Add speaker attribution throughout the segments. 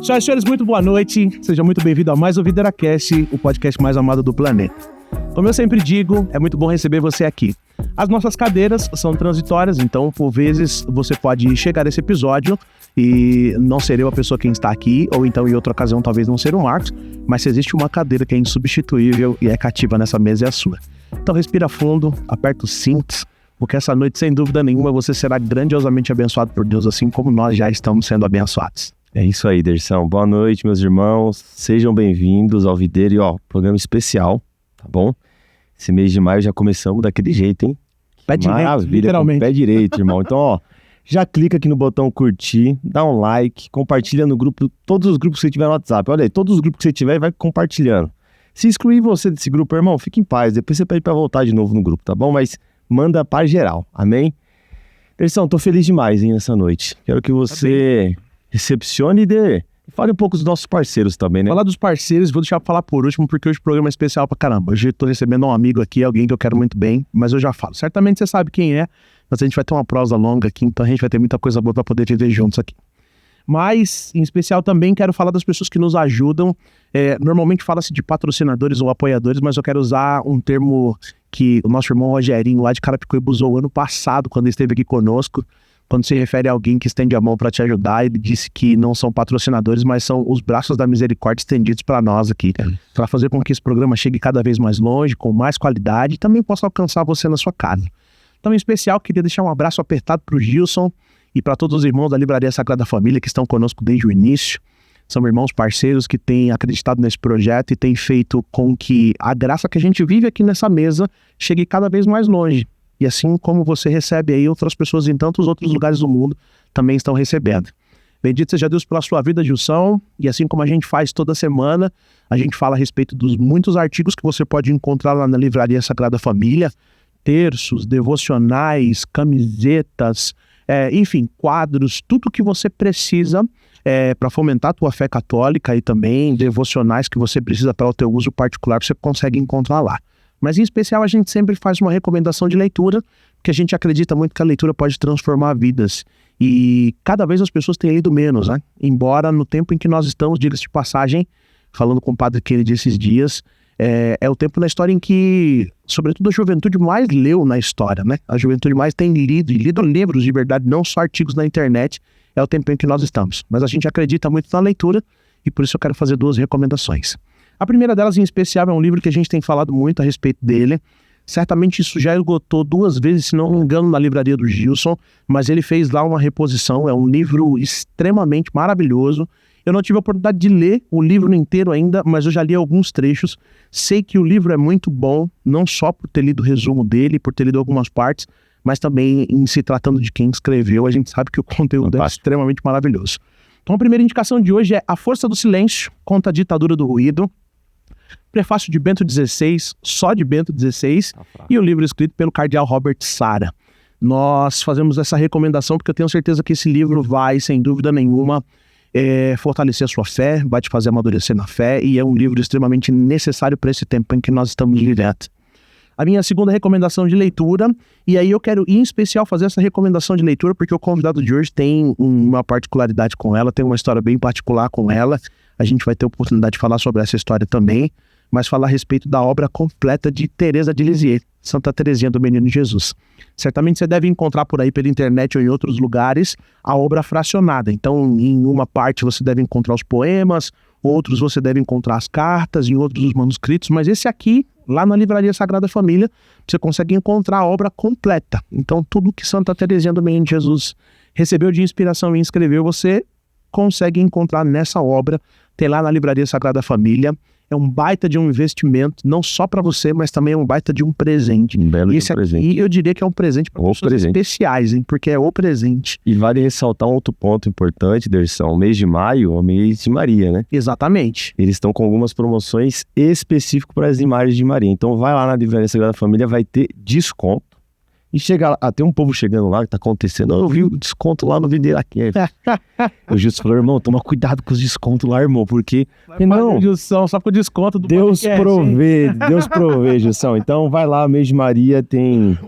Speaker 1: Senhoras e senhores, muito boa noite. Seja muito bem-vindo a mais um VideraCast, o podcast mais amado do planeta. Como eu sempre digo, é muito bom receber você aqui. As nossas cadeiras são transitórias, então, por vezes, você pode chegar nesse episódio e não ser eu a pessoa quem está aqui, ou então, em outra ocasião, talvez não ser o Marcos, mas se existe uma cadeira que é insubstituível e é cativa nessa mesa, é a sua. Então, respira fundo, aperta os cintos, porque essa noite, sem dúvida nenhuma, você será grandiosamente abençoado por Deus, assim como nós já estamos sendo abençoados.
Speaker 2: É isso aí, Derção. Boa noite, meus irmãos. Sejam bem-vindos ao Videira e, programa especial, tá bom? Esse mês de maio já começamos daquele jeito, hein?
Speaker 1: Pé direito,
Speaker 2: maravilha,
Speaker 1: literalmente.
Speaker 2: Com pé direito, irmão. Então, já clica aqui no botão curtir, dá um like, compartilha no grupo, todos os grupos que você tiver no WhatsApp. Olha aí, todos os grupos que você tiver, vai compartilhando. Se excluir você desse grupo, irmão, fique em paz. Depois você pede pra voltar de novo no grupo, tá bom? Mas manda para geral, amém? Derção, tô feliz demais, hein, nessa noite. Quero que você recepcione e fale um pouco dos nossos parceiros também, né?
Speaker 1: Falar dos parceiros, vou deixar pra falar por último, porque hoje o programa é especial pra caramba. Hoje eu tô recebendo um amigo aqui, alguém que eu quero muito bem, mas eu já falo. Certamente você sabe quem é, mas a gente vai ter uma prosa longa aqui, então a gente vai ter muita coisa boa pra poder viver juntos aqui. Mas, em especial, também quero falar das pessoas que nos ajudam. Normalmente fala-se de patrocinadores ou apoiadores, mas eu quero usar um termo que o nosso irmão Rogerinho, lá de Carapicuíba, usou ano passado, quando ele esteve aqui conosco. Quando se refere a alguém que estende a mão para te ajudar, ele disse que não são patrocinadores, mas são os braços da misericórdia estendidos para nós aqui, para fazer com que esse programa chegue cada vez mais longe, com mais qualidade, e também possa alcançar você na sua casa. Então, em especial, queria deixar um abraço apertado para o Gilson e para todos os irmãos da Livraria Sagrada Família que estão conosco desde o início. São irmãos parceiros que têm acreditado nesse projeto e têm feito com que a graça que a gente vive aqui nessa mesa chegue cada vez mais longe. E assim como você recebe aí, outras pessoas em tantos outros lugares do mundo também estão recebendo. Bendito seja Deus pela sua vida, Gilson. E assim como a gente faz toda semana, a gente fala a respeito dos muitos artigos que você pode encontrar lá na Livraria Sagrada Família. Terços, devocionais, camisetas, enfim, quadros, tudo que você precisa para fomentar a tua fé católica e também devocionais que você precisa para o teu uso particular, você consegue encontrar lá. Mas em especial a gente sempre faz uma recomendação de leitura, porque a gente acredita muito que a leitura pode transformar vidas. E cada vez as pessoas têm lido menos, né? Embora no tempo em que nós estamos, diga-se de passagem, falando com o padre Kennedy esses dias, é o tempo na história em que, sobretudo, a juventude mais leu na história, né? A juventude mais tem lido, e lido livros de verdade, não só artigos na internet, é o tempo em que nós estamos. Mas a gente acredita muito na leitura e por isso eu quero fazer duas recomendações. A primeira delas, em especial, é um livro que a gente tem falado muito a respeito dele. Certamente isso já esgotou 2 vezes, se não me engano, na livraria do Gilson, mas ele fez lá uma reposição. É um livro extremamente maravilhoso. Eu não tive a oportunidade de ler o livro inteiro ainda, mas eu já li alguns trechos. Sei que o livro é muito bom, não só por ter lido o resumo dele, por ter lido algumas partes, mas também em se tratando de quem escreveu, a gente sabe que o conteúdo é extremamente maravilhoso. Então a primeira indicação de hoje é A Força do Silêncio contra a Ditadura do Ruído. Prefácio de Bento XVI, só de Bento XVI, e o livro escrito pelo cardeal Robert Sarah. Nós fazemos essa recomendação porque eu tenho certeza que esse livro vai, sem dúvida nenhuma, fortalecer a sua fé, vai te fazer amadurecer na fé, e é um livro extremamente necessário para esse tempo em que nós estamos vivendo. A minha segunda recomendação de leitura, e aí eu quero em especial fazer essa recomendação de leitura porque o convidado de hoje tem uma particularidade com ela, tem uma história bem particular com ela. A gente vai ter oportunidade de falar sobre essa história também, mas falar a respeito da obra completa de Teresa de Lisieux, Santa Teresinha do Menino Jesus. Certamente você deve encontrar por aí pela internet ou em outros lugares a obra fracionada. Então, em uma parte você deve encontrar os poemas, outros você deve encontrar as cartas, em outros os manuscritos, mas esse aqui, lá na Livraria Sagrada Família, você consegue encontrar a obra completa. Então, tudo que Santa Teresinha do Menino Jesus recebeu de inspiração e escreveu, você consegue encontrar nessa obra. Tem lá na Livraria Sagrada Família. É um baita de um investimento, não só para você, mas também é um baita de um presente.
Speaker 2: Um belo
Speaker 1: Esse
Speaker 2: presente.
Speaker 1: aqui eu diria que é um presente para pessoas especiais, hein? Porque é o presente.
Speaker 2: E vale ressaltar um outro ponto importante, Derson. O mês de maio é o mês de Maria, né?
Speaker 1: Exatamente.
Speaker 2: Eles estão com algumas promoções específicas para as imagens de Maria. Então vai lá na Livraria Sagrada Família, vai ter desconto. E chega lá, tem um povo chegando lá que tá acontecendo. Eu vi o desconto lá no Videraque. O Gilson falou, irmão, toma cuidado com os descontos lá, irmão, porque...
Speaker 1: Não, Gilson, só com o desconto do
Speaker 2: Deus
Speaker 1: podcast,
Speaker 2: provê, Gilson. Então vai lá, mês de Maria tem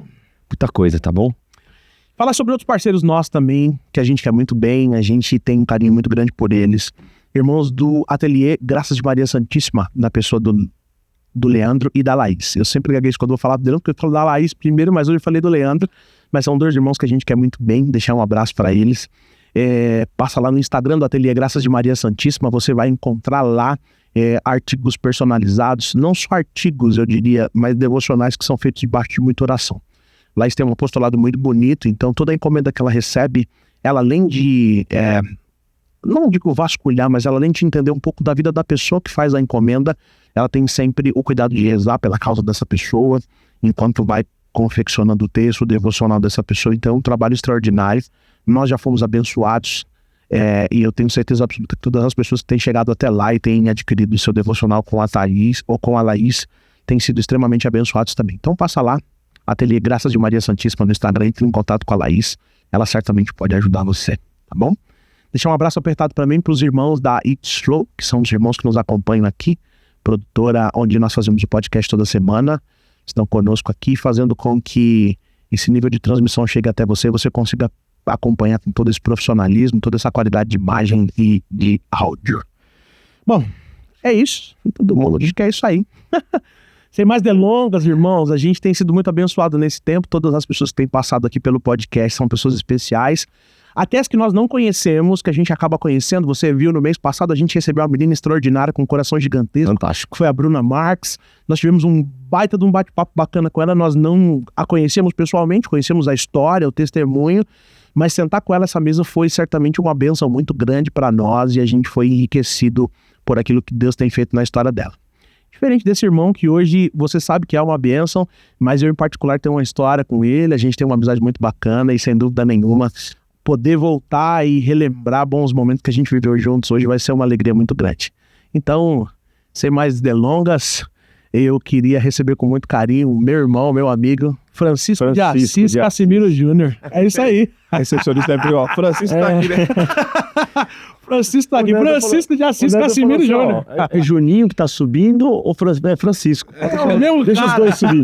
Speaker 2: muita coisa, tá bom?
Speaker 1: Falar sobre outros parceiros nossos também, que a gente quer muito bem, a gente tem um carinho muito grande por eles. Irmãos do Ateliê Graças de Maria Santíssima, na pessoa do Leandro e da Laís. Eu sempre gaguejo quando eu vou falar do Leandro, porque eu falo da Laís primeiro, mas hoje eu falei do Leandro. Mas são dois irmãos que a gente quer muito bem, deixar um abraço para eles. Passa lá no Instagram do Ateliê Graças de Maria Santíssima, você vai encontrar lá artigos personalizados, não só artigos, eu diria, mas devocionais que são feitos debaixo de muita oração. Laís tem um apostolado muito bonito, então toda a encomenda que ela recebe, ela além de... não digo vasculhar, mas ela além de entender um pouco da vida da pessoa que faz a encomenda, ela tem sempre o cuidado de rezar pela causa dessa pessoa, enquanto vai confeccionando o texto, o devocional dessa pessoa. Então é um trabalho extraordinário. Nós já fomos abençoados, e eu tenho certeza absoluta que todas as pessoas que têm chegado até lá e têm adquirido o seu devocional com a Thaís ou com a Laís, têm sido extremamente abençoados também. Então passa lá, Ateliê Graças de Maria Santíssima no Instagram, entre em contato com a Laís, ela certamente pode ajudar você, tá bom? Deixar um abraço apertado para mim, para os irmãos da It's Flow, que são os irmãos que nos acompanham aqui, produtora onde nós fazemos o podcast toda semana, estão conosco aqui, fazendo com que esse nível de transmissão chegue até você, você consiga acompanhar com todo esse profissionalismo, toda essa qualidade de imagem e de áudio. Bom, é isso. Todo mundo diz que é isso aí. Sem mais delongas, irmãos, a gente tem sido muito abençoado nesse tempo. Todas as pessoas que têm passado aqui pelo podcast são pessoas especiais. Até as que nós não conhecemos, que a gente acaba conhecendo. Você viu no mês passado, a gente recebeu uma menina extraordinária com um coração gigantesco.
Speaker 2: Fantástico.
Speaker 1: Que foi a Bruna Marques. Nós tivemos um baita de um bate-papo bacana com ela. Nós não a conhecemos pessoalmente, conhecemos a história, o testemunho. Mas sentar com ela essa mesa foi certamente uma bênção muito grande para nós. E a gente foi enriquecido por aquilo que Deus tem feito na história dela. Diferente desse irmão que hoje você sabe que é uma bênção, mas eu em particular tenho uma história com ele. A gente tem uma amizade muito bacana e sem dúvida nenhuma... poder voltar e relembrar bons momentos que a gente viveu juntos hoje vai ser uma alegria muito grande. Então, sem mais delongas, eu queria receber com muito carinho o meu irmão, meu amigo, Francisco de Assis Casimiro Júnior. É isso aí.
Speaker 3: A recepcionista é ó, Francisco tá aqui, né?
Speaker 1: Francisco tá aqui. Francisco de Assis Casimiro Júnior.
Speaker 2: É Juninho que tá subindo ou Francisco?
Speaker 1: É o mesmo
Speaker 2: Deixa
Speaker 1: cara.
Speaker 2: os dois subir.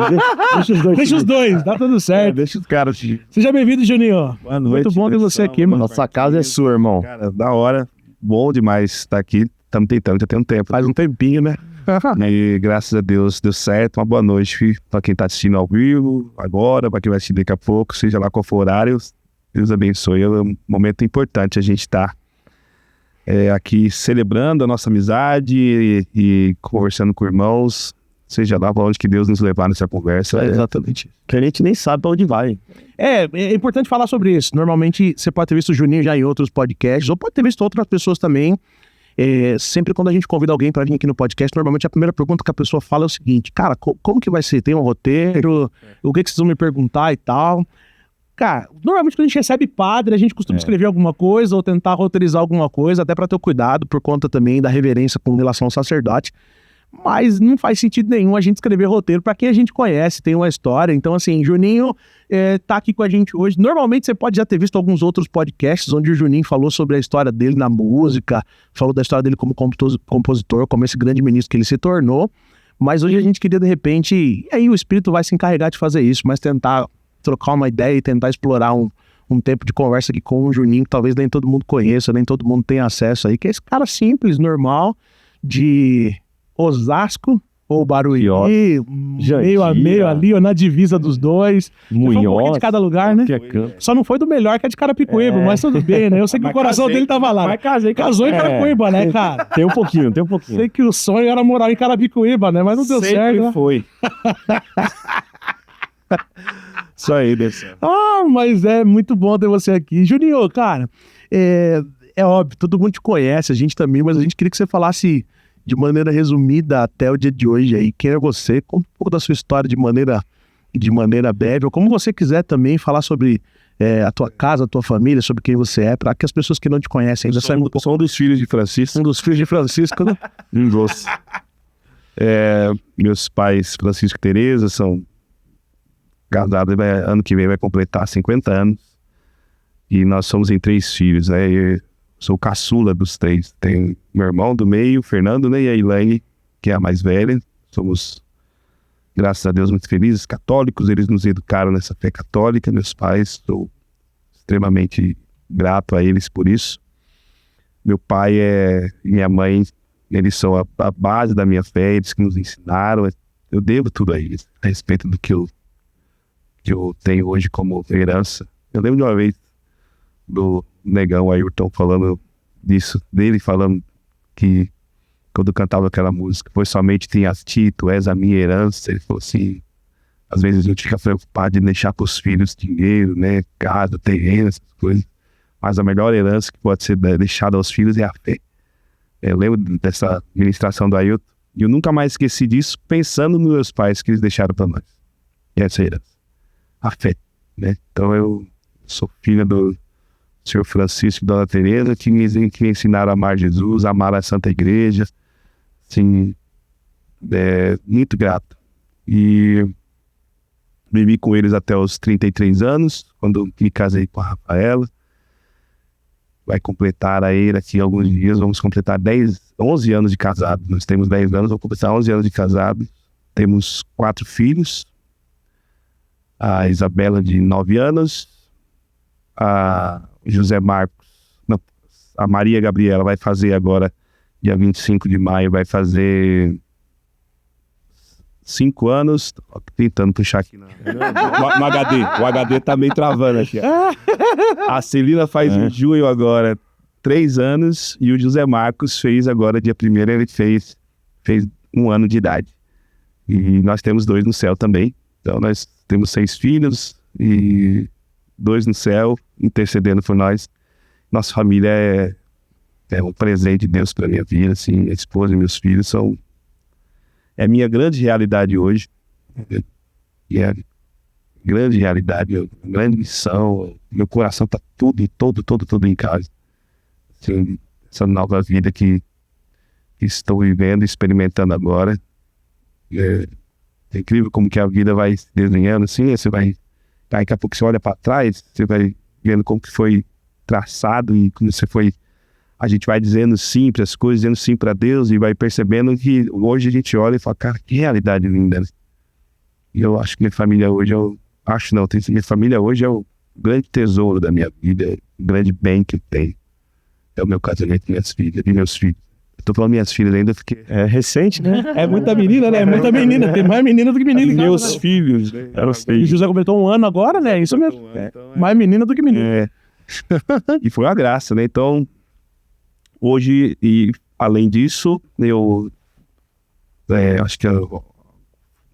Speaker 2: Deixa os dois
Speaker 1: Deixa os
Speaker 2: subir.
Speaker 1: dois, tá tudo certo.
Speaker 3: Deixa os caras seguir.
Speaker 1: Seja bem-vindo, Juninho.
Speaker 3: Boa noite.
Speaker 1: Muito bom ter você aqui, mano.
Speaker 2: Nossa casa é sua, irmão.
Speaker 3: Cara, da hora. Bom demais estar aqui. Estamos tentando, já tem um tempo.
Speaker 1: Faz um tempinho, né?
Speaker 3: E graças a Deus deu certo. Uma boa noite para quem tá assistindo ao vivo agora, para quem vai assistir daqui a pouco, seja lá qual for o horário. Deus abençoe. É um momento importante a gente estar aqui celebrando a nossa amizade e conversando com irmãos, seja lá para onde que Deus nos levar nessa conversa.
Speaker 1: Exatamente.
Speaker 2: Que a gente nem sabe pra onde vai.
Speaker 1: É importante falar sobre isso. Normalmente você pode ter visto o Juninho já em outros podcasts, ou pode ter visto outras pessoas também. Sempre quando a gente convida alguém para vir aqui no podcast, normalmente a primeira pergunta que a pessoa fala é o seguinte: cara, como que vai ser? Tem um roteiro? O que vocês vão me perguntar e tal? Cara, normalmente quando a gente recebe padre, a gente costuma escrever alguma coisa ou tentar roteirizar alguma coisa, até para ter cuidado, por conta também da reverência com relação ao sacerdote. Mas não faz sentido nenhum a gente escrever roteiro para quem a gente conhece, tem uma história. Então, assim, Juninho tá aqui com a gente hoje. Normalmente você pode já ter visto alguns outros podcasts onde o Juninho falou sobre a história dele na música, falou da história dele como compositor, como esse grande ministro que ele se tornou. Mas hoje a gente queria, de repente, e aí o Espírito vai se encarregar de fazer isso, mas tentar trocar uma ideia e tentar explorar um tempo de conversa aqui com o Juninho, que talvez nem todo mundo conheça, nem todo mundo tenha acesso aí, que é esse cara simples, normal, de Osasco ou Barueri, meio a meio ali, ou na divisa dos dois.
Speaker 2: Munhoz.
Speaker 1: Um pouquinho de cada lugar, né? Só não foi do melhor que é de Carapicuíba, mas tudo bem, né? Eu sei que o coração dele tava lá. Mas casou em Carapicuíba, né, cara?
Speaker 2: Tem um pouquinho.
Speaker 1: Sei que o sonho era morar em Carapicuíba, né? Mas não deu certo, né?
Speaker 3: Foi. Isso aí, Derson.
Speaker 1: Mas é muito bom ter você aqui. Juninho, cara, É óbvio, todo mundo te conhece, a gente também, mas a gente queria que você falasse de maneira resumida até o dia de hoje aí, quem é você, conta um pouco da sua história de maneira breve, ou como você quiser também falar sobre a tua casa, a tua família, sobre quem você é, para que as pessoas que não te conhecem ainda saibam um pouco.
Speaker 3: Sou um dos filhos de Francisco.
Speaker 1: Um dos filhos de Francisco, né?
Speaker 3: Meus pais, Francisco e Tereza, são casados, ano que vem vai completar 50 anos. E nós somos em 3 filhos, né? Eu sou o caçula dos 3. Tem meu irmão do meio, o Fernando, né? E a Elaine, que é a mais velha. Somos, graças a Deus, muito felizes, católicos. Eles nos educaram nessa fé católica, meus pais. Sou extremamente grato a eles por isso. Meu pai e minha mãe, eles são a base da minha fé, eles que nos ensinaram. Eu devo tudo a eles, a respeito do que eu tenho hoje como herança. Eu lembro de uma vez do Negão Ayrton falando disso, dele falando que quando eu cantava aquela música, foi somente tinhas ti, tu és a minha herança. Ele falou assim, às vezes eu tinha preocupado de deixar para os filhos dinheiro, né, casa, terreno, essas coisas, mas a melhor herança que pode ser deixada aos filhos é a fé. Eu lembro dessa ministração do Ayrton e eu nunca mais esqueci disso, pensando nos meus pais que eles deixaram para nós. E essa herança, a fé, né? Então eu sou filha do Senhor Francisco e Dona Tereza, que me ensinaram a amar Jesus, a amar a Santa Igreja, assim, muito grato. E vivi com eles até os 33 anos, quando me casei com a Rafaela. Vai completar aí daqui a alguns dias, vamos completar 11 anos de casado. Nós temos 10 anos, vamos completar 11 anos de casado. Temos 4 filhos. A Isabela, de 9 anos. A José Marcos, não, a Maria Gabriela vai fazer agora, dia 25 de maio, vai fazer 5 anos. Tô tentando puxar aqui no HD. O HD tá meio travando aqui. A Celina faz em junho agora 3 anos e o José Marcos fez agora, dia 1º, ele fez 1 ano de idade. E nós temos 2 no céu também. Então nós temos 6 filhos e 2 no céu, intercedendo por nós. Nossa família é um presente de Deus para minha vida, assim. Minha esposa e meus filhos é a minha grande realidade hoje. E é a grande realidade, a grande missão. Meu coração tá todo em casa. Assim, essa nova vida que estou vivendo, experimentando agora. É incrível como que a vida vai se desenhando, assim. Você vai, daqui a pouco você olha para trás, você vai vendo como que foi traçado e como a gente vai dizendo sim para as coisas, dizendo sim para Deus e vai percebendo que hoje a gente olha e fala, cara, que realidade linda. E eu acho que minha família hoje minha família hoje é o grande tesouro da minha vida, o grande bem que eu tenho. É o meu casamento e minhas filhas e meus filhos. Eu tô falando minhas filhas ainda porque
Speaker 2: é recente, né?
Speaker 1: É muita menina, né? É muita menina. Tem mais menina do que menino.
Speaker 3: Meus filhos, né?
Speaker 1: E o José completou 1 ano agora, né? Isso mesmo. Mais menina do que menino.
Speaker 3: E foi uma graça, né? Então, hoje, e além disso, eu acho que a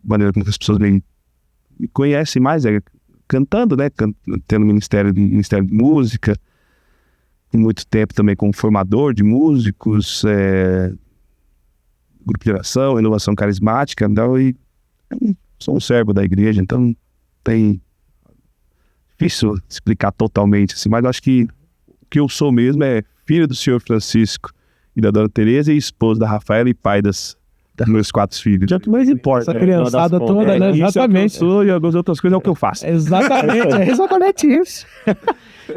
Speaker 3: maneira como as pessoas me conhecem mais é cantando, né? Tendo Ministério de Música. Muito tempo também como formador de músicos, grupo de oração, inovação carismática, então, e sou um servo da igreja, então tem difícil explicar totalmente assim, mas acho que o que eu sou mesmo é filho do Senhor Francisco e da Dona Tereza e esposo da Rafaela e pai dos meus 4 filhos.
Speaker 1: Já que mais importa. Essa criançada toda, né? Exatamente.
Speaker 3: Isso é o que eu sou, e algumas outras coisas é o que eu faço.
Speaker 1: Exatamente, é exatamente isso.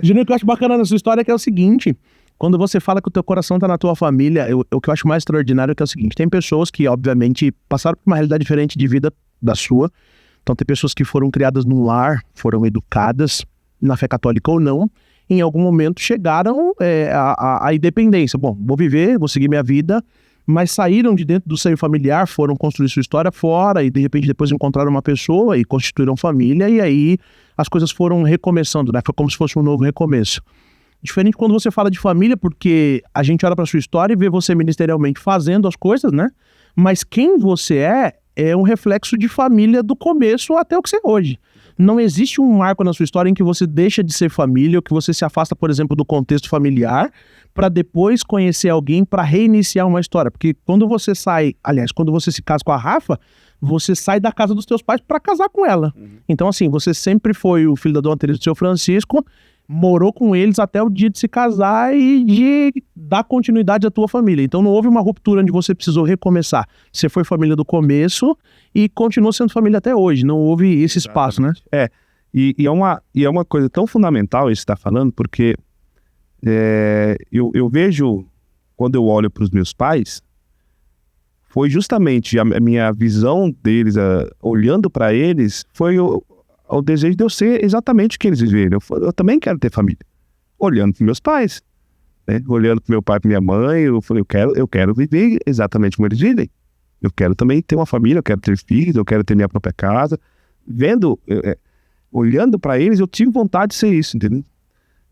Speaker 1: Juninho, o que eu acho bacana na sua história é que é o seguinte, quando você fala que o teu coração tá na tua família, o que eu acho mais extraordinário é que é o seguinte, tem pessoas que, obviamente, passaram por uma realidade diferente de vida da sua, então tem pessoas que foram criadas num lar, foram educadas na fé católica ou não, em algum momento chegaram à independência. Bom, vou viver, vou seguir minha vida, mas saíram de dentro do seio familiar, foram construir sua história fora e de repente depois encontraram uma pessoa e constituíram família e aí as coisas foram recomeçando, né? Foi como se fosse um novo recomeço. Diferente quando você fala de família, porque a gente olha para sua história e vê você ministerialmente fazendo as coisas, né? Mas quem você é um reflexo de família do começo até o que você é hoje. Não existe um marco na sua história em que você deixa de ser família ou que você se afasta, por exemplo, do contexto familiar para depois conhecer alguém para reiniciar uma história. Porque quando você se casa com a Rafa, você sai da casa dos teus pais para casar com ela. Então, assim, você sempre foi o filho da Dona Teresa do seu Francisco, morou com eles até o dia de se casar e de dar continuidade à tua família. Então não houve uma ruptura onde você precisou recomeçar. Você foi família do começo e continua sendo família até hoje. Não houve esse espaço, né?
Speaker 3: E é uma coisa tão fundamental isso que você está falando, porque eu vejo, quando eu olho para os meus pais, foi justamente a minha visão deles, olhando para eles, foi o desejo de eu ser exatamente o que eles viveram. Eu também quero ter família. Olhando para meus pais, né? Olhando para meu pai e para minha mãe, eu falei, eu quero viver exatamente como eles vivem. Eu quero também ter uma família, eu quero ter filhos, eu quero ter minha própria casa. Olhando para eles, eu tive vontade de ser isso, entendeu?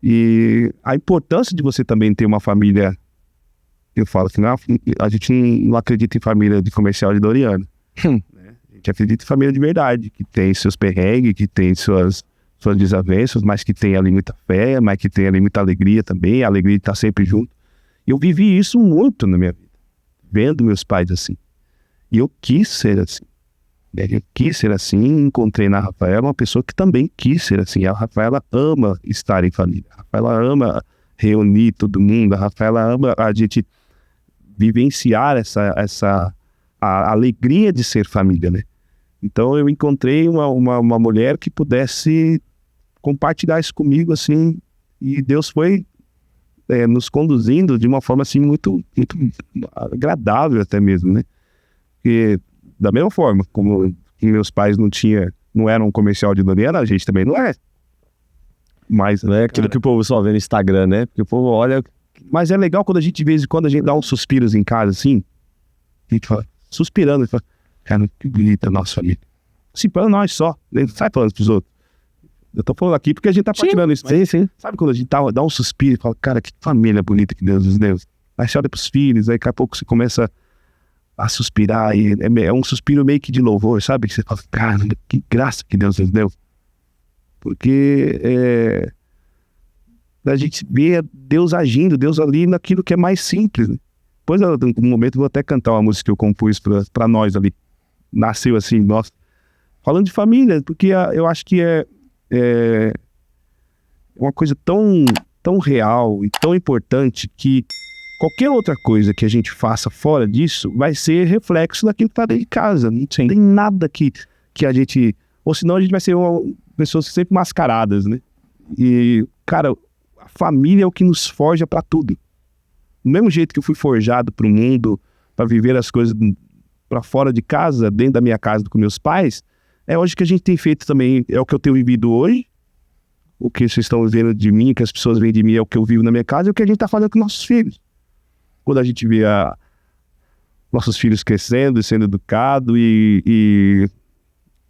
Speaker 3: E a importância de você também ter uma família, eu falo que a gente não acredita em família de comercial de Doriana. A gente acredita em família de verdade, que tem seus perrengues, que tem suas desavenças, mas que tem ali muita fé, mas que tem ali muita alegria também, a alegria de estar sempre junto. Eu vivi isso muito na minha vida, vendo meus pais assim. E eu quis ser assim. Eu quis ser assim, encontrei na Rafaela uma pessoa que também quis ser assim. A Rafaela ama estar em família, a Rafaela ama reunir todo mundo, a Rafaela ama a gente vivenciar a alegria de ser família, né? Então eu encontrei uma mulher que pudesse compartilhar isso comigo, assim, e Deus foi nos conduzindo de uma forma, assim, muito, muito agradável até mesmo, né? Porque, da mesma forma, como meus pais não eram um comercial de Doriana, a gente também não é. Mas,
Speaker 2: Não é aquilo que o povo só vê no Instagram, né? Porque o povo olha...
Speaker 3: Mas é legal quando de vez em quando, a gente dá uns suspiros em casa, assim, a gente fala, suspirando, e fala, cara, que bonita a nossa família. Assim, para nós só, não sai falando pros outros. Eu tô falando aqui porque a gente tá partilhando isso.
Speaker 2: Sim.
Speaker 3: Sabe quando a gente dá um suspiro e fala, cara, que família bonita que Deus nos deu. Aí você olha pros filhos, aí daqui a pouco você começa a suspirar, e é um suspiro meio que de louvor, sabe? Que você fala, cara, que graça que Deus nos deu. Porque a gente vê Deus agindo, Deus ali naquilo que é mais simples, né? Depois, no momento, eu vou até cantar uma música que eu compus pra nós ali. Nasceu assim, nossa. Falando de família, porque eu acho que é uma coisa tão real e tão importante que qualquer outra coisa que a gente faça fora disso vai ser reflexo daquilo que tá dentro de casa. Não tem nada que a gente... Ou senão a gente vai ser pessoas sempre mascaradas, né? E, cara, a família é o que nos forja pra tudo. Do mesmo jeito que eu fui forjado pro mundo, pra viver as coisas pra fora de casa, dentro da minha casa com meus pais, é hoje que a gente tem feito também, é o que eu tenho vivido hoje, o que vocês estão vendo de mim, que as pessoas veem de mim, é o que eu vivo na minha casa, e o que a gente tá fazendo com nossos filhos. Quando a gente vê nossos filhos crescendo e sendo educados, e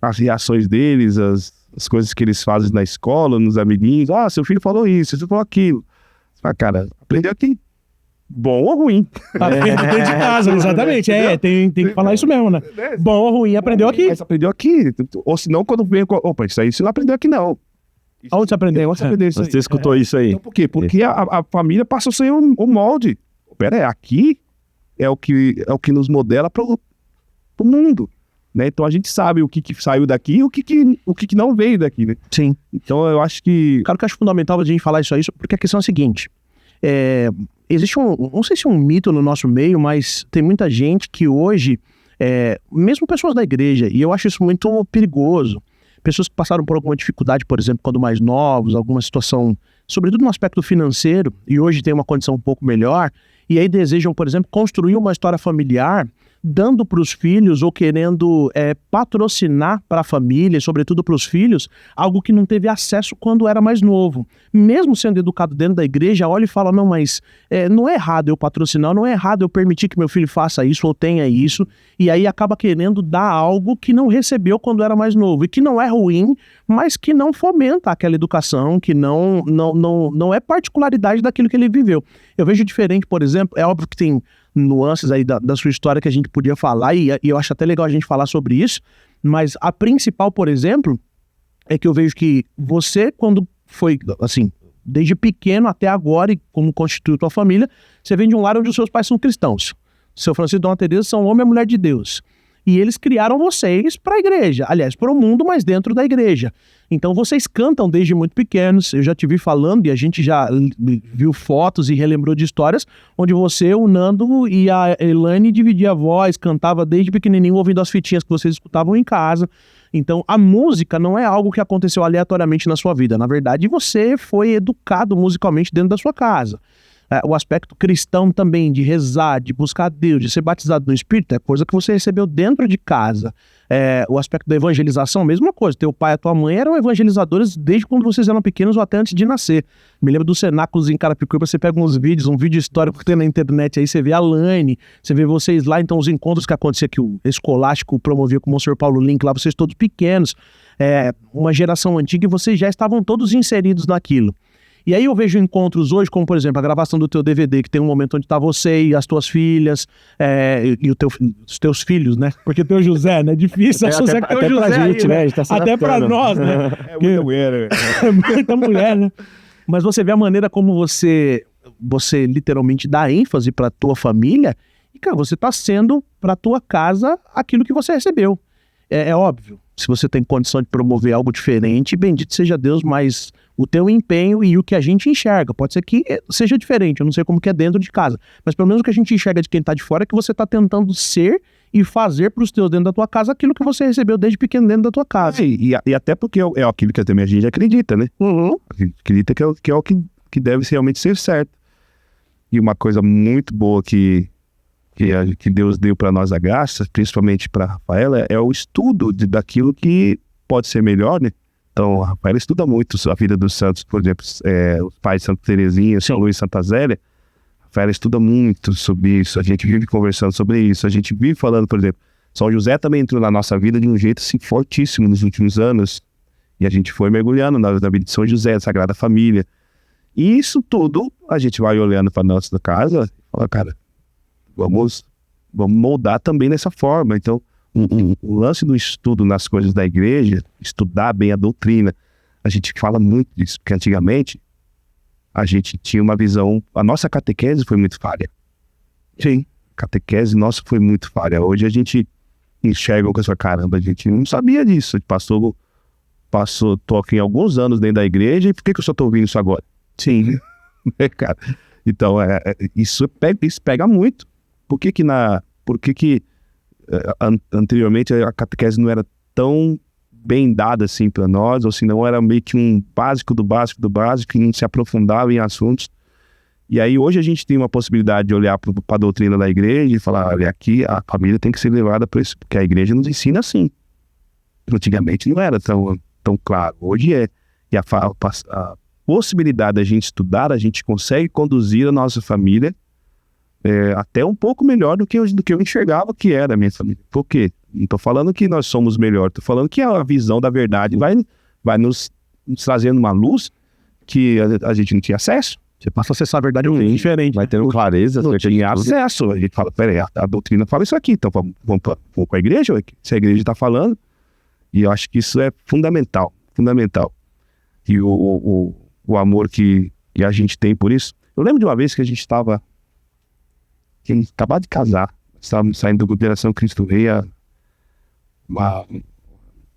Speaker 3: as reações deles, as coisas que eles fazem na escola, nos amiguinhos, seu filho falou isso, você falou aquilo. Você fala, cara, aprendeu aqui. Bom ou ruim.
Speaker 1: Dentro de casa, exatamente. Tem que falar isso mesmo, né? Bom ou ruim, aprendeu aqui.
Speaker 3: Mas aprendeu aqui. Ou senão, quando vem... Opa, isso aí você não aprendeu aqui, não.
Speaker 1: Onde você aprendeu?
Speaker 3: Onde você aprendeu isso aí?
Speaker 2: Você escutou isso aí?
Speaker 3: Então, por quê? Porque a família passa a ser o molde. Pera aí, aqui é o que nos modela pro mundo, né? Então a gente sabe o que saiu daqui e o que não veio daqui, né?
Speaker 1: Sim.
Speaker 3: Então eu acho que...
Speaker 1: Cara, que eu acho fundamental a gente falar isso aí, porque a questão é a seguinte. Existe não sei se é um mito no nosso meio, mas tem muita gente que hoje, mesmo pessoas da igreja, e eu acho isso muito perigoso, pessoas que passaram por alguma dificuldade, por exemplo, quando mais novos, alguma situação, sobretudo no aspecto financeiro, e hoje tem uma condição um pouco melhor, e aí desejam, por exemplo, construir uma história familiar, dando para os filhos ou querendo patrocinar para a família, sobretudo para os filhos, algo que não teve acesso quando era mais novo. Mesmo sendo educado dentro da igreja, olha e fala, não, mas não é errado eu patrocinar, não é errado eu permitir que meu filho faça isso ou tenha isso, e aí acaba querendo dar algo que não recebeu quando era mais novo, e que não é ruim, mas que não fomenta aquela educação, que não é particularidade daquilo que ele viveu. Eu vejo diferente, por exemplo, é óbvio que tem nuances aí da sua história que a gente podia falar, e eu acho até legal a gente falar sobre isso, mas a principal, por exemplo, é que eu vejo que você, quando foi, assim, desde pequeno até agora, e como constitui a tua família, você vem de um lar onde os seus pais são cristãos. Seu Francisco e Dona Teresa são homem e mulher de Deus. E eles criaram vocês para a igreja. Aliás, para o mundo, mas dentro da igreja. Então vocês cantam desde muito pequenos. Eu já te vi falando e a gente já viu fotos e relembrou de histórias onde você, o Nando e a Elaine dividiam a voz, cantava desde pequenininho ouvindo as fitinhas que vocês escutavam em casa. Então a música não é algo que aconteceu aleatoriamente na sua vida. Na verdade, você foi educado musicalmente dentro da sua casa. O aspecto cristão também, de rezar, de buscar Deus, de ser batizado no Espírito, é coisa que você recebeu dentro de casa. O aspecto da evangelização, mesma coisa. Teu pai e a tua mãe eram evangelizadores desde quando vocês eram pequenos ou até antes de nascer. Me lembro dos cenáculos em Carapicuíba, você pega uns vídeos, um vídeo histórico que tem na internet aí, você vê a Laine, você vê vocês lá, então os encontros que acontecia que o Escolástico promovia com o Monsenhor Paulo Link, lá vocês todos pequenos, uma geração antiga, e vocês já estavam todos inseridos naquilo. E aí eu vejo encontros hoje, como por exemplo a gravação do teu DVD, que tem um momento onde tá você e as tuas filhas, e os teus filhos, né? Porque o teu José, né? Difícil associar que o teu José
Speaker 2: pra gente,
Speaker 1: aí,
Speaker 2: né? A gente tá
Speaker 1: até pra nós, né?
Speaker 3: É muita mulher,
Speaker 1: É muita mulher, né? Mas você vê a maneira como você literalmente dá ênfase pra tua família, e cara, você tá sendo pra tua casa aquilo que você recebeu. É óbvio, se você tem condição de promover algo diferente, bendito seja Deus, mas o teu empenho e o que a gente enxerga, pode ser que seja diferente, eu não sei como que é dentro de casa, mas pelo menos o que a gente enxerga de quem tá de fora é que você tá tentando ser e fazer pros teus dentro da tua casa aquilo que você recebeu desde pequeno dentro da tua casa.
Speaker 3: E até porque é aquilo que também a gente acredita, né?
Speaker 1: Uhum.
Speaker 3: A gente acredita que é o que deve realmente ser certo. E uma coisa muito boa que Deus deu para nós a graça, principalmente para Rafaela, é o estudo daquilo que pode ser melhor, né? Então, a Rafaela estuda muito a vida dos santos, por exemplo, os pais de Santa Terezinha, São Luís e Santa Zélia. A Rafaela estuda muito sobre isso, a gente vive conversando sobre isso, a gente vive falando, por exemplo, São José também entrou na nossa vida de um jeito assim, fortíssimo nos últimos anos, e a gente foi mergulhando na vida de São José, da Sagrada Família. E isso tudo, a gente vai olhando para nossa casa e fala, cara, vamos moldar também dessa forma. Então, o lance do estudo nas coisas da igreja, estudar bem a doutrina, a gente fala muito disso, porque antigamente a gente tinha uma visão, a nossa catequese foi muito falha. Sim, a catequese nossa foi muito falha. Hoje a gente enxerga com essa caramba, a gente não sabia disso, a gente tô aqui alguns anos dentro da igreja, e por que eu só tô ouvindo isso agora? Sim, cara. Então, isso pega muito. Por que anteriormente a catequese não era tão bem dada assim para nós, ou se não era meio que um básico do básico do básico, que não se aprofundava em assuntos. E aí hoje a gente tem uma possibilidade de olhar para a doutrina da igreja e falar, olha, aqui a família tem que ser levada para isso, porque a igreja nos ensina assim. Antigamente não era tão claro, hoje é. E a possibilidade da gente estudar, a gente consegue conduzir a nossa família até um pouco melhor do que eu enxergava que era a minha família. Por quê? Não estou falando que nós somos melhor, estou falando que a visão da verdade vai nos trazendo uma luz que a gente não tinha acesso.
Speaker 1: Você passa a acessar a verdade diferente.
Speaker 2: Vai tendo clareza.
Speaker 3: Não tinha acesso. A gente fala, peraí, a doutrina fala isso aqui, então vamos com a igreja, se a igreja está falando. E eu acho que isso é fundamental. E o amor que a gente tem por isso. Eu lembro de uma vez que a gente estava acabado de casar, estávamos saindo da Operação Cristo Rei, uma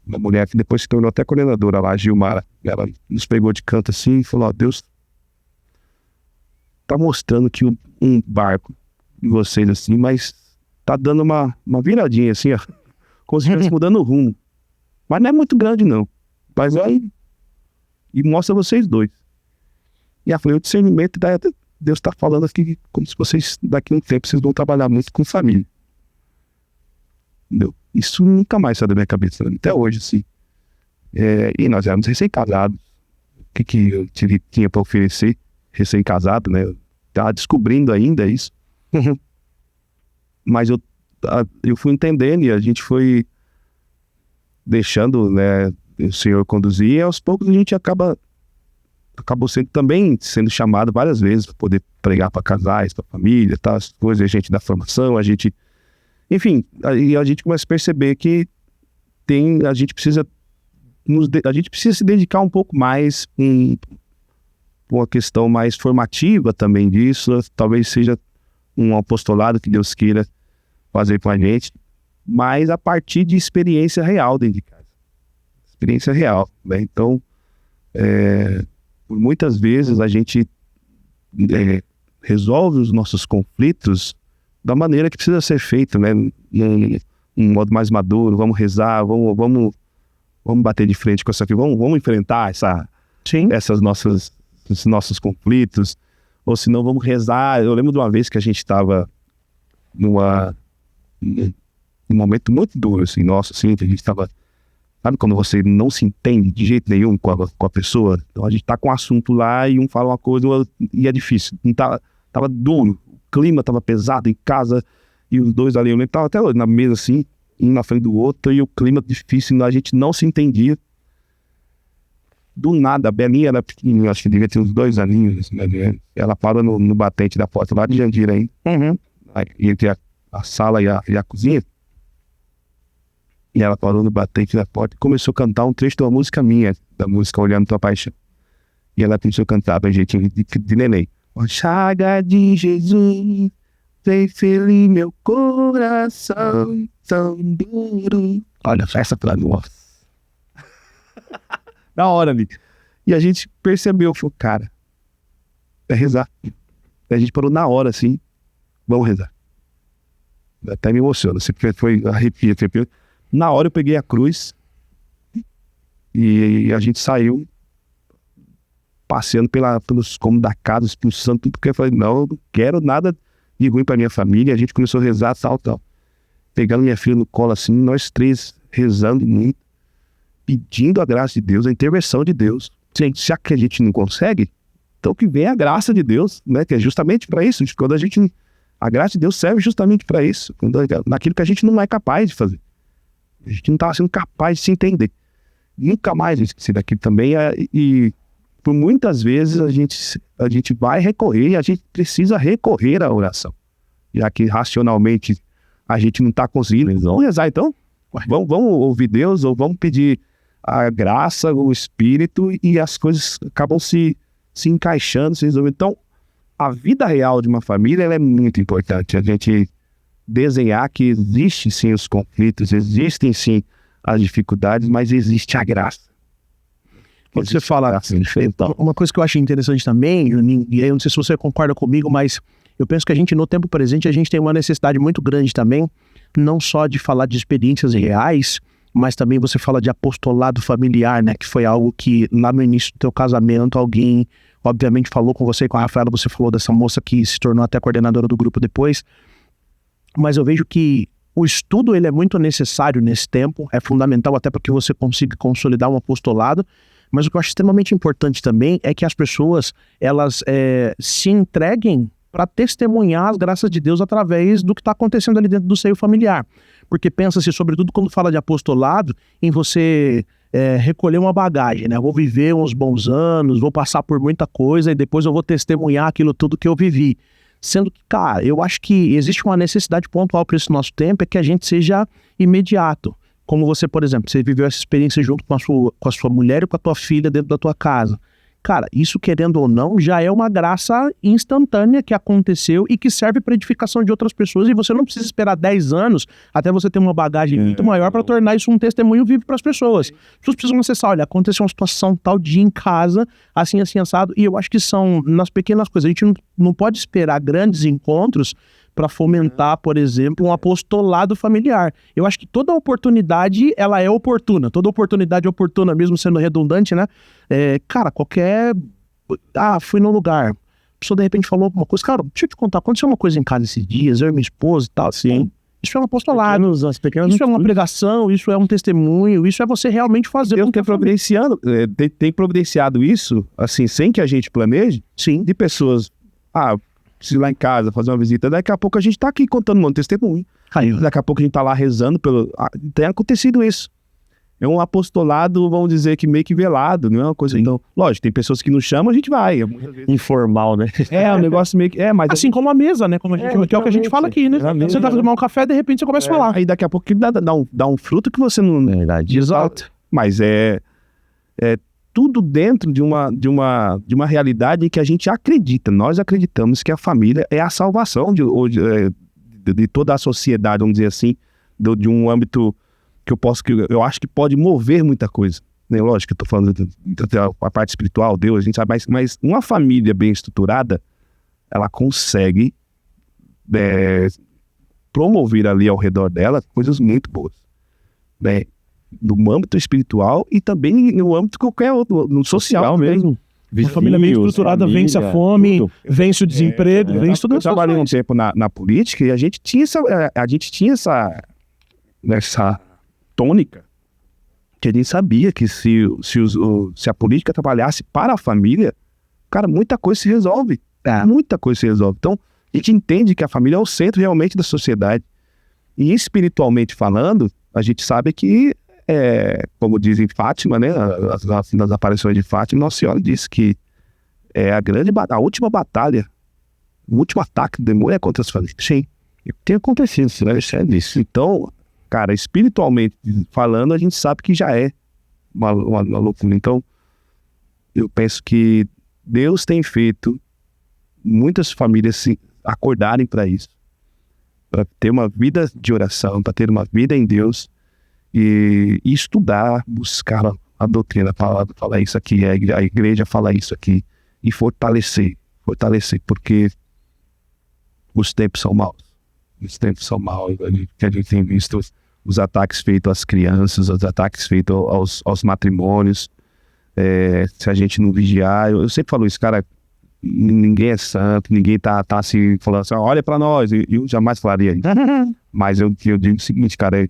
Speaker 3: mulher que depois se tornou até coordenadora lá, a Gilmara, ela nos pegou de canto assim e falou, Deus tá mostrando que um barco de vocês assim, mas tá dando uma viradinha assim, ó, como se estivesse mudando o rumo, mas não é muito grande não, mas aí e mostra vocês dois. E ela falou, o discernimento Deus está falando aqui como se vocês, daqui a um tempo, vocês vão trabalhar muito com família. Entendeu? Isso nunca mais saiu da minha cabeça, até hoje, assim. E nós éramos recém-casados. O que eu tinha para oferecer, recém-casado, né? Eu estava descobrindo ainda isso. Mas eu fui entendendo e a gente foi deixando, né, o Senhor conduzir, e aos poucos a gente acabou sendo chamado várias vezes para poder pregar para casais, para família, tá? As coisas, a gente da formação, enfim, aí a gente começa a perceber que a gente precisa a gente precisa se dedicar um pouco mais em uma questão mais formativa também disso. Talvez seja um apostolado que Deus queira fazer com a gente, mas a partir de experiência real dentro de casa. Experiência real, né? Então, por muitas vezes a gente resolve os nossos conflitos da maneira que precisa ser feito, né? Um modo mais maduro, vamos rezar, vamos bater de frente com isso aqui, vamos enfrentar esses nossos conflitos, ou senão vamos rezar. Eu lembro de uma vez que a gente estava num momento muito duro, assim, nossa, assim, a gente estava, sabe quando você não se entende de jeito nenhum com a pessoa? Então a gente tá com um assunto lá e um fala uma coisa e é difícil, não tava duro, o clima tava pesado em casa, e os dois ali, eu lembro, tava até na mesa assim, um na frente do outro, e o clima difícil, a gente não se entendia. Do nada, a Belinha era pequenininha, acho que devia ter uns 2 aninhos, né? Ela parou no batente da porta lá de Jandira ainda, entre a sala e a cozinha, e ela parou no batente da porta e começou a cantar um trecho de uma música minha, da música Olhando Tua Paixão. E ela começou a cantar bem jeitinho de neném. Ó chaga de Jesus, vem ferir meu coração tão duro. Olha, essa frase, nossa. Na hora ali. E a gente percebeu, falou, cara, é rezar. E a gente parou na hora, assim, vamos rezar. Até me emociona, foi arrepio. Na hora eu peguei a cruz e a gente saiu passeando pelos cômodos da casa, expulsando tudo, porque eu falei, não, eu não quero nada de ruim pra minha família. A gente começou a rezar, tal. Pegando minha filha no colo, assim, nós 3 rezando muito, pedindo a graça de Deus, a intervenção de Deus. Se a gente não consegue, então que venha a graça de Deus, né? Que é justamente para isso. Quando a graça de Deus serve justamente para isso, naquilo que a gente não é capaz de fazer. A gente não estava sendo capaz de se entender. Nunca mais esqueci daquilo também. E por muitas vezes a gente vai recorrer, e a gente precisa recorrer à oração. Já que racionalmente a gente não está conseguindo. Vamos rezar então? Vamos ouvir Deus, ou vamos pedir a graça, o Espírito, e as coisas acabam se encaixando, se resolvendo. Então, a vida real de uma família, ela é muito importante. A gente desenhar que existem sim os conflitos, existem sim as dificuldades, mas existe a graça.
Speaker 1: Quando você fala, uma coisa que eu acho interessante também, e aí eu não sei se você concorda comigo, mas eu penso que a gente, no tempo presente, a gente tem uma necessidade muito grande também, não só de falar de experiências reais, mas também você fala de apostolado familiar, né? Que foi algo que lá no início do teu casamento, alguém obviamente falou com você e com a Rafaela, você falou dessa moça que se tornou até coordenadora do grupo depois, mas eu vejo que o estudo, ele é muito necessário nesse tempo, é fundamental até para que você consiga consolidar um apostolado, mas o que eu acho extremamente importante também é que as pessoas, elas se entreguem para testemunhar as graças de Deus através do que está acontecendo ali dentro do seio familiar. Porque pensa-se, sobretudo quando fala de apostolado, em você recolher uma bagagem, né? Eu vou viver uns bons anos, vou passar por muita coisa e depois eu vou testemunhar aquilo tudo que eu vivi. Sendo que, cara, eu acho que existe uma necessidade pontual para esse nosso tempo, é que a gente seja imediato. Como você, por exemplo, você viveu essa experiência junto com a sua mulher e com a tua filha dentro da tua casa. Cara, isso, querendo ou não, já é uma graça instantânea que aconteceu e que serve para edificação de outras pessoas, e você não precisa esperar 10 anos até você ter uma bagagem muito maior para tornar isso um testemunho vivo para as pessoas. As pessoas precisam acessar, olha, aconteceu uma situação tal dia em casa, assim, assado, e eu acho que são nas pequenas coisas. A gente não pode esperar grandes encontros para fomentar, por exemplo, um apostolado familiar. Eu acho que toda oportunidade, ela é oportuna. Toda oportunidade é oportuna, mesmo sendo redundante, né? Cara, qualquer... fui num lugar, a pessoa de repente falou alguma coisa. Cara, deixa eu te contar, aconteceu uma coisa em casa esses dias, eu e minha esposa e tal. Sim. Isso é um apostolado, isso é uma pregação, isso é um testemunho, isso é você realmente fazer.
Speaker 3: Deus tem providenciado isso, assim, sem que a gente planeje,
Speaker 1: sim,
Speaker 3: de pessoas... preciso ir lá em casa, fazer uma visita. Daqui a pouco a gente tá aqui contando um monte de testemunho. Daqui a pouco a gente tá lá rezando tem acontecido isso. É um apostolado, vamos dizer que meio que velado, não é uma coisa então... Lógico, tem pessoas que nos chamam, a gente vai.
Speaker 2: Informal, né?
Speaker 3: Um negócio meio que... mas
Speaker 1: assim como a mesa, né? Como a gente, que é o que a gente fala aqui, né? Você tá tomando um café, de repente você começa a falar.
Speaker 3: Aí daqui a pouco dá um fruto que você não...
Speaker 2: Verdade.
Speaker 3: Exato. Mas tudo dentro de uma realidade que a gente acredita. Nós acreditamos que a família é a salvação de toda a sociedade, vamos dizer assim, de um âmbito que eu acho que pode mover muita coisa. Né? Lógico que eu estou falando da parte espiritual, Deus, a gente sabe, mas uma família bem estruturada, ela consegue promover ali ao redor dela coisas muito boas, né? No âmbito espiritual e também no âmbito qualquer outro, no social
Speaker 2: mesmo.
Speaker 1: Uma família bem estruturada vence a fome, vence o desemprego, vence tudo
Speaker 3: isso. Eu
Speaker 1: isso.
Speaker 3: trabalhei um tempo na política e a gente tinha essa tônica que a gente sabia que se a política trabalhasse para a família, cara, muita coisa se resolve. Muita coisa se resolve. Então, a gente entende que a família é o centro realmente da sociedade. E espiritualmente falando, a gente sabe que, como dizem Fátima, né, nas aparições de Fátima, Nossa Senhora disse que a última batalha, o último ataque do demônio é contra as famílias. Sim, tem acontecido, você deve ser disso. Então, cara, espiritualmente falando, a gente sabe que já é uma loucura. Então, eu penso que Deus tem feito muitas famílias se acordarem para isso, para ter uma vida de oração, para ter uma vida em Deus e estudar, buscar a doutrina, falar isso aqui, a igreja fala isso aqui e fortalecer, porque os tempos são maus. Os tempos são maus, que a gente tem visto os ataques feitos às crianças, os ataques feitos aos matrimônios. Se a gente não vigiar, eu sempre falo isso, cara, ninguém é santo, ninguém tá assim, falando assim, olha pra nós, eu jamais falaria isso. Mas eu digo o seguinte, cara,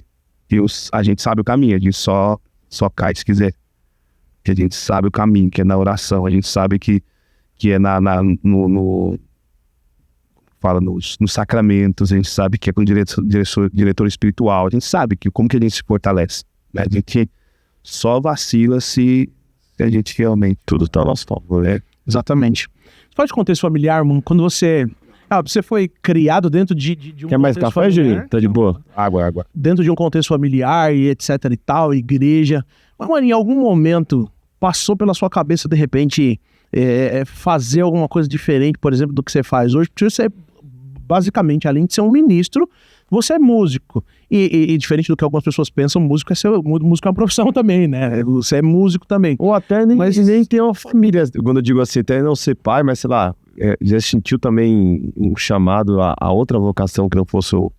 Speaker 3: a gente sabe o caminho, a gente só cai se quiser. Que a gente sabe o caminho, que é na oração, a gente sabe que é nos sacramentos, a gente sabe que é com o diretor espiritual, a gente sabe como que a gente se fortalece, né? A gente só vacila se a gente realmente tudo tá ao nosso favor, né?
Speaker 1: Exatamente. Pode contexto familiar, mano, quando você foi criado dentro de um
Speaker 2: Quer mais café, Juninho? Tá de boa?
Speaker 3: Água.
Speaker 1: Dentro de um contexto familiar e etc e tal, igreja. Mas, mano, em algum momento passou pela sua cabeça, de repente, fazer alguma coisa diferente, por exemplo, do que você faz hoje? Porque você, basicamente, além de ser um ministro, você é músico. E diferente do que algumas pessoas pensam, músico é uma profissão também, né? Você é músico também.
Speaker 2: Ou até nem ter uma família. Quando eu digo assim, até não ser pai, mas sei lá, já sentiu também um chamado a outra vocação que não fosse o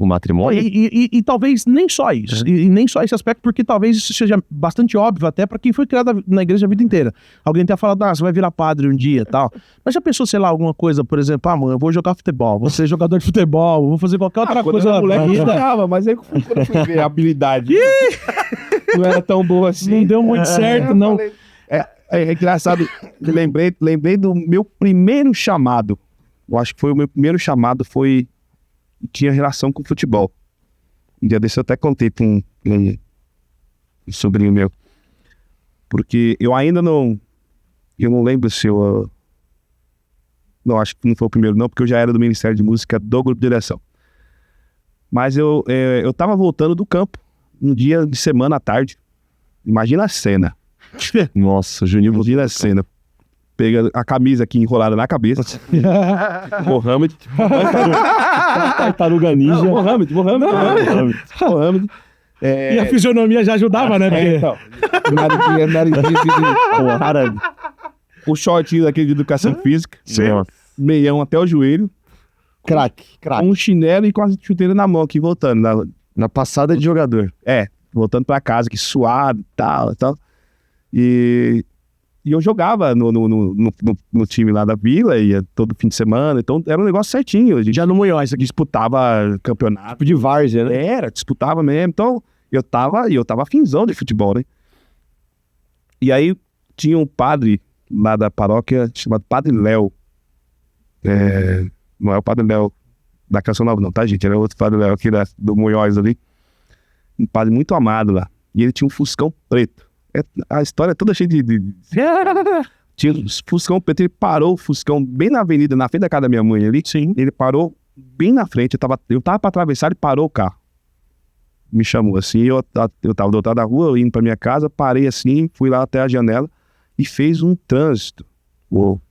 Speaker 2: matrimônio?
Speaker 1: E talvez nem só isso. E nem só esse aspecto, porque talvez isso seja bastante óbvio até para quem foi criado na igreja a vida inteira. Alguém tenha falado, você vai virar padre um dia e tal. Mas já pensou, sei lá, alguma coisa, por exemplo, mano, eu vou jogar futebol, vou ser jogador de futebol, vou fazer qualquer outra coisa na
Speaker 3: moleque
Speaker 1: vida.
Speaker 3: jogava, mas aí quando eu fui ver a habilidade não era tão boa assim.
Speaker 1: Não deu muito certo, não.
Speaker 3: É engraçado, lembrei do meu primeiro chamado. Eu acho que foi o meu primeiro chamado, tinha relação com futebol. Um dia desse eu até contei para um sobrinho meu. Porque eu ainda não lembro se eu... Não, acho que não foi o primeiro não, porque eu já era do Ministério de Música do Grupo de Direção. Mas eu tava voltando do campo, um dia de semana à tarde. Imagina a cena.
Speaker 2: Nossa, Juninho,
Speaker 3: Imagina a cena. Pega a camisa aqui enrolada na cabeça. Mohamed.
Speaker 2: Tartaruga Ninja.
Speaker 3: Mohamed.
Speaker 1: E a fisionomia já ajudava, né? Porque...
Speaker 3: Árabe. O shortinho daquele de educação física.
Speaker 2: Sim.
Speaker 3: Meião até o joelho.
Speaker 2: Craque.
Speaker 3: Com um chinelo e com a chuteira na mão aqui, voltando.
Speaker 2: Na passada de jogador.
Speaker 3: Voltando pra casa, que suado e tal. E eu jogava no time lá da Vila, ia todo fim de semana, então era um negócio certinho. A gente
Speaker 1: já no Munhoz aqui.
Speaker 3: Disputava campeonato.
Speaker 2: Tipo de várzea, né?
Speaker 3: Disputava mesmo. Então, eu tava afinzão de futebol, né? E aí, tinha um padre lá da paróquia chamado Padre Léo. Não é o Padre Léo da Canção Nova, não, tá, gente? Era outro Padre Léo aqui do Munhoz ali. Um padre muito amado lá. E ele tinha um Fuscão preto. A história é toda cheia de... Tinha um Fuscão preto, ele parou o Fuscão bem na avenida, na frente da casa da minha mãe ali.
Speaker 1: Sim.
Speaker 3: Ele parou bem na frente, eu tava pra atravessar, ele parou o carro. me chamou assim, eu tava do outro lado da rua, eu indo pra minha casa, parei assim, fui lá até a janela e fez um trânsito.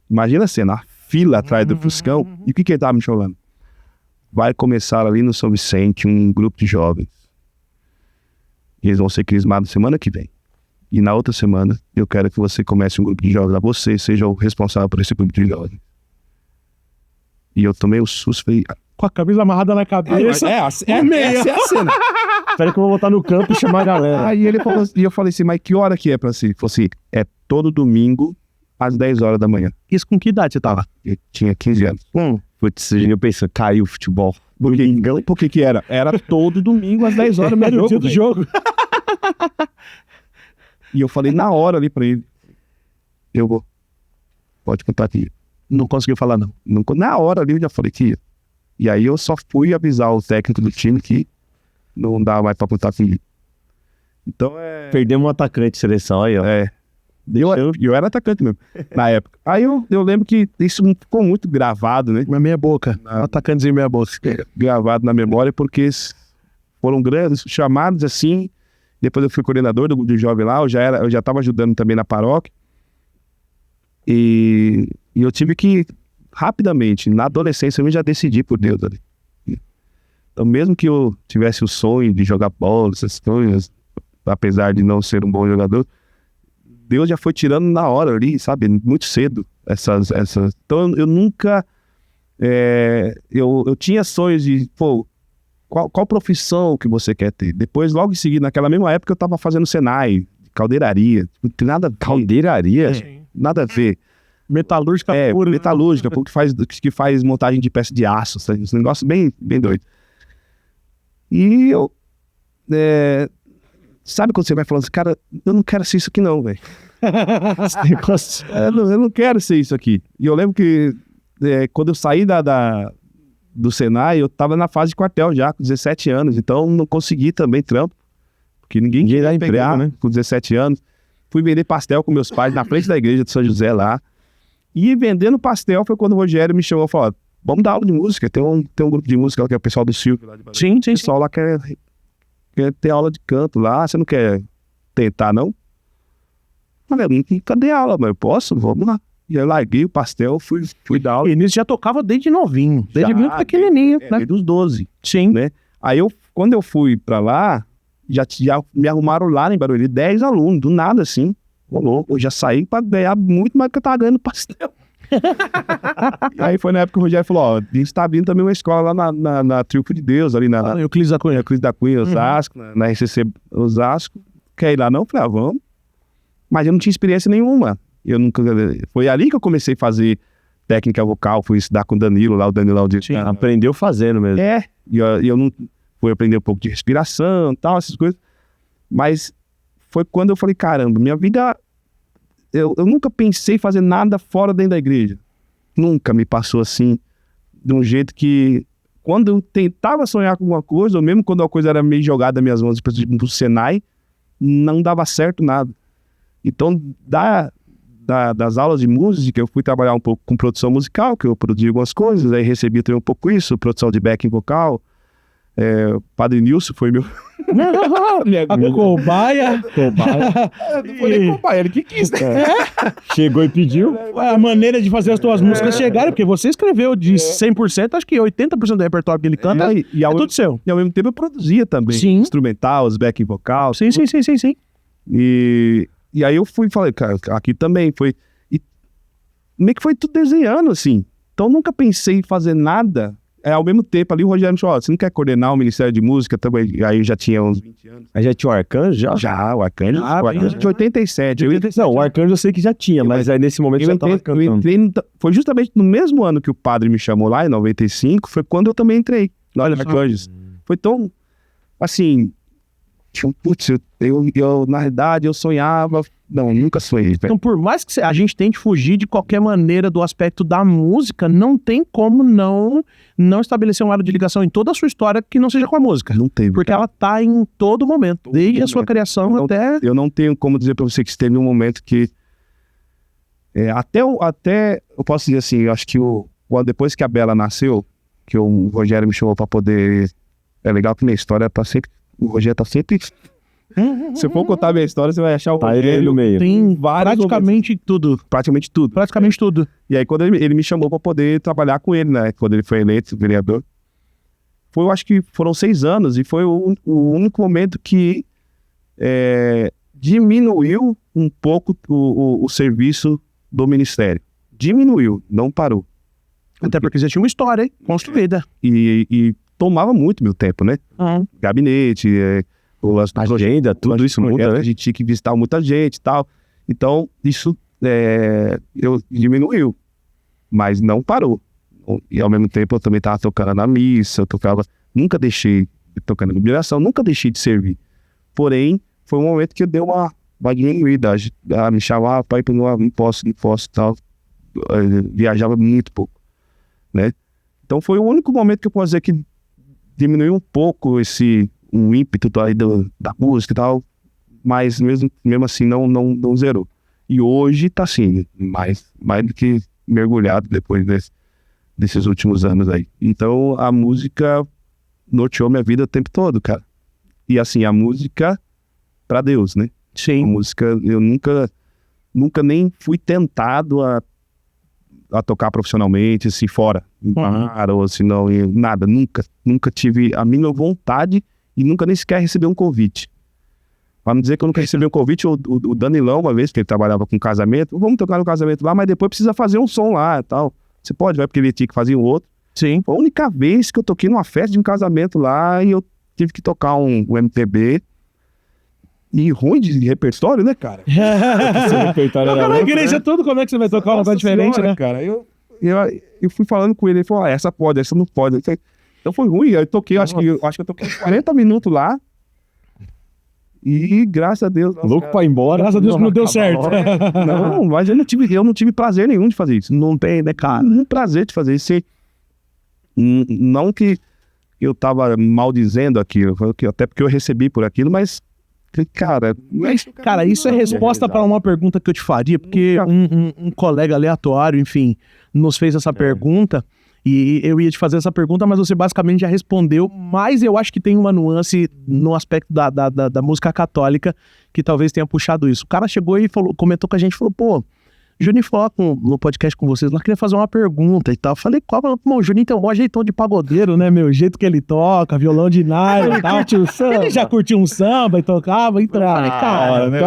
Speaker 3: Imagina a cena, a fila atrás do Fuscão, e o que ele tava me chamando? Vai começar ali no São Vicente um grupo de jovens. Eles vão ser crismados semana que vem. E na outra semana, eu quero que você comece um grupo de jovens, você seja o responsável por esse grupo de jovens. E eu tomei o susto, falei...
Speaker 1: Com a camisa amarrada na cabeça.
Speaker 3: Essa é a cena.
Speaker 2: Espera que eu vou voltar no campo e chamar a galera.
Speaker 3: Aí ele falou, e eu falei assim, mas que hora que é pra si? Ele falou assim, é todo domingo, às 10 horas da manhã.
Speaker 1: Isso com que idade você tava?
Speaker 3: Eu tinha 15 anos.
Speaker 2: Putz, eu pensando, caiu o futebol.
Speaker 3: Por que era? Era todo domingo, às 10 horas,
Speaker 1: Era o dia do jogo.
Speaker 3: E eu falei na hora ali pra ele, eu vou, pode contar aqui.
Speaker 1: Não conseguiu falar, não.
Speaker 3: Na hora ali eu já falei que ia. E aí eu só fui avisar o técnico do time que não dava mais pra contar comigo. Então
Speaker 2: Perdemos um atacante de seleção aí, ó.
Speaker 3: Eu era atacante mesmo, na época. Aí eu lembro que isso ficou muito gravado, né?
Speaker 1: Na meia boca. Atacantezinho meia boca.
Speaker 3: Gravado na memória, porque foram grandes chamados assim. Depois eu fui coordenador do grupo de jovem lá, eu já estava ajudando também na paróquia. E eu tive que, rapidamente, na adolescência, eu já decidi por Deus ali. Então, mesmo que eu tivesse o sonho de jogar bola, essas coisas, apesar de não ser um bom jogador, Deus já foi tirando na hora ali, sabe? Muito cedo. Então, eu nunca... eu tinha sonhos de, qual profissão que você quer ter? Depois, logo em seguida, naquela mesma época, eu estava fazendo Senai, caldeiraria. Não tem nada a ver.
Speaker 2: Caldeiraria?
Speaker 3: Nada a ver.
Speaker 1: Metalúrgica pura.
Speaker 3: Metalúrgica, que faz montagem de peça de aço, sabe? Esse negócio bem, bem doido. E eu... sabe quando você vai falando assim, cara, eu não quero ser isso aqui não, velho. Eu não quero ser isso aqui. E eu lembro que quando eu saí do Senai, eu tava na fase de quartel já, com 17 anos. Então não consegui também trampo. Porque ninguém
Speaker 2: dá
Speaker 3: pegar,
Speaker 2: emprego, né?
Speaker 3: Com 17 anos. Fui vender pastel com meus pais na frente da igreja de São José lá. E vendendo pastel foi quando o Rogério me chamou e falou, vamos dar aula de música. Tem um grupo de música lá, que é o pessoal do Silvio lá de Bahia.
Speaker 1: Sim.
Speaker 3: O pessoal lá quer ter aula de canto lá. Você não quer tentar, não? Falei, cadê a aula? Mas eu posso? Vamos lá. E aí eu larguei o pastel, fui dar aula.
Speaker 1: E nisso já tocava desde novinho. Desde muito pequenininho, né?
Speaker 3: Desde os 12.
Speaker 1: Sim.
Speaker 3: Né? Aí quando eu fui pra lá, já me arrumaram lá em Barueri 10 alunos, do nada assim. Eu já saí pra ganhar muito mais do que eu tava ganhando pastel. Aí foi na época que o Rogério falou, a gente tá abrindo também uma escola lá na Triunfo de Deus, ali na
Speaker 1: Euclides da Cunha.
Speaker 3: Euclides da Cunha, Osasco, na RCC Osasco. Quer ir lá não? Eu falei, vamos. Mas eu não tinha experiência nenhuma. Foi ali que eu comecei a fazer técnica vocal, fui estudar com o Danilo lá,
Speaker 2: Aprendeu fazendo mesmo.
Speaker 3: E eu não fui aprender um pouco de respiração e tal, essas coisas. Mas foi quando eu falei, caramba, minha vida... Eu nunca pensei em fazer nada fora dentro da igreja. Nunca me passou assim, de um jeito que... Quando eu tentava sonhar com alguma coisa, ou mesmo quando a coisa era meio jogada nas minhas mãos, do Senai, não dava certo nada. Então, das aulas de música, eu fui trabalhar um pouco com produção musical, que eu produzi algumas coisas, aí recebi também um pouco isso, produção de backing vocal. O Padre Nilson foi meu...
Speaker 1: Cobaia.
Speaker 3: Não foi nem cobaia, ele que quis, né?
Speaker 2: Chegou e pediu.
Speaker 1: A maneira de fazer as tuas músicas chegarem, porque você escreveu de 100%, acho que 80% do repertório que ele canta é tudo seu.
Speaker 3: E ao mesmo tempo eu produzia também.
Speaker 1: Sim.
Speaker 3: Instrumental, os backing vocal.
Speaker 1: Sim.
Speaker 3: E aí eu fui e falei, cara, aqui também foi... E meio que foi tudo desenhando, assim. Então nunca pensei em fazer nada. Ao mesmo tempo ali o Rogério me falou, você não quer coordenar o Ministério de Música também? Aí eu já tinha uns 20 anos.
Speaker 2: Aí já tinha o Arcanjo?
Speaker 3: Já, o Arcanjo. O Arcanjo de 87.
Speaker 2: Não, o Arcanjo eu sei que já tinha, mas aí nesse momento eu já tava cantando.
Speaker 3: Foi justamente no mesmo ano que o padre me chamou lá, em 95, foi quando eu também entrei. Olha, Arcanjos. Foi tão, assim... Putz, eu na realidade, eu sonhava... Não, nunca sonhei.
Speaker 1: Então, por mais que a gente tente fugir de qualquer maneira do aspecto da música, não tem como não estabelecer um elo de ligação em toda a sua história que não seja com a música.
Speaker 3: Não tem.
Speaker 1: Porque ela tá em todo momento, desde a sua criação até...
Speaker 3: Eu não tenho como dizer pra você que teve um momento que... Até eu posso dizer assim, eu acho que depois que a Bela nasceu, que o Rogério me chamou pra poder... É legal que minha história tá sempre O Rogério tá sempre... Se eu for contar a minha história, você vai achar o
Speaker 2: Tá ele
Speaker 3: Rogério
Speaker 2: no meio.
Speaker 1: Tem
Speaker 3: vários
Speaker 1: praticamente tudo.
Speaker 3: praticamente tudo.
Speaker 1: Praticamente tudo.
Speaker 3: E aí, quando ele me chamou para poder trabalhar com ele, né? Quando ele foi eleito vereador, eu acho que foram 6 anos e foi o único momento que diminuiu um pouco o serviço do Ministério. Diminuiu, não parou.
Speaker 1: Até porque já tinha uma história, hein? Construída.
Speaker 3: E tomava muito meu tempo, né? Gabinete,
Speaker 2: Agenda, tudo isso muda, né?
Speaker 3: A gente tinha que visitar muita gente e tal. Então, isso diminuiu, mas não parou. E ao mesmo tempo eu também estava tocando na missa, nunca deixei de tocar na iluminação, nunca deixei de servir. Porém, foi um momento que eu dei uma diminuída. Me chamava para ir para não posso tal. Viajava muito pouco, né? Então foi o único momento que eu posso dizer que diminuiu um pouco um ímpeto aí da música e tal, mas mesmo assim não zerou. E hoje tá assim, mais do que mergulhado depois desses últimos anos aí. Então a música norteou minha vida o tempo todo, cara. E assim, a música pra Deus, né?
Speaker 1: Sim.
Speaker 3: A música, eu nunca nem fui tentado a tocar profissionalmente, assim, fora, em bar, ou assim, não, nada, nunca tive a mínima vontade e nunca nem sequer recebi um convite. Pra não dizer que eu nunca recebi um convite, o Danilão, uma vez, que ele trabalhava com casamento, vamos tocar no casamento lá, mas depois precisa fazer um som lá e tal. Você pode, vai, porque ele tinha que fazer um outro.
Speaker 1: Sim.
Speaker 3: Foi a única vez que eu toquei numa festa de um casamento lá e eu tive que tocar um MPB. E ruim de repertório, né, cara?
Speaker 2: Esse repertório era
Speaker 1: Na
Speaker 2: louco,
Speaker 1: igreja
Speaker 2: né?
Speaker 1: tudo, como é que você vai tocar uma coisa diferente,
Speaker 3: senhora,
Speaker 1: né?
Speaker 3: cara, eu fui falando com ele falou, essa pode, essa não pode. Então foi ruim, eu toquei, acho que eu toquei 40 minutos lá. E graças a Deus...
Speaker 2: Louco pra ir embora.
Speaker 1: Graças a Deus não deu certo.
Speaker 3: Não, mas eu não tive prazer nenhum de fazer isso.
Speaker 1: Não tem, né, cara?
Speaker 3: Nenhum prazer de fazer isso. Não que eu tava maldizendo aquilo, até porque eu recebi por aquilo, mas... Cara,
Speaker 1: Cara, isso é resposta para uma pergunta que eu te faria, porque um colega aleatório, enfim, nos fez essa pergunta e eu ia te fazer essa pergunta, mas você basicamente já respondeu, mas eu acho que tem uma nuance no aspecto da música católica que talvez tenha puxado isso. O cara chegou e comentou com a gente, falou, pô, Juninho falou no podcast com vocês lá, queria fazer uma pergunta e tal. Falei, qual? O Juninho tem um maior jeitão de pagodeiro, né, meu? O jeito que ele toca, violão de nylon e tal. Ele já curtiu um samba e tocava, então, cara.
Speaker 2: né?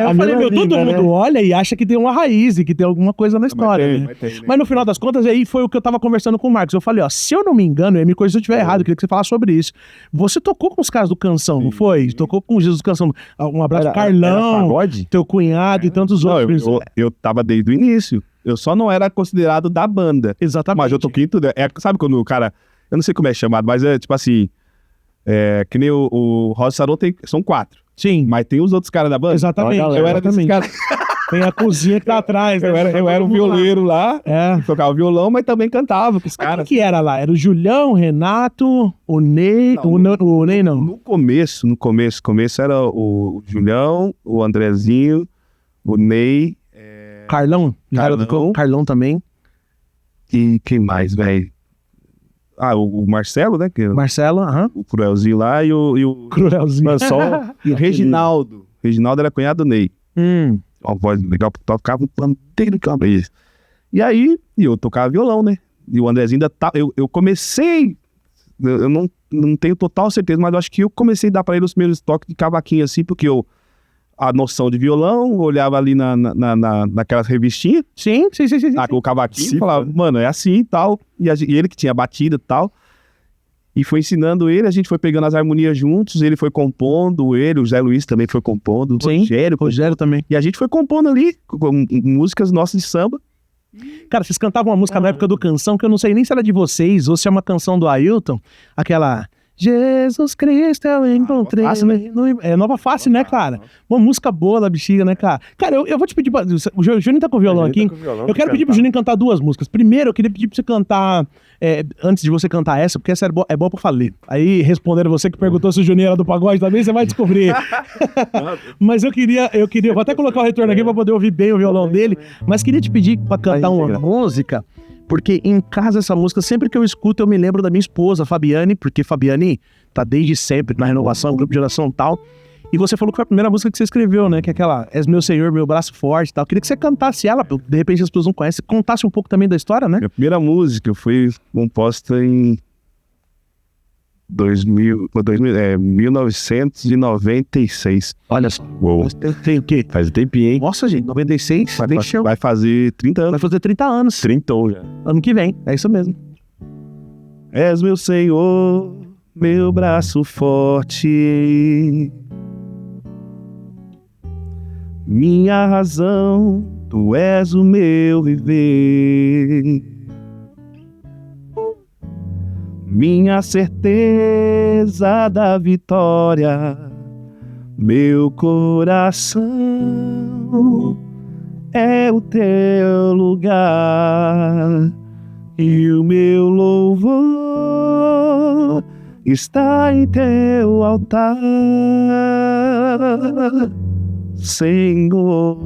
Speaker 1: Eu falei, meu, todo mundo olha e acha que tem uma raiz e que tem alguma coisa na história, né? Mas no final das contas, aí foi o que eu tava conversando com o Marcos. Eu falei, ó, se eu não me engano, me corrija se eu estiver errado, eu queria que você falasse sobre isso. Você tocou com os caras do Canção, não foi? Tocou com os Jesus do Canção. Um abraço pro Carlão,
Speaker 2: pagode?
Speaker 1: teu cunhado e tantos outros.
Speaker 3: Eu tava desde o início. Eu só não era considerado da banda.
Speaker 1: Exatamente.
Speaker 3: Mas eu toquei em tudo. Sabe quando o cara... Eu não sei como é chamado, mas é tipo assim... que nem o Rosa Sarou são 4.
Speaker 1: Sim.
Speaker 3: Mas tem os outros caras da banda.
Speaker 1: Exatamente.
Speaker 3: Eu era desses caras.
Speaker 1: Tem a cozinha que tá atrás. Né?
Speaker 3: Eu era um violeiro lá. Tocava violão, mas também cantava com os caras.
Speaker 1: Quem que era lá? Era o Julião, o Renato, o Ney... o Ney não.
Speaker 3: No começo era o Julião, o Andrezinho, o Ney...
Speaker 1: Carlão. Carlão também.
Speaker 3: E quem mais, velho? O Marcelo, né?
Speaker 1: Marcelo,
Speaker 3: O Cruelzinho lá e o
Speaker 1: Cruelzinho.
Speaker 3: E o Reginaldo. Reginaldo era cunhado do Ney. Uma voz legal, tocava um pandeiro que abria. E aí, eu tocava violão, né? E o Andrezinho ainda tá... Eu comecei... Eu não tenho total certeza, mas eu acho que eu comecei a dar pra ele os primeiros toques de cavaquinho assim, porque a noção de violão, olhava ali naquelas revistinhas.
Speaker 1: Sim.
Speaker 3: Com o cavaquinho, falava, mano, é assim e tal. E ele que tinha batida e tal. E foi ensinando ele, a gente foi pegando as harmonias juntos, ele foi compondo, o Zé Luiz também foi compondo, o
Speaker 1: Rogério também.
Speaker 3: E a gente foi compondo ali, com músicas nossas de samba.
Speaker 1: Cara, vocês cantavam uma música na época do Canção, que eu não sei nem se era de vocês, ou se é uma canção do Ailton, aquela... Jesus Cristo, eu encontrei. Nova Face, né, cara? Uma música boa da bexiga, né, cara? Cara, eu vou te pedir. O Juninho tá com o violão aqui. Eu quero pedir pro Juninho cantar 2 músicas. Primeiro, eu queria pedir pra você cantar. Antes de você cantar essa, porque essa é boa pra falar. Aí, respondendo você que perguntou se o Juninho era do pagode também, você vai descobrir. Mas eu queria. Vou até colocar o retorno aqui pra poder ouvir bem o violão dele. Mas queria te pedir pra cantar uma música. Porque em casa essa música, sempre que eu escuto, eu me lembro da minha esposa, Fabiane, porque Fabiane tá desde sempre na renovação, grupo de oração e tal. E você falou que foi a primeira música que você escreveu, né? Que é aquela És Meu Senhor, Meu Braço Forte e tal. Queria que você cantasse ela, de repente as pessoas não conhecem, contasse um pouco também da história, né?
Speaker 3: Minha primeira música foi composta em 1996.
Speaker 1: Olha só.
Speaker 2: Uou.
Speaker 1: Tem o quê?
Speaker 2: Faz um tempinho, hein?
Speaker 1: Nossa, gente, 96, deixa eu...
Speaker 3: Vai fazer 30 anos.
Speaker 1: Vai fazer 30 anos.
Speaker 2: 30 já.
Speaker 1: Ano que vem, é isso mesmo.
Speaker 3: És meu Senhor, meu braço forte, minha razão, tu és o meu viver, minha certeza da vitória, meu coração é o teu lugar e o meu louvor está em teu altar, Senhor.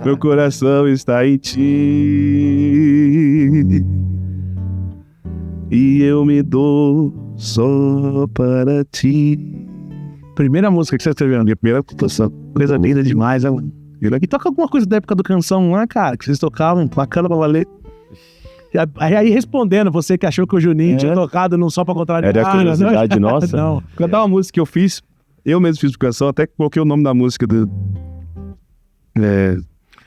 Speaker 3: Meu coração está em ti e eu me dou só para ti.
Speaker 1: Primeira música que você escreveu,
Speaker 3: Minha primeira composição.
Speaker 1: coisa linda demais, né, mano? E toca alguma coisa da época do Canção lá, cara, que vocês tocavam, bacana pra valer. Aí respondendo, você que achou que o Juninho tinha tocado não só pra contrariar.
Speaker 2: Era a curiosidade nossa.
Speaker 1: Não.
Speaker 3: Cantar uma música que eu fiz, eu mesmo fiz canção, até coloquei o nome da música do...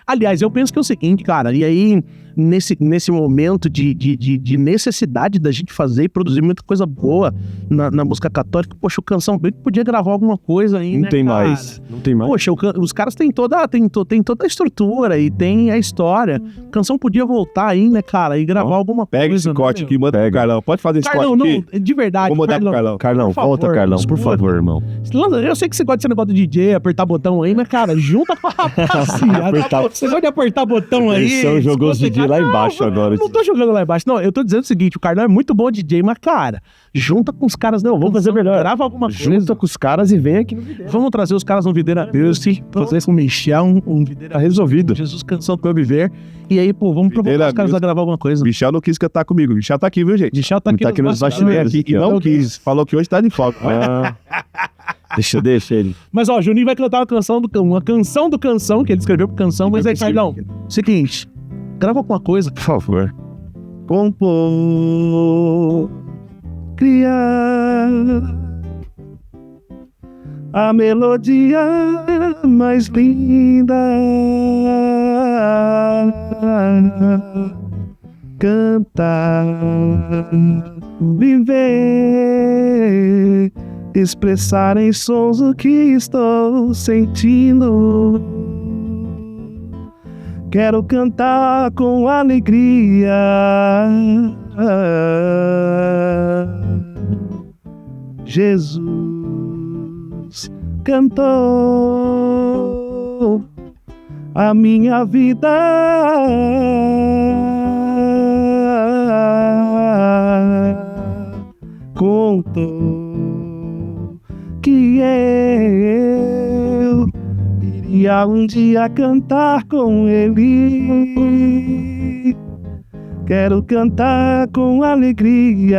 Speaker 1: Aliás, eu penso que é o seguinte, cara, e aí, nesse momento de necessidade da gente fazer e produzir muita coisa boa na música católica, poxa, o Canção Bem podia gravar alguma coisa aí,
Speaker 2: Não
Speaker 1: né,
Speaker 2: tem
Speaker 1: cara?
Speaker 2: mais. Não tem mais.
Speaker 1: Poxa, os caras têm toda a estrutura e tem a história. A Canção podia voltar aí, né, cara, e gravar alguma
Speaker 3: Pega
Speaker 1: coisa.
Speaker 3: esse corte
Speaker 1: né,
Speaker 3: aqui, manda pro Carlão. Pode fazer esse
Speaker 1: Carlão,
Speaker 3: corte aqui?
Speaker 1: não, de verdade.
Speaker 3: Vou mandar pro
Speaker 1: Carlão.
Speaker 3: Carlão.
Speaker 2: Carlão,
Speaker 1: Por favor,
Speaker 2: volta, Carlão, por favor, irmão.
Speaker 1: Eu sei que você gosta desse negócio de DJ, apertar botão aí, mas, cara, junta com a rapaziada.
Speaker 2: Apertar-
Speaker 1: Você gosta de apertar botão aí?
Speaker 2: Atenção, jogou os DJ lá embaixo agora.
Speaker 1: Não tô jogando lá embaixo, não. Eu tô dizendo o seguinte, o Carlão é muito bom DJ, mas, cara, junta com os caras, não, vamos fazer melhor. Grava alguma coisa.
Speaker 2: Junta com os caras e vem aqui no vídeo.
Speaker 1: Vamos trazer os caras no Videira Music, fazer com o Michel, um Videira
Speaker 2: Tá resolvido.
Speaker 1: Jesus Canção do Meu Viver. E aí, pô, vamos provocar
Speaker 3: Videira
Speaker 1: os caras a
Speaker 3: Music.
Speaker 1: gravar alguma coisa.
Speaker 3: O Michel não quis cantar comigo. O Michel tá aqui, viu, gente?
Speaker 1: Michel tá aqui,
Speaker 2: Tá aqui nos bastidores.
Speaker 3: E não quis. Falou que hoje tá de folga.
Speaker 2: Ah, deixa ele.
Speaker 1: Mas, ó, o Juninho vai cantar uma canção do Canção, que ele escreveu pro Canção, mas aí, Carlão, seguinte, grava alguma coisa.
Speaker 2: Por favor.
Speaker 3: Compor, criar a melodia mais linda, cantar, viver, expressar em sons o que estou sentindo. Quero cantar com alegria. Jesus cantou a minha vida. Contou que eu iria um dia cantar com ele. Quero cantar com alegria.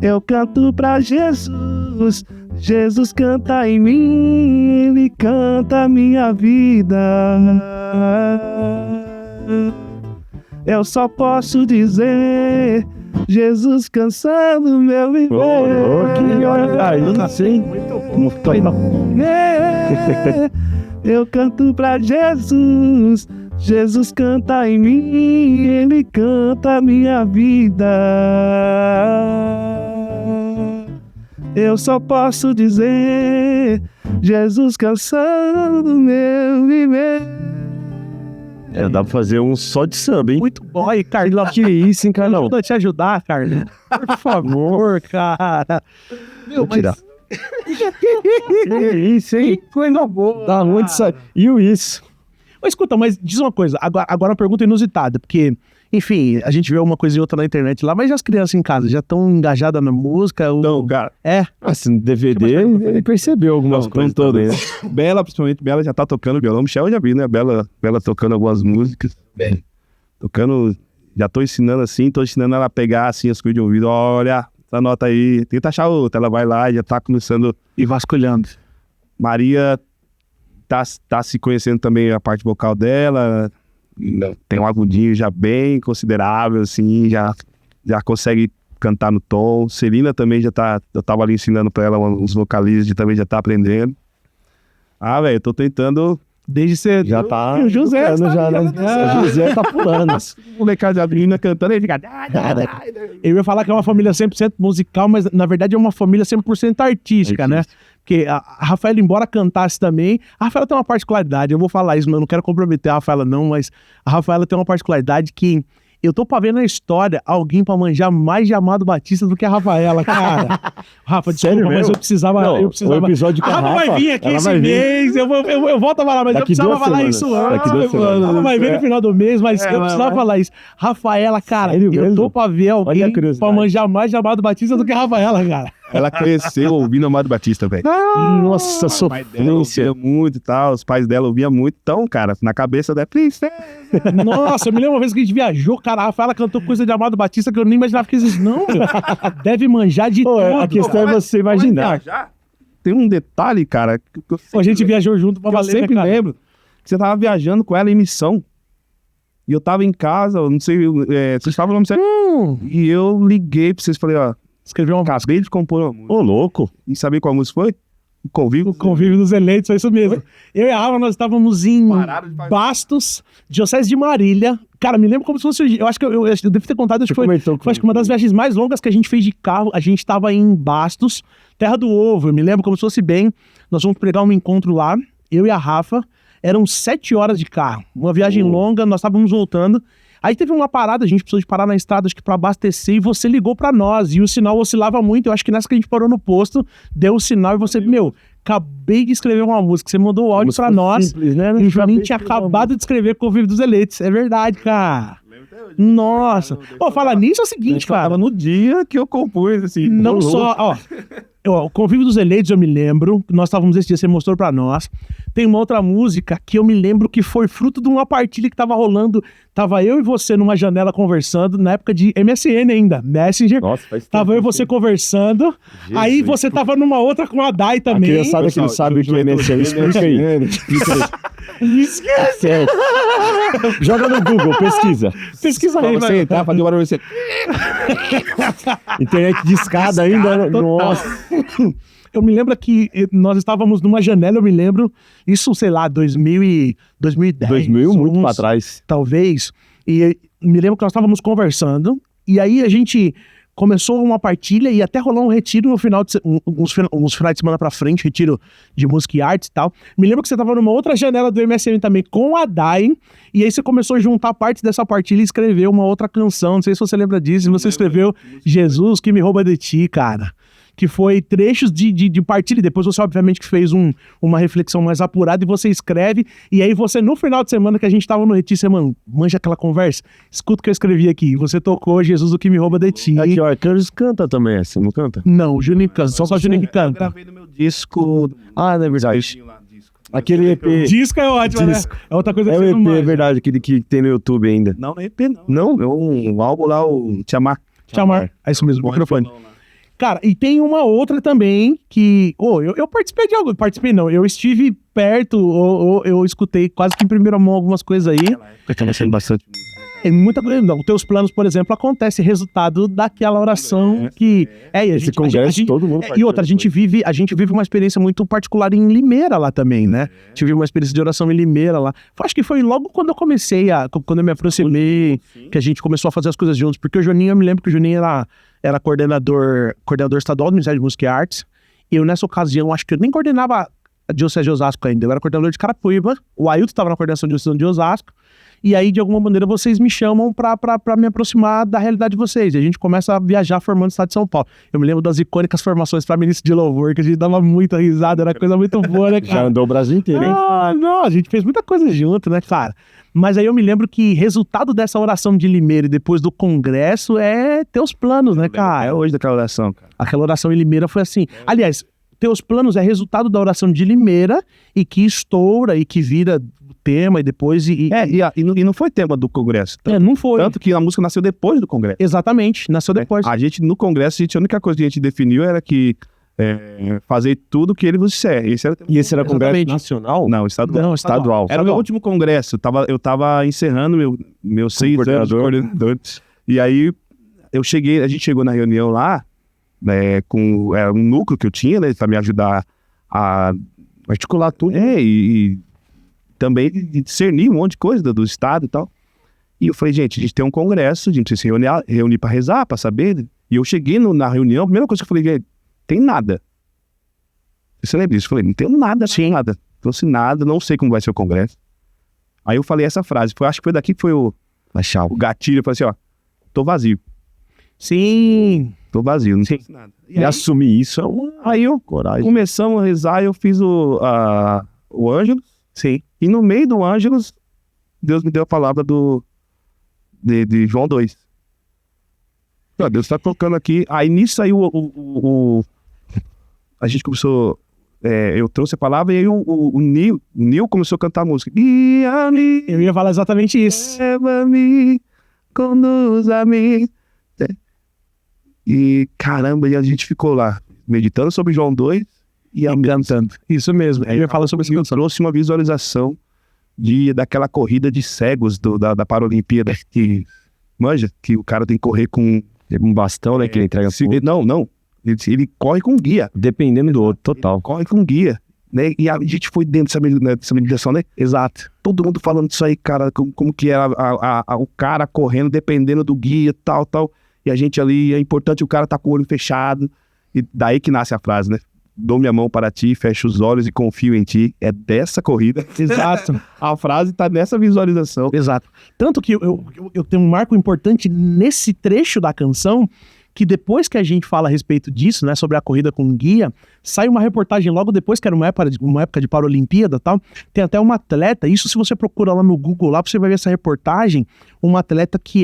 Speaker 3: Eu canto pra Jesus. Jesus canta em mim. Ele canta a minha vida. Eu só posso dizer: Jesus cansando meu viver.
Speaker 2: Que hora aí, sim. Muito bom.
Speaker 3: Eu canto pra Jesus. Jesus canta em mim. Ele canta a minha vida. Eu só posso dizer: Jesus cansando meu viver.
Speaker 2: Dá pra fazer um só de samba, hein?
Speaker 1: Muito bom. Aí, Carlão,
Speaker 2: Que isso, hein, Carlão?
Speaker 1: ajuda a te ajudar, Carlão. Por favor, cara. Meu,
Speaker 2: Vou tirar.
Speaker 1: Que isso, hein? Que coisa boa.
Speaker 2: Dá onde sai? E o isso?
Speaker 1: Mas escuta, mas diz uma coisa. Agora uma pergunta inusitada, porque Enfim, a gente vê uma coisa e outra na internet lá, mas e as crianças em casa já estão engajadas na música?
Speaker 3: Não, cara.
Speaker 2: Assim, no DVD, ele percebeu algumas coisas também, né?
Speaker 3: Bela, principalmente, Bela já tá tocando violão. Michel eu já vi, né? Bela tocando algumas músicas. Tocando, já tô ensinando assim, tô ensinando ela a pegar assim as coisas de ouvido. Olha, essa nota aí, tenta achar outra. Ela vai lá e já tá começando.
Speaker 1: E vasculhando.
Speaker 3: Maria tá se conhecendo também a parte vocal dela. Tem um agudinho já bem considerável, assim, já consegue cantar no tom. Celina também eu tava ali ensinando pra ela uns vocalistas, também já tá aprendendo. Velho, eu tô tentando
Speaker 1: Desde cedo.
Speaker 2: Já tá.
Speaker 1: E o José
Speaker 2: tocando já, né? O José tá pulando.
Speaker 3: molecada de menina cantando e fica...
Speaker 1: Eu ia falar que é uma família 100% musical, mas na verdade é uma família 100% artística, né? Porque a Rafaela, embora cantasse também, a Rafaela tem uma particularidade, eu vou falar isso, mas eu não quero comprometer a Rafaela não, mas a Rafaela tem uma particularidade que eu tô pra ver na história alguém pra manjar mais de Amado Batista do que a Rafaela, cara. Rafa, desculpa,
Speaker 2: Sério
Speaker 1: mas
Speaker 2: mesmo?
Speaker 1: eu precisava...
Speaker 2: Não, o episódio com a
Speaker 1: Rafa vai
Speaker 2: Rafa,
Speaker 1: vir aqui
Speaker 2: ela
Speaker 1: esse
Speaker 2: vai vir.
Speaker 1: mês, eu volto a falar, mas
Speaker 2: Daqui
Speaker 1: eu precisava
Speaker 2: 2
Speaker 1: falar
Speaker 2: semanas.
Speaker 1: isso antes.
Speaker 2: Daqui 2 semanas.
Speaker 1: Ela vai vir no final do mês, mas eu precisava falar isso. Rafaela, cara,
Speaker 2: Sério
Speaker 1: eu
Speaker 2: mesmo?
Speaker 1: tô pra ver
Speaker 2: Olha a
Speaker 1: alguém
Speaker 2: curiosidade.
Speaker 1: pra manjar mais de Amado Batista do que a Rafaela, cara.
Speaker 3: Ela cresceu ouvindo Amado Batista, velho.
Speaker 2: Nossa,
Speaker 3: O pai dela
Speaker 2: sofrência.
Speaker 3: ouvia muito e tal, os pais dela ouviam muito. Então, cara, na cabeça dela, princesa.
Speaker 1: Nossa, eu me lembro uma vez que a gente viajou, cara, a Rafaela cantou coisa de Amado Batista que eu nem imaginava que existia. Não, meu. Deve manjar de
Speaker 2: Pô,
Speaker 1: tudo.
Speaker 2: a questão é você imaginar.
Speaker 3: Viajar, tem um detalhe, cara, que eu
Speaker 1: Pô, a gente viajou junto pra
Speaker 3: que eu
Speaker 1: valer,
Speaker 3: sempre
Speaker 1: né, cara?
Speaker 3: lembro. Que você tava viajando com ela em missão. E eu tava em casa, eu não sei, vocês estavam no nome certo. E eu liguei pra vocês e falei, ó,
Speaker 1: Escreveu uma
Speaker 3: acabei de compor uma música.
Speaker 2: Ô, louco.
Speaker 3: E saber qual música foi? O Convívio.
Speaker 1: O convívio dos eleitos, é isso mesmo. Eu e a Rafa, nós estávamos em
Speaker 3: Pararam de fazer.
Speaker 1: Bastos, Diocese de Marília. Cara, me lembro como se fosse... Eu acho que eu devo ter contado, acho que foi uma das viagens mais longas que a gente fez de carro. A gente estava em Bastos, Terra do Ovo. Eu me lembro como se fosse bem. Nós fomos pregar um encontro lá, eu e a Rafa. Eram 7 horas de carro. Uma viagem longa, nós estávamos voltando. Aí teve uma parada, a gente precisou de parar na estrada, acho que pra abastecer, e você ligou pra nós, e o sinal oscilava muito, eu acho que nessa que a gente parou no posto, deu o sinal e você, acabei de escrever uma música, você mandou o áudio pra nós,
Speaker 2: Simples, né?
Speaker 1: e o Juninho tinha acabado de escrever Convívio dos Eleitos, é verdade, cara. Nossa. Pô, fala nisso é o seguinte, cara.
Speaker 3: Tava no dia que eu compus, assim.
Speaker 1: Não só, ó, o Convívio dos Eleitos eu me lembro, nós estávamos esse dia, você mostrou pra nós. Tem uma outra música que eu me lembro que foi fruto de uma partilha que tava rolando, tava eu e você numa janela conversando, na época de MSN ainda, Messenger.
Speaker 2: Nossa, faz tempo.
Speaker 1: Tava eu e você conversando, aí você tava numa outra com a Dai
Speaker 2: A
Speaker 1: também.
Speaker 2: criançada que não sabe o que é MSN, explica aí. Explica aí.
Speaker 1: Esquece!
Speaker 2: Certo. Joga no Google, pesquisa.
Speaker 1: Pesquisa aí,
Speaker 3: Pra você
Speaker 1: velho.
Speaker 3: entrar, fazer o barulho, você...
Speaker 2: Internet de escada ainda. Nossa.
Speaker 1: Eu me lembro que nós estávamos numa janela, eu me lembro, isso, sei lá, 2010.
Speaker 2: 2000, muito
Speaker 1: 11,
Speaker 2: pra trás.
Speaker 1: talvez. E me lembro que nós estávamos conversando, e aí a gente começou uma partilha e até rolou um retiro no final de uns finais de semana pra frente, retiro de música e arte e tal. Me lembro que você estava numa outra janela do MSN também com a Dai, e aí você começou a juntar partes dessa partilha e escrever uma outra canção. Não sei se você lembra disso, e você escreveu Jesus que me rouba de ti, cara. Que foi trechos de partilha. Depois você, obviamente, que fez uma reflexão mais apurada e você escreve. E aí você, no final de semana que a gente tava no retiro, você, mano, manja aquela conversa. Escuta o que eu escrevi aqui. Você tocou Jesus, o que me rouba de ti.
Speaker 2: Aqui, ó, Carlos canta também essa, não canta?
Speaker 1: Não, o Juninho canta. Só o Juninho que
Speaker 3: Eu
Speaker 1: canta.
Speaker 3: gravei no meu disco...
Speaker 2: Ah, não é verdade. Aquele EP.
Speaker 1: Disco é ótimo,
Speaker 2: Disco.
Speaker 1: né? É outra coisa
Speaker 2: É
Speaker 1: que
Speaker 2: o
Speaker 1: você não
Speaker 2: EP, é
Speaker 1: manja.
Speaker 2: verdade, aquele que tem no YouTube ainda.
Speaker 3: Não, não é EP, não.
Speaker 2: Não?
Speaker 3: É um álbum lá, o Tiamar.
Speaker 1: Chamar. É isso mesmo, o microfone. Cara, e tem uma outra também que... eu participei de algo. Participei não, eu estive perto, ou eu escutei quase que em primeira mão algumas coisas aí.
Speaker 3: Tava sendo bastante...
Speaker 1: É muita coisa. Não, os teus planos, por exemplo, acontece resultado daquela oração que...
Speaker 2: Esse congresso, todo mundo
Speaker 1: e outra, a gente vive uma experiência muito particular em Limeira lá também, né? A gente vive uma experiência de oração em Limeira lá. Acho que foi logo quando eu comecei, quando eu me aproximei, que a gente começou a fazer as coisas juntos. Porque o Juninho, eu me lembro que o Juninho era coordenador estadual do Ministério de Música e Artes. E eu, nessa ocasião, acho que eu nem coordenava a Diocese de Osasco ainda. Eu era coordenador de Carapicuíba. O Ailton estava na coordenação de Diocese de Osasco. e aí de alguma maneira vocês me chamam pra me aproximar da realidade de vocês, e a gente começa a viajar formando o estado de São Paulo. Eu me lembro das icônicas formações pra ministro de louvor, que a gente dava muita risada, era coisa muito boa, né, cara?
Speaker 2: Já andou o Brasil inteiro, hein?
Speaker 1: Não, a gente fez muita coisa junto, né, cara? Mas aí eu me lembro que resultado dessa oração de Limeira e depois do congresso é teus planos, né, cara?
Speaker 3: É hoje daquela oração, cara.
Speaker 1: Aquela oração em Limeira foi assim. Aliás, teus planos é resultado da oração de Limeira e que estoura e que vira tema e depois... E
Speaker 3: não foi tema do congresso.
Speaker 1: não foi.
Speaker 3: Tanto que a música nasceu depois do congresso.
Speaker 1: Exatamente, nasceu depois.
Speaker 3: A gente, no congresso, a única coisa que a gente definiu era que fazer tudo o que ele vos disser.
Speaker 2: E esse era congresso
Speaker 1: Exatamente.
Speaker 2: nacional?
Speaker 3: Não, estadual.
Speaker 1: Não,
Speaker 2: Estadual.
Speaker 3: Era o meu último congresso. Eu tava encerrando meu 6 anos de coordenador. E aí, a gente chegou na reunião lá, né, com um núcleo que eu tinha, né, pra me ajudar a articular tudo. E também discernir um monte de coisa do Estado e tal. E eu falei, gente, a gente tem um congresso, a gente precisa se reunir pra rezar, pra saber. E eu cheguei na reunião, a primeira coisa que eu falei, gente, tem nada. Você lembra disso? Eu falei, não tenho nada, nada. Trouxe nada, não sei como vai ser o congresso. Aí eu falei essa frase, acho que foi daqui que foi o gatilho. Eu falei assim, ó, tô vazio.
Speaker 1: Sim.
Speaker 3: Tô vazio, não sei nada.
Speaker 2: E assumir isso é uma coragem.
Speaker 3: Começamos a rezar, eu fiz o Ângelus.
Speaker 1: Sim.
Speaker 3: E no meio do Ângelus, Deus me deu a palavra de João 2. Deus tá colocando aqui. Aí nisso aí a gente começou. Eu trouxe a palavra e aí o Nil começou a cantar a música. Guia-me,
Speaker 1: Eu ia falar exatamente isso.
Speaker 3: leva-me, conduza-me. E caramba, e a gente ficou lá meditando sobre João 2 e cantando.
Speaker 1: Isso mesmo. Eu ia falar sobre essa canção.
Speaker 3: Trouxe uma visualização daquela corrida de cegos da Paralimpíada. Que, manja, que o cara tem que correr com
Speaker 2: um bastão, né, que ele entrega pro outro.
Speaker 3: Não. Ele corre com guia.
Speaker 2: Dependendo do outro, total.
Speaker 3: Ele corre com guia. Né? E a gente foi dentro dessa meditação, né?
Speaker 1: Exato.
Speaker 3: Todo mundo falando disso aí, cara, como que era o cara correndo, dependendo do guia, tal. E a gente ali, é importante o cara tá com o olho fechado. E daí que nasce a frase, né? Dou minha mão para ti, fecho os olhos e confio em ti. É dessa corrida.
Speaker 1: Exato.
Speaker 3: A frase tá nessa visualização.
Speaker 1: Exato. Tanto que eu tenho um marco importante nesse trecho da canção, que depois que a gente fala a respeito disso, né, sobre a corrida com guia, sai uma reportagem logo depois, que era uma época de Paralimpíada e tal, tem até uma atleta, isso se você procura lá no Google, lá você vai ver essa reportagem, uma atleta que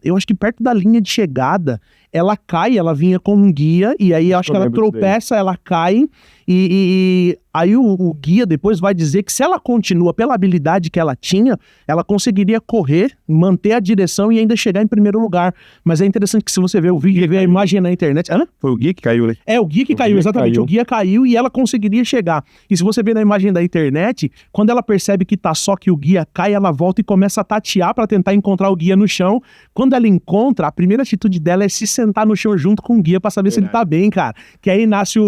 Speaker 1: eu acho que perto da linha de chegada, ela cai, ela vinha com um guia, e aí acho que ela tropeça, ela cai, e aí o guia depois vai dizer que se ela continua pela habilidade que ela tinha, ela conseguiria correr, manter a direção e ainda chegar em primeiro lugar. Mas é interessante que se você vê o vídeo e vê a imagem na internet...
Speaker 3: Foi o guia que caiu, né?
Speaker 1: É, o guia que caiu, exatamente. O guia caiu e ela conseguiria chegar. E se você vê na imagem da internet, quando ela percebe que tá só que o guia cai, ela volta e começa a tatear para tentar encontrar o guia no chão. Quando ela encontra, a primeira atitude dela é se sentar no chão junto com o guia para saber se ele tá bem, cara. Que aí nasce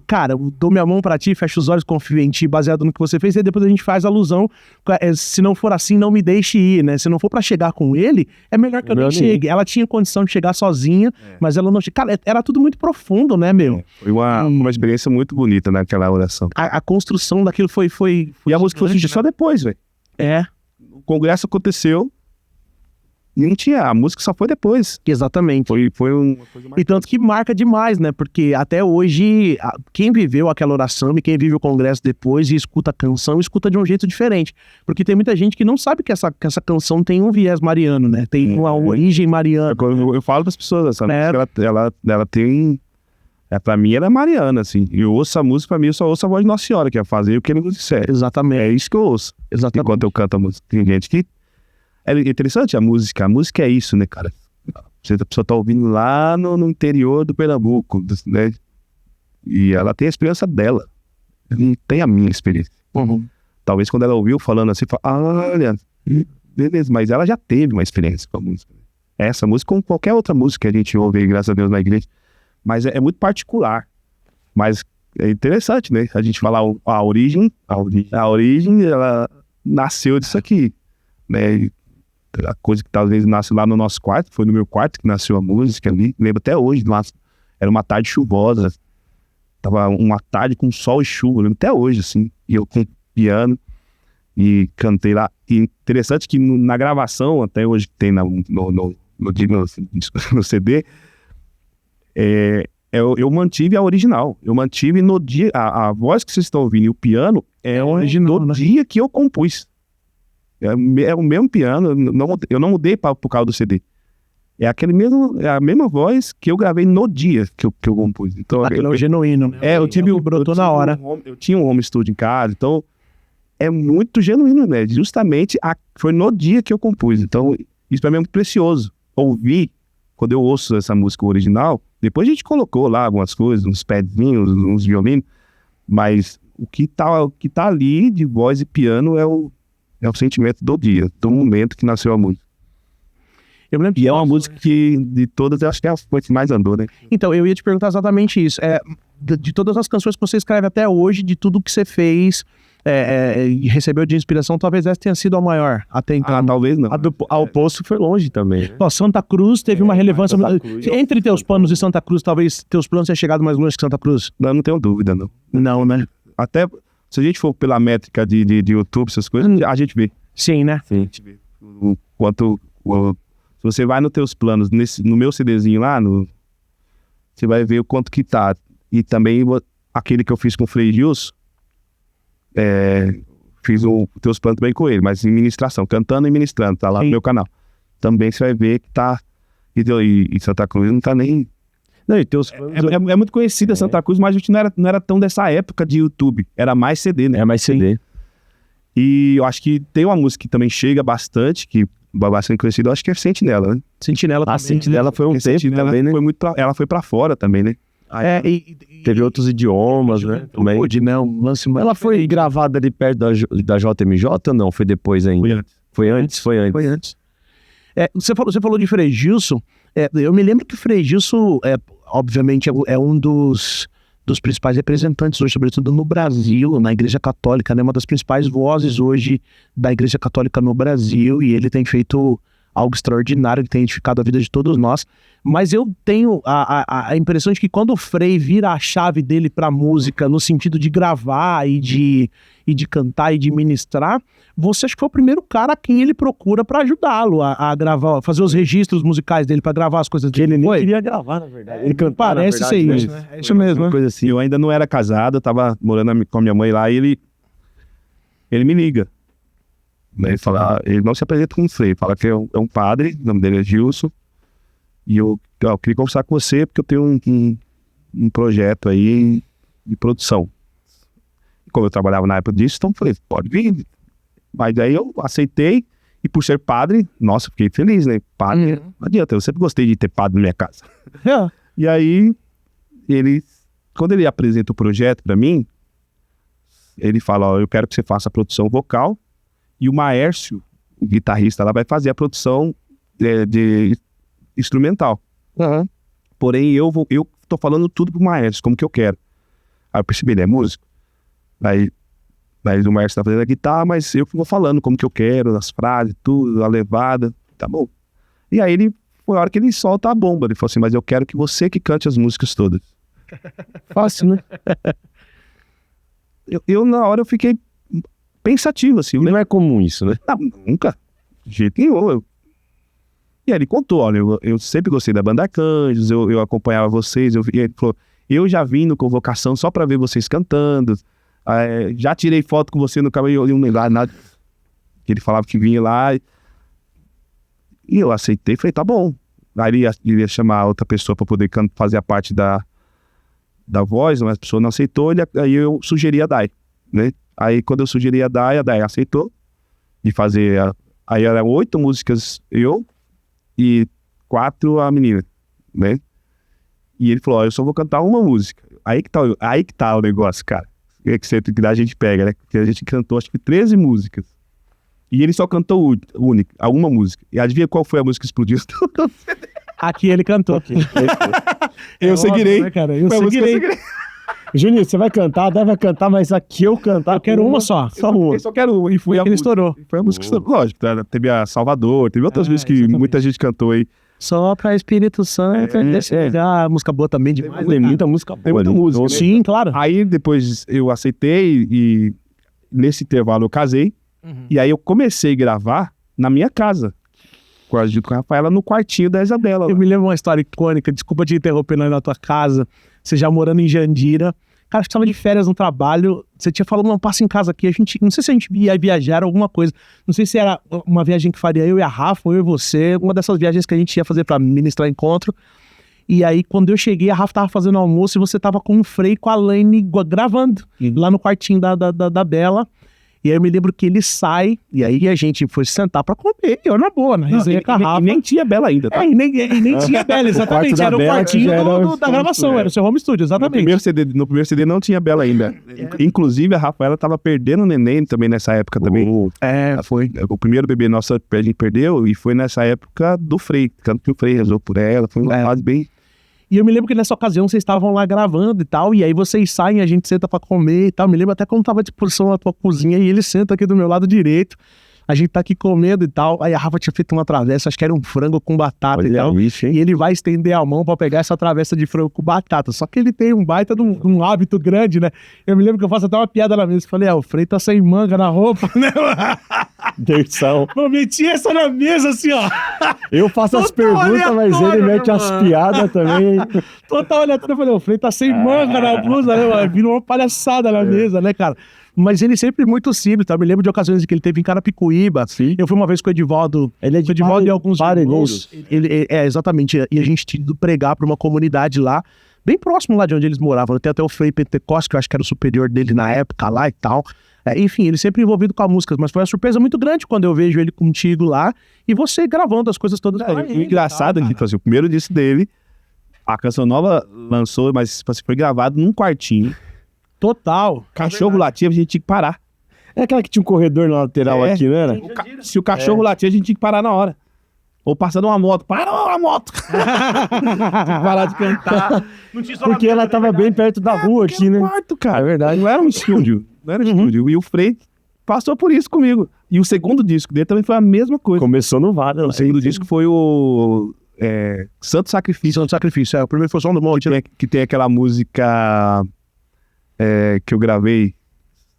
Speaker 1: cara, dou minha mão pra ti, fecho os olhos, confio em ti, baseado no que você fez, e depois a gente faz alusão, se não for assim, não me deixe ir, né? Se não for pra chegar com ele, é melhor que eu nem chegue. Ela tinha condição de chegar sozinha, mas ela não... Cara, era tudo muito profundo, né, meu?
Speaker 3: Foi uma experiência muito bonita naquela oração.
Speaker 1: A construção daquilo foi
Speaker 3: e a música foi surgir só depois, velho. O congresso aconteceu e não tinha, a música só foi depois.
Speaker 1: Exatamente.
Speaker 3: Foi uma coisa mais...
Speaker 1: E tanto que marca demais, né? Porque até hoje, quem viveu aquela oração e quem vive o congresso depois e escuta a canção, escuta de um jeito diferente. Porque tem muita gente que não sabe que essa canção tem um viés mariano, né? Tem uma origem mariana.
Speaker 3: Eu falo para as pessoas, essa música, ela tem... pra mim, ela é mariana, assim. Eu ouço a música, pra mim, eu só ouço a voz de Nossa Senhora, que é fazer o que ele nos disser.
Speaker 1: Exatamente.
Speaker 3: É isso que eu ouço.
Speaker 1: Exatamente.
Speaker 3: Enquanto eu canto a música. Tem gente que... É interessante a música. A música é isso, né, cara? A pessoa tá ouvindo lá no interior do Pernambuco, né? E ela tem a experiência dela. Não tem a minha experiência.
Speaker 1: Uhum.
Speaker 3: Talvez quando ela ouviu falando assim, olha, beleza, mas ela já teve uma experiência com a música. Essa música, como qualquer outra música que a gente ouve, graças a Deus, na igreja. Mas é muito particular. Mas é interessante, né? A gente falar a origem, ela nasceu disso aqui, né? A coisa que talvez nasce lá no nosso quarto, foi no meu quarto que nasceu a música ali. Lembro até hoje, era uma tarde chuvosa. Tava uma tarde com sol e chuva, lembro até hoje, assim. E eu com piano e cantei lá, E interessante que na gravação, até hoje que tem no CD, eu mantive a original. Eu mantive no dia... A voz que vocês estão ouvindo e o piano é original, no dia que eu compus. É o mesmo piano, eu não mudei por causa do CD. É a mesma voz que eu gravei no dia que eu compus. Então,
Speaker 1: Aquilo é o genuíno, né?
Speaker 3: brotou na hora. Eu tinha um home studio em casa, então é muito genuíno, né? Justamente foi no dia que eu compus. Então, isso pra mim é muito precioso. Ouvir, quando eu ouço essa música original, depois a gente colocou lá algumas coisas, uns padzinhos, uns violinos, mas o que tá ali de voz e piano é o sentimento do dia, do momento que nasceu a música.
Speaker 1: Eu lembro
Speaker 3: E é uma música que, de todas, eu acho que é a que mais andou, né?
Speaker 1: Então, eu ia te perguntar exatamente isso. De todas as canções que você escreve até hoje, de tudo que você fez e recebeu de inspiração, talvez essa tenha sido a maior até então.
Speaker 3: Talvez não.
Speaker 2: Ao Poço foi longe também, né?
Speaker 1: Ó, Santa Cruz teve uma relevância...
Speaker 2: Santa Cruz,
Speaker 1: Entre teus planos e Santa Cruz, talvez teus planos tenham chegado mais longe que Santa Cruz.
Speaker 3: Não tenho dúvida, não.
Speaker 1: Não, né?
Speaker 3: Até, se a gente for pela métrica de YouTube, essas coisas, a gente vê.
Speaker 1: Sim, né?
Speaker 3: Sim. A gente vê o quanto... Se você vai nos teus planos, no meu CDzinho lá, você vai ver o quanto que tá. E também aquele que eu fiz com o Frei Gilson, fiz os teus planos também com ele, mas em ministração, cantando e ministrando, tá lá no meu canal. Também você vai ver que tá. E Santa Cruz não tá nem...
Speaker 2: Não, e teus planos...
Speaker 3: É muito conhecida Santa Cruz, mas a gente não era tão dessa época de YouTube. Era mais CD, né?
Speaker 2: É mais CD.
Speaker 3: E eu acho que tem uma música que também chega bastante, que bastante conhecida, eu acho que é Sentinela, né?
Speaker 1: Sentinela também.
Speaker 2: Sentinela foi um tempo também, né?
Speaker 3: Ela foi pra fora também, né?
Speaker 2: Teve outros idiomas, né? Também. Ela foi gravada ali perto da JMJ ou não? Foi depois ainda? Foi antes. Foi antes.
Speaker 1: Você falou de Frei Gilson. Eu me lembro que Frei Gilson, obviamente, é um dos principais representantes hoje, sobretudo no Brasil, na Igreja Católica, né? Uma das principais vozes hoje da Igreja Católica no Brasil, e ele tem feito algo extraordinário, que tem edificado a vida de todos nós. Mas eu tenho a impressão de que quando o Frei vira a chave dele pra música, no sentido de gravar e de cantar e de ministrar, você acha que foi o primeiro cara a quem ele procura pra ajudá-lo a gravar, fazer os registros musicais dele, pra gravar as coisas dele.
Speaker 2: Ele nem queria gravar, na verdade. Ele cantar,
Speaker 1: parece
Speaker 2: na verdade,
Speaker 1: ser isso, né? É isso mesmo, né?
Speaker 3: Coisa assim. Eu ainda não era casado, eu tava morando com a minha mãe lá, e ele me liga. Ele não se apresenta como Frei, fala que é um padre, o nome dele é Gilson, e eu queria conversar com você porque eu tenho um projeto aí de produção. E como eu trabalhava na época disso, então eu falei, pode vir. Mas aí eu aceitei, e por ser padre, nossa, fiquei feliz, né? Padre, não adianta, eu sempre gostei de ter padre na minha casa. E aí, quando ele apresenta o projeto pra mim, ele fala, ó, eu quero que você faça a produção vocal, e o Maércio, o guitarrista lá, vai fazer a produção de instrumental.
Speaker 1: Uhum.
Speaker 3: Porém, eu tô falando tudo pro Maércio, como que eu quero. Aí eu percebi, ele é músico. Aí o Maércio tá fazendo a guitarra, mas eu vou falando como que eu quero, as frases, tudo, a levada, tá bom. E aí foi a hora que ele solta a bomba. Ele falou assim, mas eu quero que você que cante as músicas todas.
Speaker 2: Fácil, né?
Speaker 3: eu na hora eu fiquei pensativo, assim.
Speaker 2: Não é comum isso, né?
Speaker 3: Não, nunca. De jeito nenhum. E aí ele contou, olha, eu sempre gostei da Banda Arcanjos, eu acompanhava vocês, e ele falou, eu já vim no Convocação só pra ver vocês cantando, já tirei foto com você no cabelo, eu não lembrava nada, que ele falava que vinha lá, e eu aceitei, falei, tá bom. Aí ele ia chamar outra pessoa pra poder fazer a parte da voz, mas a pessoa não aceitou, aí eu sugeri a Dai, né? Aí quando eu sugeri a Dai aceitou, de fazer, aí eram 8 músicas e 4 a menina, né? E ele falou, ó, eu só vou cantar uma música. Aí que tá o negócio, cara. Que a gente pega, né? Porque a gente cantou, acho que 13 músicas. E ele só cantou uma música. E adivinha qual foi a música que explodiu?
Speaker 1: Aqui ele cantou.
Speaker 3: Eu seguirei.
Speaker 1: Óbvio, né, cara? Eu seguirei.
Speaker 2: Juninho, você vai cantar, vai cantar, mas aqui eu cantar.
Speaker 1: Eu quero uma só.
Speaker 2: Só uma.
Speaker 3: Eu só quero. E foi
Speaker 1: ele estourou.
Speaker 3: Foi a música que estourou. Lógico, teve a Salvador, teve outras músicas que
Speaker 1: exatamente.
Speaker 3: muita gente cantou aí.
Speaker 1: Só pra Espírito Santo. Música boa também demais.
Speaker 2: Tem muita música boa.
Speaker 3: Tem muita
Speaker 2: ali.
Speaker 3: música, né?
Speaker 1: Sim, claro.
Speaker 3: Aí depois eu aceitei e nesse intervalo eu casei. E aí eu comecei a gravar na minha casa. Junto com a Rafaela no quartinho da Isabela.
Speaker 1: Eu me lembro uma história icônica, desculpa te interromper na tua casa, você já morando em Jandira. Cara, acho que tava de férias no trabalho, você tinha falado, não, passa em casa aqui, não sei se a gente ia viajar alguma coisa, não sei se era uma viagem que faria eu e a Rafa, ou eu e você, uma dessas viagens que a gente ia fazer pra ministrar encontro. E aí, quando eu cheguei, a Rafa tava fazendo almoço e você tava com o Frei e com a Laine gravando, lá no quartinho da Bela. E aí eu me lembro que ele sai, e aí a gente foi sentar pra comer, eu na boa, na resenha com a Rafa.
Speaker 3: E nem tinha Bela ainda, tá?
Speaker 1: E nem tinha Bela, exatamente, era o quartinho da gravação, era o seu home studio, exatamente.
Speaker 3: No primeiro CD não tinha Bela ainda. Inclusive, a Rafaela tava perdendo o neném também nessa época também.
Speaker 1: Foi.
Speaker 3: O primeiro bebê nosso a gente perdeu, e foi nessa época do Frei, tanto que o Frei rezou por ela, foi uma fase bem...
Speaker 1: E eu me lembro que nessa ocasião vocês estavam lá gravando e tal, e aí vocês saem, a gente senta pra comer e tal. Me lembro até quando tava à disposição na tua cozinha e ele senta aqui do meu lado direito. A gente tá aqui comendo e tal. Aí a Rafa tinha feito uma travessa, acho que era um frango com batata e tal.
Speaker 2: Isso,
Speaker 1: e ele vai estender a mão pra pegar essa travessa de frango com batata. Só que ele tem um baita de um hábito grande, né? Eu me lembro que eu faço até uma piada na mesa. Falei, o Frei tá sem manga na roupa, né?
Speaker 2: Terção.
Speaker 1: Eu meti essa na mesa assim, ó.
Speaker 2: Eu faço as perguntas, mas ele mete as piadas também.
Speaker 1: Total aleatório. Eu falei, o Frei tá sem manga na blusa, né, mano? Virou uma palhaçada na mesa, né, cara? Mas ele sempre muito simples, tá? Eu me lembro de ocasiões em que ele teve em Carapicuíba.
Speaker 2: Sim.
Speaker 1: Eu fui uma vez com o Edivaldo.
Speaker 2: Ele é de
Speaker 1: Edivaldo e alguns
Speaker 2: Parelheiros.
Speaker 1: irmãos. Exatamente. E a gente tinha ido pregar pra uma comunidade lá, bem próximo lá de onde eles moravam. Tem até o Frei Pentecoste, que eu acho que era o superior dele na época lá e tal. Enfim, ele sempre envolvido com a música, mas foi uma surpresa muito grande quando eu vejo ele contigo lá e você gravando as coisas todas.
Speaker 3: O engraçado é que o primeiro disco dele, a Canção Nova lançou, mas foi gravado num quartinho.
Speaker 1: Total.
Speaker 3: Cachorro latia, a gente tinha que parar.
Speaker 2: É aquela que tinha um corredor na lateral aqui, não era?
Speaker 3: Se o cachorro latia, a gente tinha que parar na hora. Ou passando uma moto. Parou a moto! Parar de cantar.
Speaker 2: Porque ela tava bem perto da rua aqui, né?
Speaker 3: Quarto, cara, é verdade. Não era um estúdio. Não era um estúdio. E o Frei passou por isso comigo. E o segundo disco dele também foi a mesma coisa.
Speaker 2: Começou no Vale.
Speaker 3: O segundo disco foi o Santo Sacrifício.
Speaker 1: Santo Sacrifício, o primeiro foi Som do Monte.
Speaker 3: Que tem aquela música que eu gravei.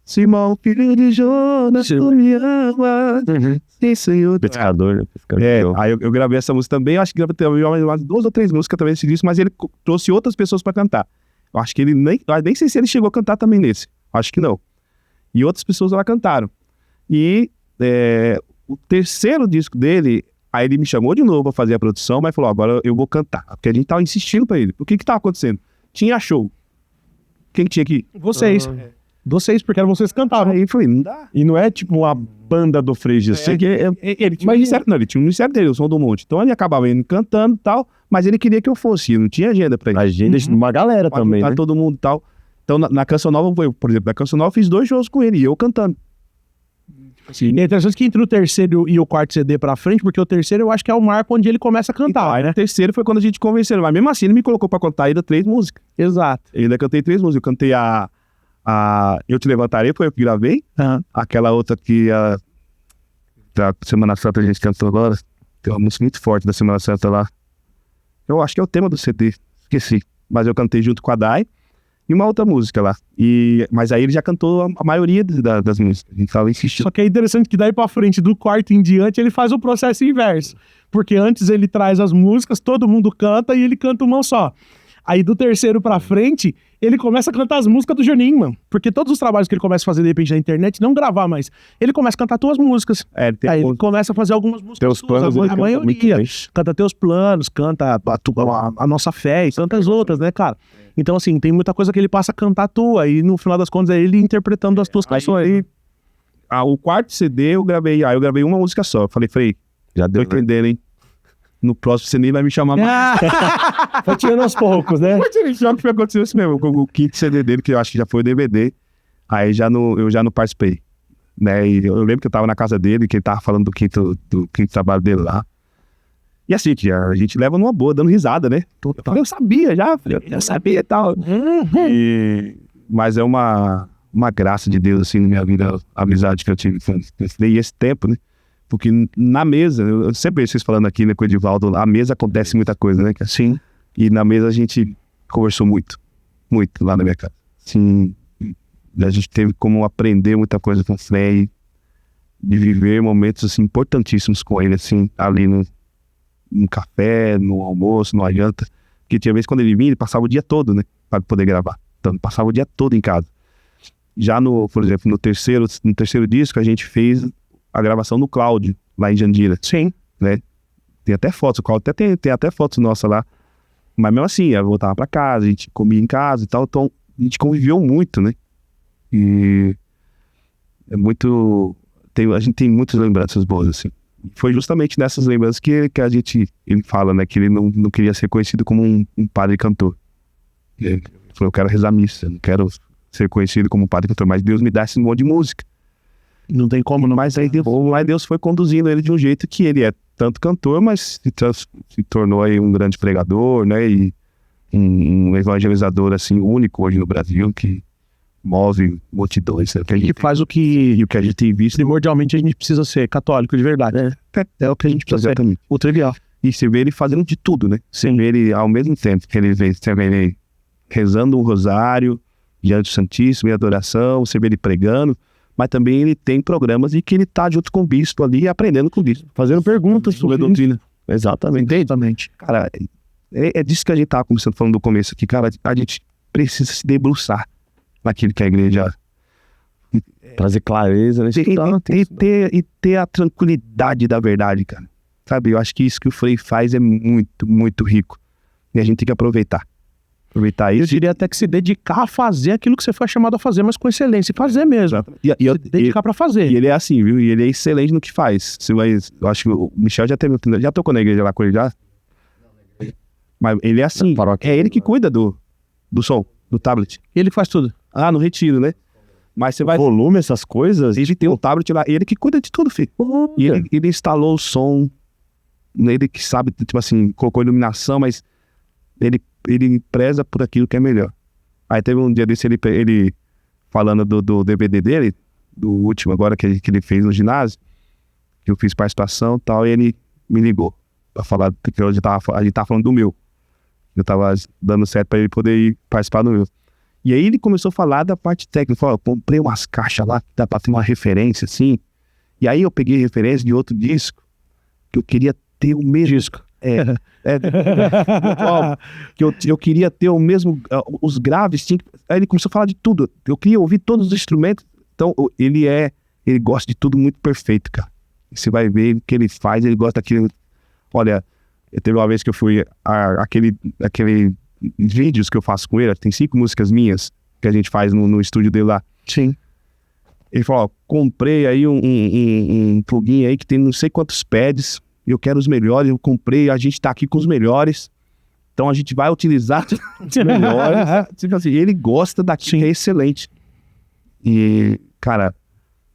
Speaker 3: Simão, filho de Jonas, tu me ama. Sim, Senhor.
Speaker 2: Pescador, né?
Speaker 3: Aí eu gravei essa música também. Eu acho que gravei também umas 2 ou 3 músicas também nesse disco, mas ele trouxe outras pessoas pra cantar. Eu acho que ele nem sei se ele chegou a cantar também nesse. Acho que não. E outras pessoas lá cantaram. E o terceiro disco dele, aí ele me chamou de novo pra fazer a produção, mas falou, agora eu vou cantar. Porque a gente tava insistindo pra ele. O que tava acontecendo? Tinha show. Quem tinha que ir?
Speaker 1: Vocês. Vocês, porque eram vocês que cantavam.
Speaker 3: Aí eu falei, não dá.
Speaker 2: E não é tipo uma banda do Frei Jesus.
Speaker 3: Ele tinha ele tinha um ministério dele, o Som do Monte. Então ele acabava indo cantando e tal, mas ele queria que eu fosse. Não tinha agenda pra ele.
Speaker 2: Agenda de uma galera
Speaker 3: Pra
Speaker 2: também,
Speaker 3: juntar
Speaker 2: né?
Speaker 3: todo mundo e tal. Então na Canção Nova, por exemplo, na Canção Nova eu fiz 2 shows com ele e eu cantando.
Speaker 1: E é interessante que entre o terceiro e o quarto CD pra frente, porque o terceiro eu acho que é o marco onde ele começa a cantar,
Speaker 3: Aí
Speaker 1: né?
Speaker 3: no terceiro foi quando a gente convenceu. Mas mesmo assim ele me colocou pra cantar ainda 3 músicas.
Speaker 1: Exato.
Speaker 3: Eu ainda cantei 3 músicas. Eu cantei a Eu Te Levantarei, foi eu que gravei. Aquela outra que da Semana Santa a gente cantou agora. Tem uma música muito forte da Semana Santa lá. Eu acho que é o tema do CD. Esqueci. Mas eu cantei junto com a Dai. E uma outra música lá. Mas aí ele já cantou a maioria das músicas. A gente tava insistindo.
Speaker 1: Só que é interessante que daí pra frente, do quarto em diante, ele faz o processo inverso. Porque antes ele traz as músicas, todo mundo canta e ele canta uma só. Aí do terceiro pra frente, ele começa a cantar as músicas do Juninho, mano. Porque todos os trabalhos que ele começa a fazer de repente na internet, não gravar mais. Ele começa a cantar tuas músicas. Aí ele começa a fazer algumas músicas
Speaker 2: Teus planos,
Speaker 1: a maioria. Canta Teus Planos, canta a Nossa Fé e tantas outras, né, cara? Então, assim, tem muita coisa que ele passa a cantar tua. E no final das contas é ele interpretando as tuas canções.
Speaker 3: O quarto CD eu gravei uma música só. Eu falei, Frei, já deu entendendo, hein? No próximo você nem vai me chamar mais.
Speaker 2: Foi tirando aos poucos, né?
Speaker 3: Já que aconteceu isso mesmo. O quinto CD dele, que eu acho que já foi o DVD, aí eu já não participei. Né? E eu lembro que eu tava na casa dele, que ele tava falando do quinto trabalho dele lá. E assim, a gente leva numa boa, dando risada, né? Eu sabia já, eu sabia e tal. Mas é uma graça de Deus, assim, na minha vida, a amizade que eu tive com ele. E esse tempo, né? Porque na mesa, eu sempre vejo vocês falando aqui, né, com o Edivaldo, a mesa acontece muita coisa, né? Sim. E na mesa a gente conversou muito lá na minha casa. Sim. A gente teve como aprender muita coisa com o Frei. de viver momentos, assim, importantíssimos com ele, assim, ali no café, no almoço, numa janta. Porque tinha vezes quando ele vinha, ele passava o dia todo, né? Pra poder gravar. Então, ele passava o dia todo em casa. Já por exemplo, no terceiro disco, a gente fez a gravação no Cláudio, lá em Jandira.
Speaker 1: Sim.
Speaker 3: Né? Tem até fotos, o Cláudio tem até fotos nossas lá. Mas mesmo assim, eu voltava pra casa, a gente comia em casa e tal, então a gente conviveu muito, né? E é muito... a gente tem muitas lembranças boas, assim. Foi justamente nessas lembranças que ele fala, né? Que ele não queria ser conhecido como um padre cantor. Ele falou, eu quero rezar missa, não quero ser conhecido como um padre cantor, mas Deus me dá esse monte de música.
Speaker 1: Não tem como não.
Speaker 3: Mas aí Deus foi conduzindo ele de um jeito que ele é tanto cantor, mas se tornou aí um grande pregador, né? E um evangelizador, assim, único hoje no Brasil, que move multidões. Né?
Speaker 1: Que faz o que
Speaker 3: a gente tem visto.
Speaker 1: Primordialmente a gente precisa ser católico de verdade. É o que a gente precisa ser. O trivial.
Speaker 3: E você vê ele fazendo de tudo, né? Você vê ele ao mesmo tempo que você vê ele rezando um rosário diante do Santíssimo em adoração, você vê ele pregando, mas também ele tem programas em que ele tá junto com o bispo ali, aprendendo com o bispo.
Speaker 2: Fazendo perguntas
Speaker 3: sobre a doutrina.
Speaker 2: Exatamente.
Speaker 3: Cara, é disso que a gente tava começando falando do começo aqui, cara. A gente precisa se debruçar naquilo que a igreja...
Speaker 2: Trazer clareza, né?
Speaker 3: E ter a tranquilidade da verdade, cara. Sabe, eu acho que isso que o Frei faz é muito, muito rico. E a gente tem que aproveitar isso.
Speaker 1: Eu diria até que se dedicar a fazer aquilo que você foi chamado a fazer, mas com excelência. E fazer mesmo. Se dedicar pra fazer.
Speaker 3: E ele é assim, viu? E ele é excelente no que faz. Eu acho que o Michel já tocou na igreja lá com ele já. Mas ele é assim. É ele que cuida do som, do tablet.
Speaker 1: Ele faz tudo.
Speaker 3: Ah, no retiro, né? Mas você vai...
Speaker 2: Volume, essas coisas?
Speaker 3: Ele tem um tablet lá. Ele que cuida de tudo, filho. E ele instalou o som. Ele que sabe, tipo assim, colocou iluminação, mas ele preza por aquilo que é melhor. Aí teve um dia desse, ele falando do DVD dele, do último agora que ele fez no ginásio, que eu fiz participação e tal, e ele me ligou pra falar, que a gente tava falando do meu. Eu tava dando certo pra ele poder ir participar do meu. E aí ele começou a falar da parte técnica, falou, comprei umas caixas lá, que dá pra ter uma referência, assim. E aí eu peguei referência de outro disco, que eu queria ter o mesmo...
Speaker 1: Disco.
Speaker 3: Que eu queria ter o mesmo... os graves, aí ele começou a falar de tudo. Eu queria ouvir todos os instrumentos. Então, ele gosta de tudo muito perfeito, cara. E você vai ver o que ele faz, ele gosta daquilo... Olha, teve uma vez que eu fui... Aquele vídeos que eu faço com ele, tem 5 músicas minhas que a gente faz no estúdio dele lá.
Speaker 1: Sim.
Speaker 3: Ele falou, comprei aí um plugin aí que tem não sei quantos pads, eu quero os melhores, eu comprei, a gente tá aqui com os melhores, então a gente vai utilizar os melhores. Tipo assim, ele gosta daquilo que é excelente. E, cara,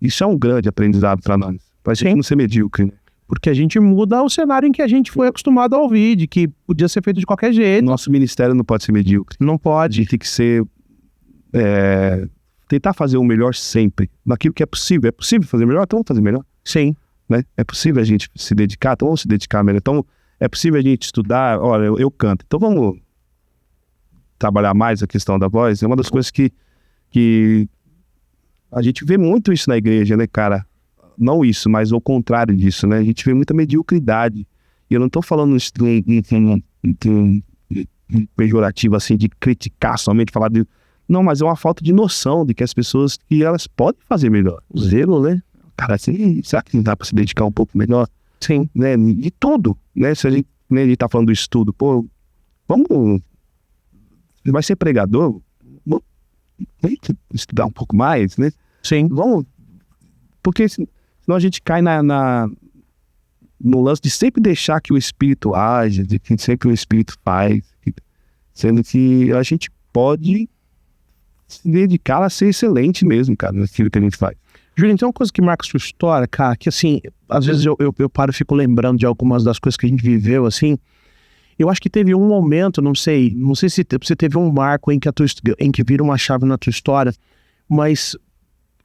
Speaker 3: isso é um grande aprendizado pra nós. Pra gente não ser medíocre, né?
Speaker 1: Porque a gente muda o cenário em que a gente foi acostumado a ouvir, de que podia ser feito de qualquer jeito.
Speaker 3: Nosso ministério não pode ser medíocre.
Speaker 1: Não
Speaker 3: A
Speaker 1: pode.
Speaker 3: gente tem que ser... tentar fazer o melhor sempre. Naquilo que é possível. É possível fazer melhor? Então vamos fazer melhor.
Speaker 1: Sim.
Speaker 3: Né? É possível a gente se dedicar? Então vamos se dedicar melhor. Então é possível a gente estudar? Olha, eu canto. Então vamos trabalhar mais a questão da voz. É uma das coisas que a gente vê muito isso na igreja, né, cara? Não isso, mas o contrário disso, né? A gente vê muita mediocridade. E eu não tô falando isso pejorativo, assim, de criticar somente, falar de... Não, mas é uma falta de noção de que as pessoas, que elas podem fazer melhor. O zelo, né? Cara, assim, será que não dá pra se dedicar um pouco melhor?
Speaker 1: Sim.
Speaker 3: Né? De tudo, né? Se a gente tá falando do estudo, pô, vamos... Você vai ser pregador? Vamos estudar um pouco mais, né?
Speaker 1: Sim.
Speaker 3: Vamos... Porque senão a gente cai no lance de sempre deixar que o Espírito age, de que sempre o Espírito faz, sendo que a gente pode se dedicar a ser excelente mesmo, cara, naquilo que a gente faz.
Speaker 1: Júlio, então uma coisa que marca a sua história, cara, que assim, às vezes eu paro e fico lembrando de algumas das coisas que a gente viveu, assim. Eu acho que teve um momento, não sei se você teve um marco em que vira uma chave na tua história, mas...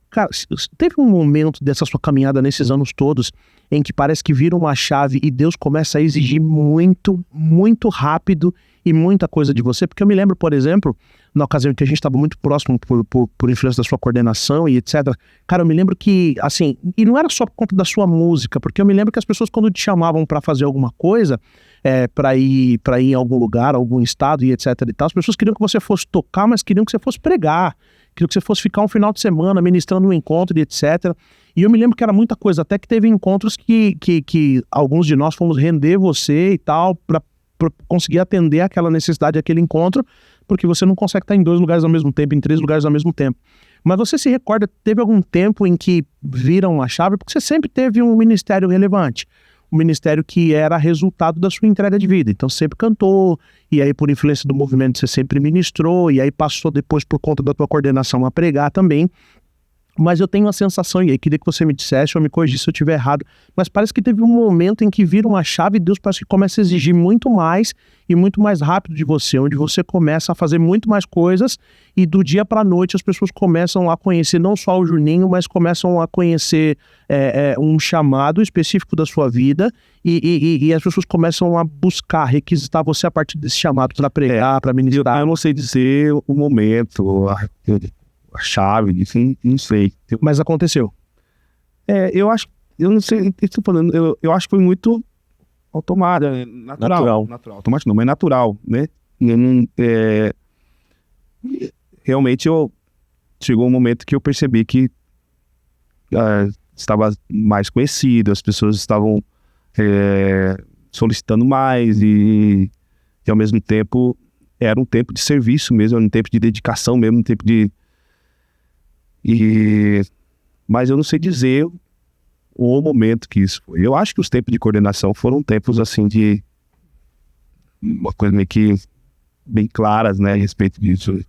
Speaker 1: Cara, teve um momento dessa sua caminhada nesses anos todos em que parece que vira uma chave e Deus começa a exigir muito, muito rápido e muita coisa de você? Porque eu me lembro, por exemplo, na ocasião em que a gente estava muito próximo por influência da sua coordenação e etc. Cara, eu me lembro que, assim, e não era só por conta da sua música, porque eu me lembro que as pessoas quando te chamavam para fazer alguma coisa, para ir em algum lugar, algum estado e etc e tal, as pessoas queriam que você fosse tocar, mas queriam que você fosse pregar, queriam que você fosse ficar um final de semana ministrando um encontro e etc. E eu me lembro que era muita coisa, até que teve encontros que alguns de nós fomos render você e tal, para conseguir atender aquela necessidade, aquele encontro, porque você não consegue estar em 2 lugares ao mesmo tempo, em 3 lugares ao mesmo tempo. Mas você se recorda, teve algum tempo em que viram a chave, porque você sempre teve um ministério relevante, um ministério que era resultado da sua entrega de vida, então sempre cantou, e aí por influência do movimento você sempre ministrou, e aí passou depois por conta da tua coordenação a pregar também. Mas eu tenho a sensação, e aí queria que você me dissesse ou me corrigisse se eu estiver errado, mas parece que teve um momento em que viram a chave e Deus parece que começa a exigir muito mais e muito mais rápido de você, onde você começa a fazer muito mais coisas e do dia para a noite as pessoas começam a conhecer não só o Juninho, mas começam a conhecer um chamado específico da sua vida e as pessoas começam a buscar, requisitar você a partir desse chamado para pregar, para ministrar.
Speaker 3: Eu não sei dizer o momento, a chave, enfim, não sei.
Speaker 1: Mas aconteceu.
Speaker 3: Eu acho, eu não sei o que estou falando, eu acho que foi muito automático, natural. Automático não, mas natural, né? Eu não, realmente chegou um momento que eu percebi que estava mais conhecido, as pessoas estavam solicitando mais e ao mesmo tempo era um tempo de serviço mesmo, era um tempo de dedicação mesmo, um tempo de... Mas eu não sei dizer o momento que isso foi. Eu acho que os tempos de coordenação foram tempos assim de uma coisa meio que bem claras, né, a respeito disso.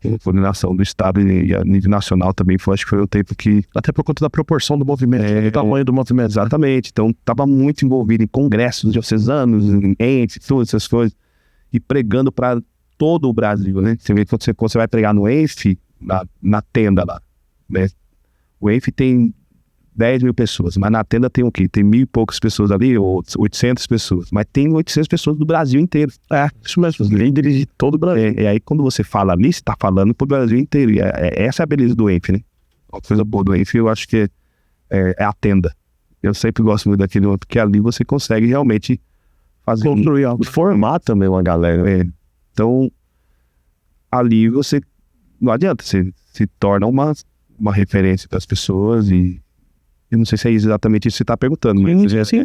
Speaker 3: A coordenação do Estado e a nível nacional também foi, acho que foi um tempo que...
Speaker 1: Até por conta da proporção do movimento, do tamanho do movimento.
Speaker 3: Exatamente. Então, estava muito envolvido em congressos diocesanos, em entes, todas essas coisas, e pregando para todo o Brasil, né? Você vê que quando você vai pregar no ENF, na tenda lá, né? O ENF tem 10 mil pessoas, mas na tenda tem o quê? Tem 1.000 e poucas pessoas ali, ou 800 pessoas, mas tem 800 pessoas do Brasil inteiro.
Speaker 1: Isso mesmo, os líderes de todo o Brasil.
Speaker 3: E aí quando você fala ali, você está falando pro Brasil inteiro, e essa é a beleza do ENF, né? Uma coisa boa do ENF, eu acho que é a tenda. Eu sempre gosto muito daquele outro, porque ali você consegue realmente fazer...
Speaker 1: Construir algo.
Speaker 2: Formar também uma galera.
Speaker 3: Então, ali você... Não adianta, você se torna uma referência para as pessoas e eu não sei se é exatamente isso que você está perguntando, mas
Speaker 1: Sim.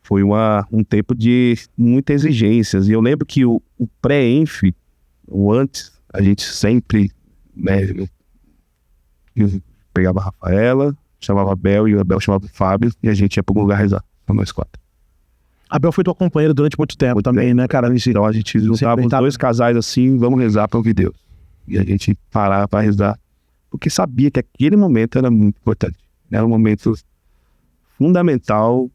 Speaker 3: Foi um tempo de muitas exigências. E eu lembro que o pré-ENF, o antes, a gente sempre, né, eu pegava a Rafaela, chamava a Bel e o Abel chamava o Fábio e a gente ia para algum lugar rezar, para nós 4.
Speaker 1: A Bel foi tua companheira durante muito tempo também, né, cara?
Speaker 3: Então a gente juntava os 2 casais assim, vamos rezar para ouvir Deus. E a gente parava para rezar, porque sabia que aquele momento era muito importante. Era um momento fundamental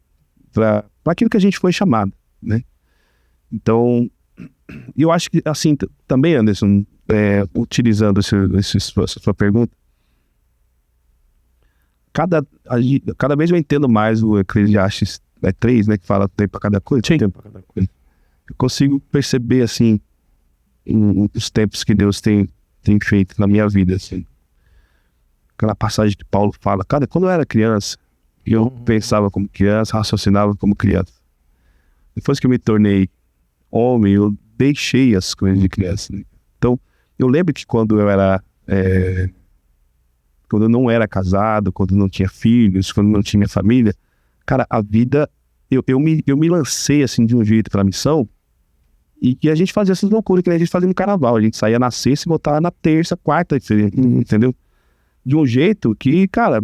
Speaker 3: para aquilo que a gente foi chamado, né? Então, eu acho que, assim, também, Anderson, utilizando essa sua pergunta, cada vez eu entendo mais o Eclesiastes 3, né, que fala tempo para cada coisa.
Speaker 1: Sim.
Speaker 3: Tempo para cada coisa. Eu consigo perceber, assim, os tempos que Deus tem feito na minha vida, assim. Aquela passagem que Paulo fala, cara, quando eu era criança, eu pensava como criança, raciocinava como criança. Depois que eu me tornei homem, eu deixei as coisas de criança, né? Então, eu lembro que quando eu era... quando eu não era casado, quando eu não tinha filhos, quando eu não tinha família, cara, a vida... Eu me lancei, assim, de um jeito para a missão, e que a gente fazia essas loucuras que a gente fazia no carnaval. A gente saía na sexta e voltava na terça, quarta, entendeu? De um jeito que, cara,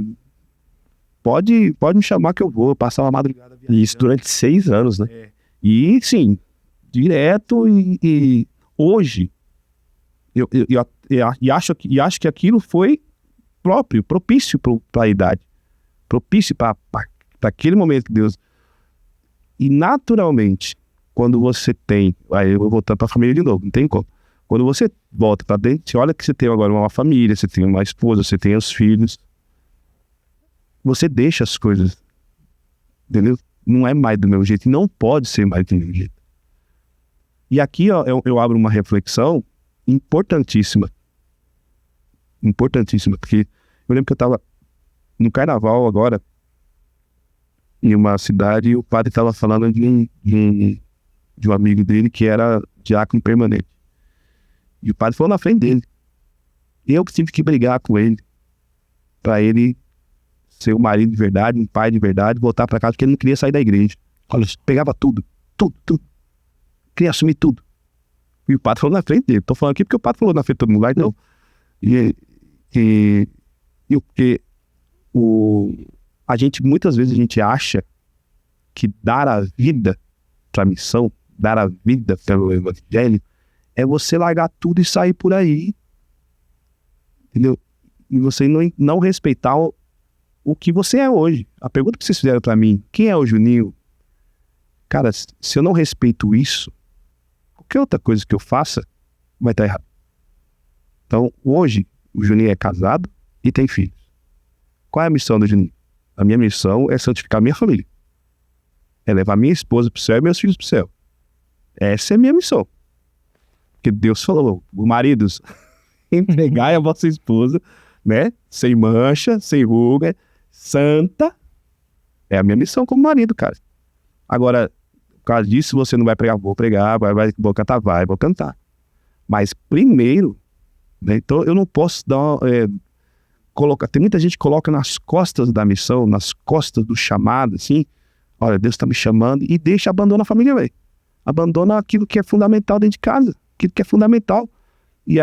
Speaker 3: pode me chamar que eu vou passar uma madrugada.
Speaker 2: E isso durante 6 anos, né?
Speaker 3: E, sim, direto e hoje, eu acho que aquilo foi propício para a idade. Propício para aquele momento que Deus... E naturalmente, quando você tem... Aí eu vou voltando para a família de novo, não tem como. Quando você volta para dentro, você olha que você tem agora uma família, você tem uma esposa, você tem os filhos. Você deixa as coisas, entendeu? Não é mais do meu jeito, e não pode ser mais do meu jeito. E aqui, ó, eu abro uma reflexão importantíssima, porque eu lembro que eu estava no carnaval agora, em uma cidade, e o padre estava falando de um amigo dele que era diácono permanente. E o padre falou na frente dele. Eu que tive que brigar com ele, para ele ser um marido de verdade, um pai de verdade, voltar para casa, porque ele não queria sair da igreja. Olha, pegava tudo. Queria assumir tudo. E o padre falou na frente dele. Tô falando aqui porque o padre falou na frente de todo mundo lá, então. A gente, muitas vezes, a gente acha que dar a vida para a missão, dar a vida pelo evangelho, é você largar tudo e sair por aí. Entendeu? E você não respeitar o que você é hoje. A pergunta que vocês fizeram para mim, quem é o Juninho? Cara, se eu não respeito isso, qualquer outra coisa que eu faça vai estar errado. Então, hoje, o Juninho é casado e tem filhos. Qual é a missão do Juninho? A minha missão é santificar minha família. É levar minha esposa para o céu e meus filhos para o céu. Essa é a minha missão. Porque Deus falou, maridos, entregai a vossa esposa, né? Sem mancha, sem ruga, santa. É a minha missão como marido, cara. Agora, por causa disso, você não vai pregar, vou pregar, vou cantar, vou cantar. Mas primeiro, né? Então eu não posso dar... tem muita gente que coloca nas costas da missão, nas costas do chamado, assim, olha, Deus está me chamando, e abandona a família, velho. Abandona aquilo que é fundamental dentro de casa, aquilo que é fundamental. E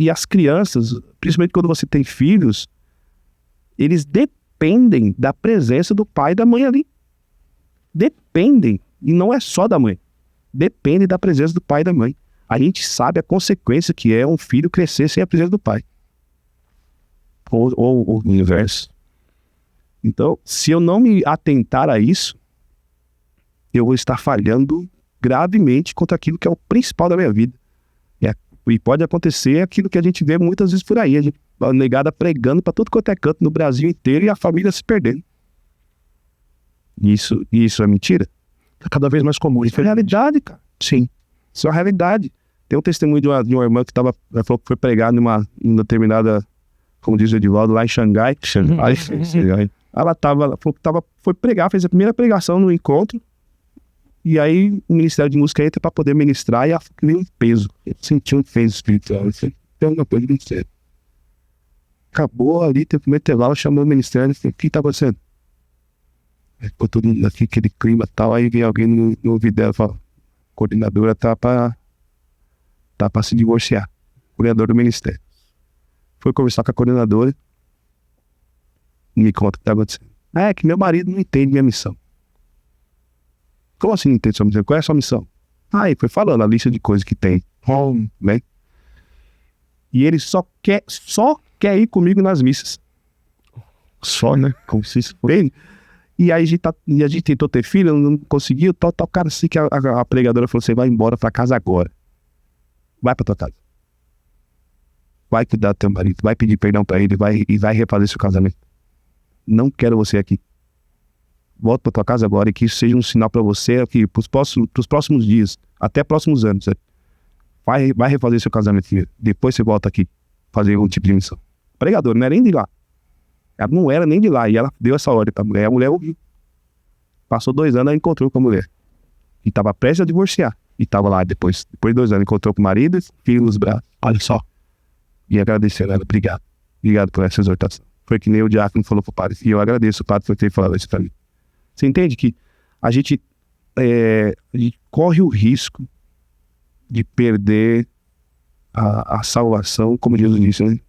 Speaker 3: as crianças, principalmente quando você tem filhos, eles dependem da presença do pai e da mãe ali. Dependem, e não é só da mãe. Depende da presença do pai e da mãe. A gente sabe a consequência que é um filho crescer sem a presença do pai. Ou o universo. Então, se eu não me atentar a isso, eu vou estar falhando gravemente contra aquilo que é o principal da minha vida. E pode acontecer aquilo que a gente vê muitas vezes por aí, a negada pregando para tudo quanto é canto no Brasil inteiro e a família se perdendo. Isso é mentira?
Speaker 1: É cada vez mais comum.
Speaker 3: Isso é realidade, cara.
Speaker 1: Sim.
Speaker 3: Isso é realidade. Tem um testemunho de uma irmã que falou que foi pregar em determinada, como diz o Edivaldo, lá em Xangai. Ela falou que foi pregar, fez a primeira pregação no encontro. E aí o Ministério de Música entra para poder ministrar e ela veio um peso. Eu senti um peso espiritual. Tem uma coisa muito séria. Acabou ali, teve o primeiro intervalo, chamou o Ministério e falou, o que está acontecendo? Ficou todo mundo aqui, aquele clima e tal. Aí vem alguém no ouvido dela e fala, a coordenadora tá para se divorciar. Coordenador do Ministério. Foi conversar com a coordenadora e me conta o que está acontecendo. É que meu marido não entende minha missão. Como assim não entende sua missão? Qual é a sua missão? Aí foi falando a lista de coisas que tem. Né? E ele só quer ir comigo nas missas. Só, né? Como se isso fosse. E aí a gente tentou ter filho, não conseguiu, tal. Cara, assim que a pregadora falou, você vai embora pra casa agora. Vai pra tua casa. Vai cuidar do teu marido, vai pedir perdão pra ele, vai refazer seu casamento. Não quero você aqui. Volta pra tua casa agora e que isso seja um sinal pra você que pros próximos dias, até próximos anos, vai refazer seu casamento, filho. Depois você volta aqui, fazer algum tipo de missão. Pregador, não era nem de lá. Ela não era nem de lá, e ela deu essa ordem pra mulher, a mulher ouviu. Passou 2 anos, ela encontrou com a mulher. E tava prestes a divorciar. E tava lá depois de 2 anos, encontrou com o marido, filho nos braços. Olha só. E agradeceu ela, obrigado. Obrigado por essa exortação. Foi que nem o diácono falou pro padre. E eu agradeço o padre por ter falado isso pra mim. Você entende que a gente corre o risco de perder a salvação, como Jesus disse, né?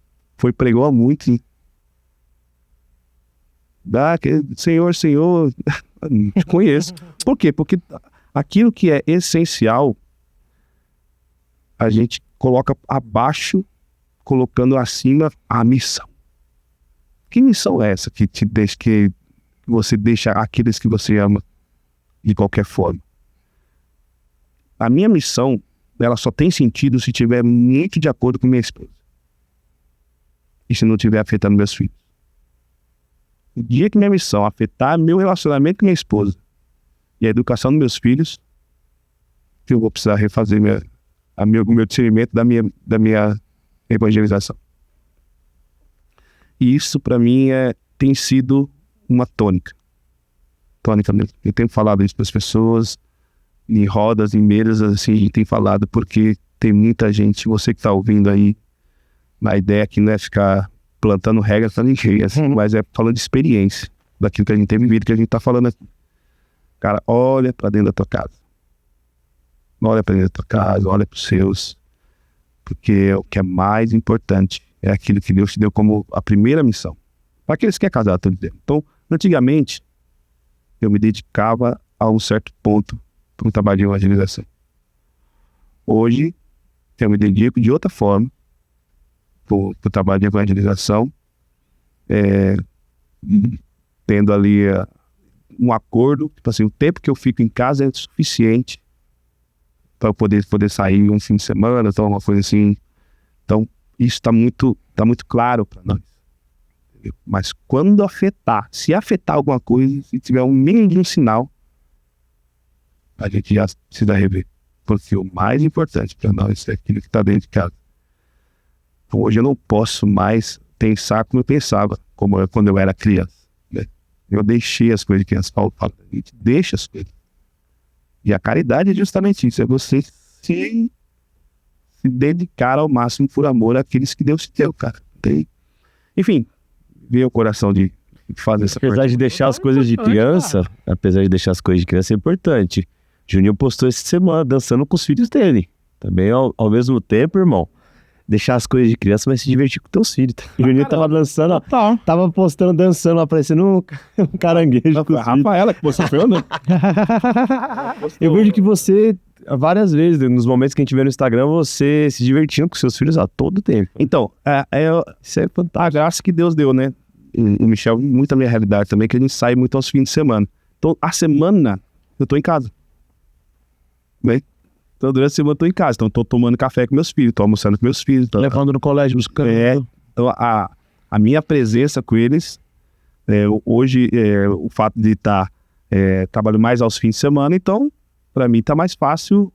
Speaker 3: Pregou a muito, hein? Senhor, te conheço. Por quê? Porque aquilo que é essencial, a gente coloca abaixo, colocando acima a missão. Que missão é essa que você deixa aqueles que você ama de qualquer forma? A minha missão, ela só tem sentido se tiver muito de acordo com minha esposa. E se não tiver afetando meus filhos. O dia que minha missão afetar meu relacionamento com minha esposa e a educação dos meus filhos, que eu vou precisar refazer o meu discernimento da minha evangelização. E isso, para mim, tem sido uma tônica. Tônica mesmo. Eu tenho falado isso para as pessoas, em rodas, em mesas, assim, a gente tem falado, porque tem muita gente, você que está ouvindo aí, a ideia aqui não é ficar plantando regras para ninguém, assim, mas é falando de experiência, daquilo que a gente tem vivido, que a gente está falando aqui. Cara, olha para dentro da tua casa. Olha para dentro da tua casa, olha para os seus, porque o que é mais importante é aquilo que Deus te deu como a primeira missão. Para aqueles que é casado, estou dizendo. Então, antigamente, eu me dedicava a um certo ponto para um trabalho de evangelização. Hoje, eu me dedico de outra forma para o trabalho de evangelização, tendo ali um acordo, tipo assim, o tempo que eu fico em casa é suficiente para eu poder sair um fim de semana, então uma coisa assim. Então, isso está muito claro para nós. Entendeu? Mas quando se afetar alguma coisa, se tiver um mínimo de um sinal, a gente já precisa rever. Porque o mais importante para nós é aquilo que está dentro de casa. Então, hoje eu não posso mais pensar como eu pensava, quando eu era criança. Né? Eu deixei as coisas de criança. Paulo fala, a gente deixa as coisas. E a caridade é justamente isso, é você se dedicar ao máximo por amor àqueles que Deus te deu, cara. Enfim, veio o coração de fazer essa
Speaker 2: Apesar de deixar as coisas de criança, é importante. Juninho postou essa semana dançando com os filhos dele. Também ao mesmo tempo, irmão, deixar as coisas de criança, mas se divertir com teus filhos. O Juninho tava dançando, ó, tava postando, dançando, aparecendo um caranguejo com os filhos.
Speaker 3: Rafaela que você foi, né?
Speaker 2: Eu vejo que você, várias vezes, nos momentos que a gente vê no Instagram, você se divertindo com seus filhos a todo tempo.
Speaker 3: Então, isso é fantástico. A graça que Deus deu, né? O Michel, muito a minha realidade também, que a gente sai muito aos fins de semana. Então, a semana, eu tô em casa. Bem, então, durante a semana eu tô em casa. Então, tô tomando café com meus filhos, tô almoçando com meus filhos.
Speaker 1: Levando no colégio, buscando.
Speaker 3: Então, a minha presença com eles, hoje, o fato de estar trabalhando mais aos fins de semana, então, para mim, tá mais fácil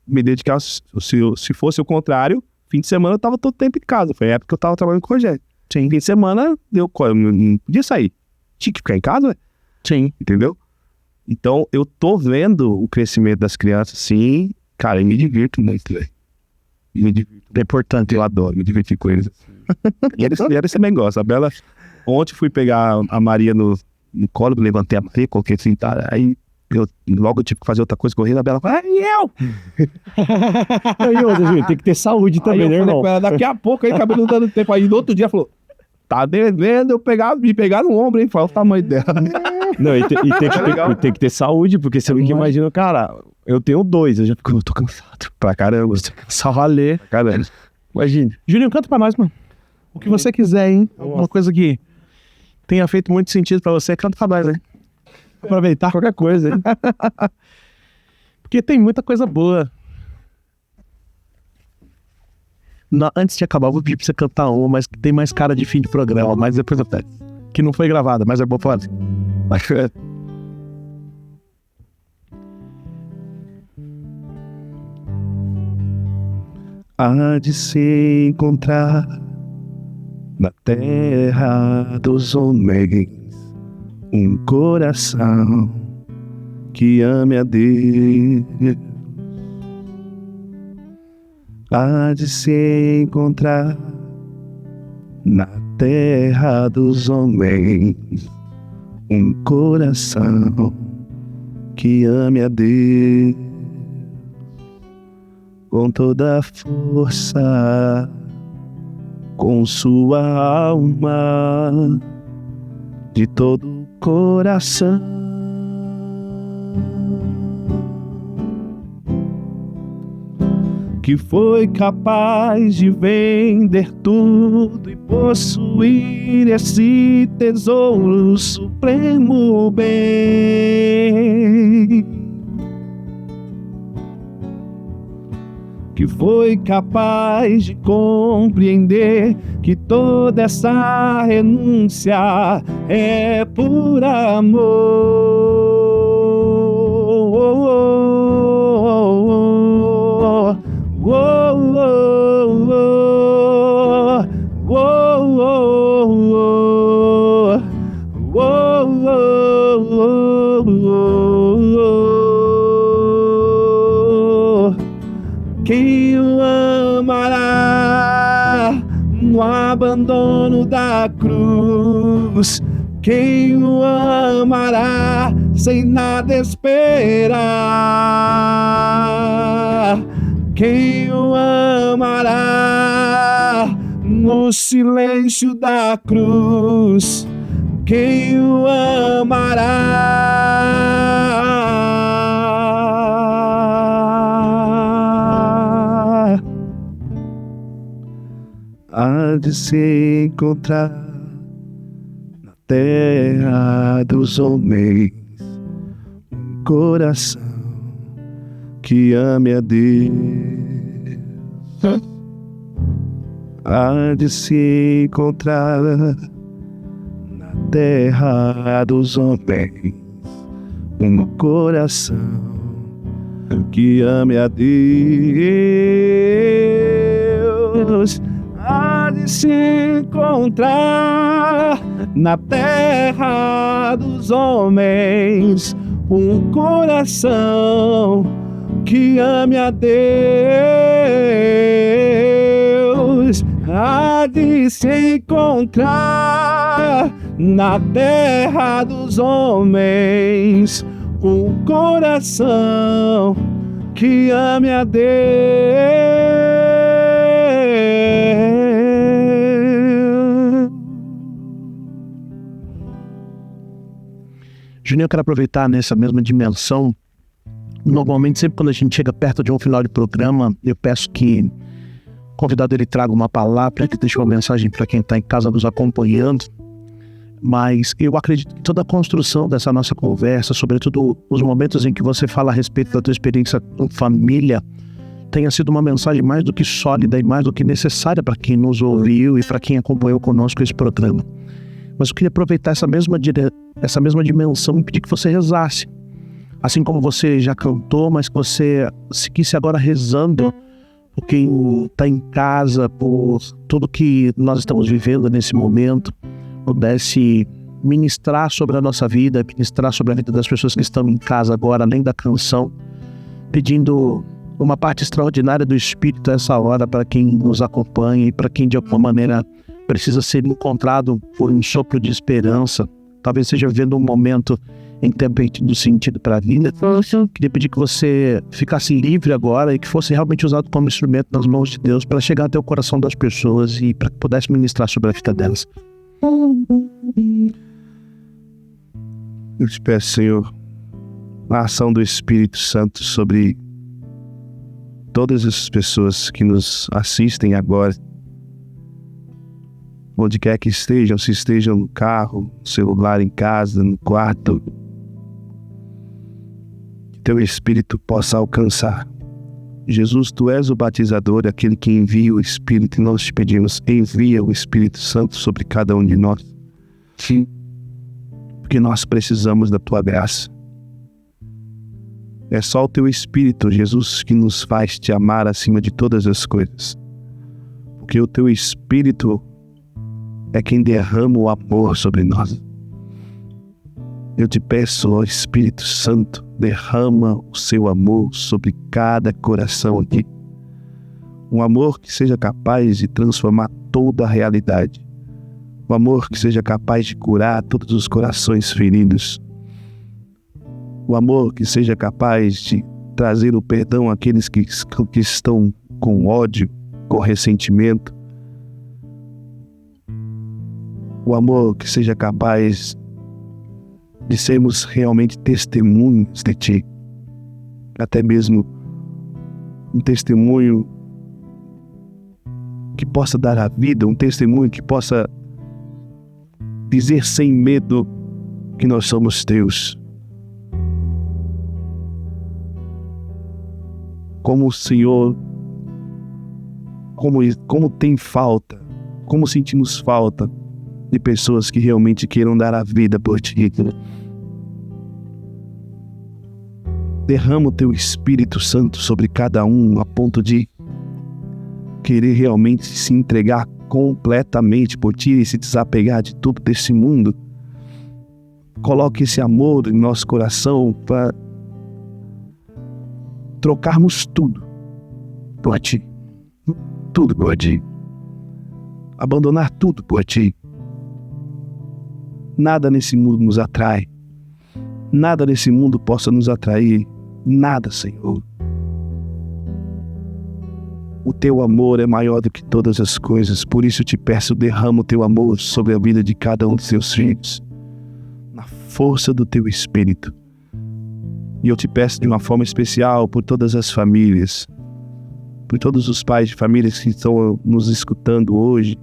Speaker 3: me dedicar. Se fosse o contrário, fim de semana eu tava todo tempo em casa. Foi a época que eu tava trabalhando com o Rogério.
Speaker 1: Sim.
Speaker 3: Fim de semana, eu não podia sair. Tinha que ficar em casa,
Speaker 1: Sim.
Speaker 3: entendeu? Então, eu tô vendo o crescimento das crianças, sim. Cara, eu me divirto muito, velho. Me divirto.
Speaker 1: É importante.
Speaker 3: Eu adoro me divertir com eles. E eles também gostam. A Bela, ontem fui pegar a Maria no colo, levantei a Maria, coloquei assim, tá? Aí logo eu tive que fazer outra coisa, correndo, a Bela falou,
Speaker 2: E outra, Juninho, tem que ter saúde também, né, irmão?
Speaker 3: daqui a pouco, aí acabei não dando tempo. Aí no outro dia falou, tá devendo me pegar no ombro, hein? Fala o tamanho dela.
Speaker 2: Não, tem que ter saúde, porque você nunca imagina, cara, eu tenho 2, eu tô cansado.
Speaker 3: Pra caramba.
Speaker 1: Só valer.
Speaker 3: Pra caramba.
Speaker 2: Imagina.
Speaker 1: Juninho, canta pra nós, mano. O que você quiser, hein? Alguma coisa que tenha feito muito sentido pra você, canta pra nós, né? Aproveitar qualquer coisa, hein? Porque tem muita coisa boa. Antes de acabar, eu vou pedir pra você cantar uma, mas que tem mais cara de fim de programa, mas depois eu pego. Que não foi gravada, mas é bom falar.
Speaker 3: Há de se encontrar na terra dos homens um coração que ame a Deus. Há de se encontrar na terra dos homens um coração que ame a Deus com toda a força, com sua alma, de todo o coração. Que foi capaz de vender tudo e possuir esse tesouro supremo bem. Que foi capaz de compreender que toda essa renúncia é por amor. trono da cruz. Quem o amará sem nada esperar? Quem o amará no silêncio da cruz? Quem o amará? Há de se encontrar na terra dos homens um coração que ame a Deus. Há de se encontrar na terra dos homens um coração que ame a Deus. Há de se encontrar na terra dos homens um coração que ame a Deus. Há de se encontrar na terra dos homens um coração que ame a Deus.
Speaker 1: Juninho, eu quero aproveitar nessa mesma dimensão. Normalmente, sempre quando a gente chega perto de um final de programa, eu peço que o convidado ele traga uma palavra, que deixe uma mensagem para quem está em casa nos acompanhando. Mas eu acredito que toda a construção dessa nossa conversa, sobretudo os momentos em que você fala a respeito da tua experiência com família, tenha sido uma mensagem mais do que sólida e mais do que necessária para quem nos ouviu e para quem acompanhou conosco esse programa. Mas eu queria aproveitar essa mesma dimensão e pedir que você rezasse. Assim como você já cantou, mas que você seguisse agora rezando por quem está em casa, por tudo que nós estamos vivendo nesse momento, pudesse ministrar sobre a nossa vida, ministrar sobre a vida das pessoas que estão em casa agora, além da canção, pedindo uma parte extraordinária do Espírito essa hora para quem nos acompanha e para quem de alguma maneira precisa ser encontrado por um sopro de esperança, talvez esteja vivendo um momento em que tem perdido sentido para a vida. Queria pedir que você ficasse livre agora e que fosse realmente usado como instrumento nas mãos de Deus para chegar até o coração das pessoas e para que pudesse ministrar sobre a vida delas.
Speaker 3: Eu te peço, Senhor, a ação do Espírito Santo sobre todas as pessoas que nos assistem agora, onde quer que estejam, se estejam no carro, no celular, em casa, no quarto, que teu Espírito possa alcançar. Jesus, tu és o batizador, aquele que envia o Espírito, e nós te pedimos, envia o Espírito Santo sobre cada um de nós. Sim. Porque nós precisamos da tua graça. É só o teu Espírito, Jesus, que nos faz te amar acima de todas as coisas. Porque o teu Espírito é quem derrama o amor sobre nós. Eu te peço, ó Espírito Santo, derrama o seu amor sobre cada coração aqui. Um amor que seja capaz de transformar toda a realidade. Um amor que seja capaz de curar todos os corações feridos. Um amor que seja capaz de trazer o perdão àqueles que estão com ódio, com ressentimento. O amor que seja capaz de sermos realmente testemunhos de Ti. Até mesmo um testemunho que possa dar a vida, um testemunho que possa dizer sem medo que nós somos Teus. Como o Senhor, como tem falta, como sentimos falta de pessoas que realmente queiram dar a vida por Ti. Derrama o Teu Espírito Santo sobre cada um, a ponto de querer realmente se entregar completamente por Ti e se desapegar de tudo desse mundo. Coloque esse amor em nosso coração para trocarmos tudo por Ti. Tudo por Ti. abandonar tudo por Ti. Nada nesse mundo nos atrai. Nada nesse mundo possa nos atrair. Nada, Senhor. O Teu amor é maior do que todas as coisas. Por isso eu te peço, derrama o Teu amor sobre a vida de cada um de Seus filhos, na força do Teu Espírito. E eu te peço de uma forma especial por todas as famílias, por todos os pais de famílias que estão nos escutando hoje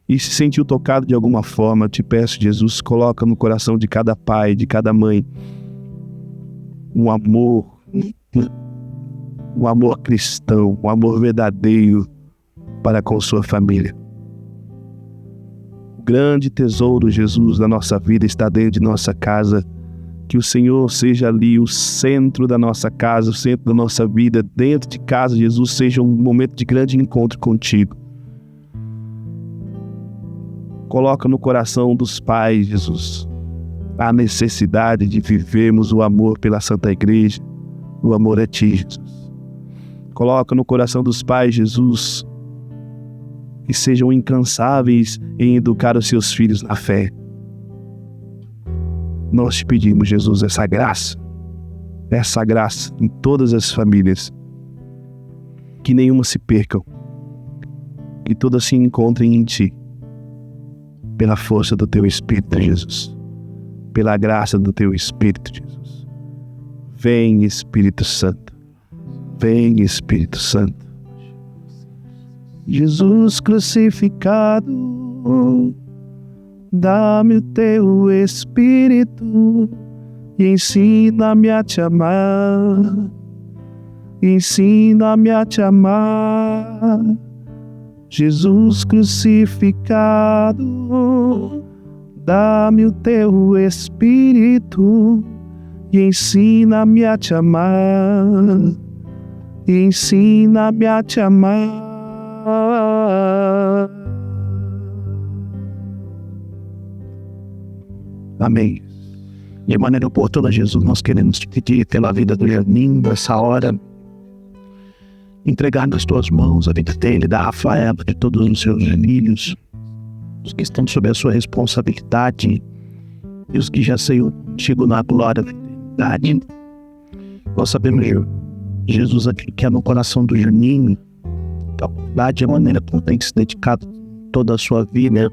Speaker 3: e se sentiu tocado de alguma forma. Eu te peço, Jesus, coloca no coração de cada pai, de cada mãe, um amor cristão, um amor verdadeiro para com sua família. O grande tesouro, Jesus, da nossa vida está dentro de nossa casa. Que o Senhor seja ali o centro da nossa casa, o centro da nossa vida. Dentro de casa, Jesus, seja um momento de grande encontro contigo. Coloca no coração dos pais, Jesus, a necessidade de vivermos o amor pela Santa Igreja. O amor a Ti, Jesus. Coloca no coração dos pais, Jesus, que sejam incansáveis em educar os seus filhos na fé. Nós te pedimos, Jesus, essa graça em todas as famílias, que nenhuma se percam, que todas se encontrem em Ti, pela força do Teu Espírito, Jesus, pela graça do Teu Espírito, Jesus. Vem, Espírito Santo, vem, Espírito Santo. Jesus crucificado, dá-me o Teu Espírito e ensina-me a Te amar. Ensina-me a Te amar. Jesus crucificado, dá-me o Teu Espírito e ensina-me a Te amar. Ensina-me a Te amar.
Speaker 1: Amém. De maneira oportuna, Jesus, nós queremos te pedir pela vida do Janinho, nessa hora, entregar nas Tuas mãos a vida dele, da Rafaela, de todos os seus filhos, os que estão sob a sua responsabilidade e os que já saiu contigo na glória da eternidade. Nós sabemos, Jesus, aquilo que é no coração do Janinho, a bondade, a maneira como tem se dedicado toda a sua vida.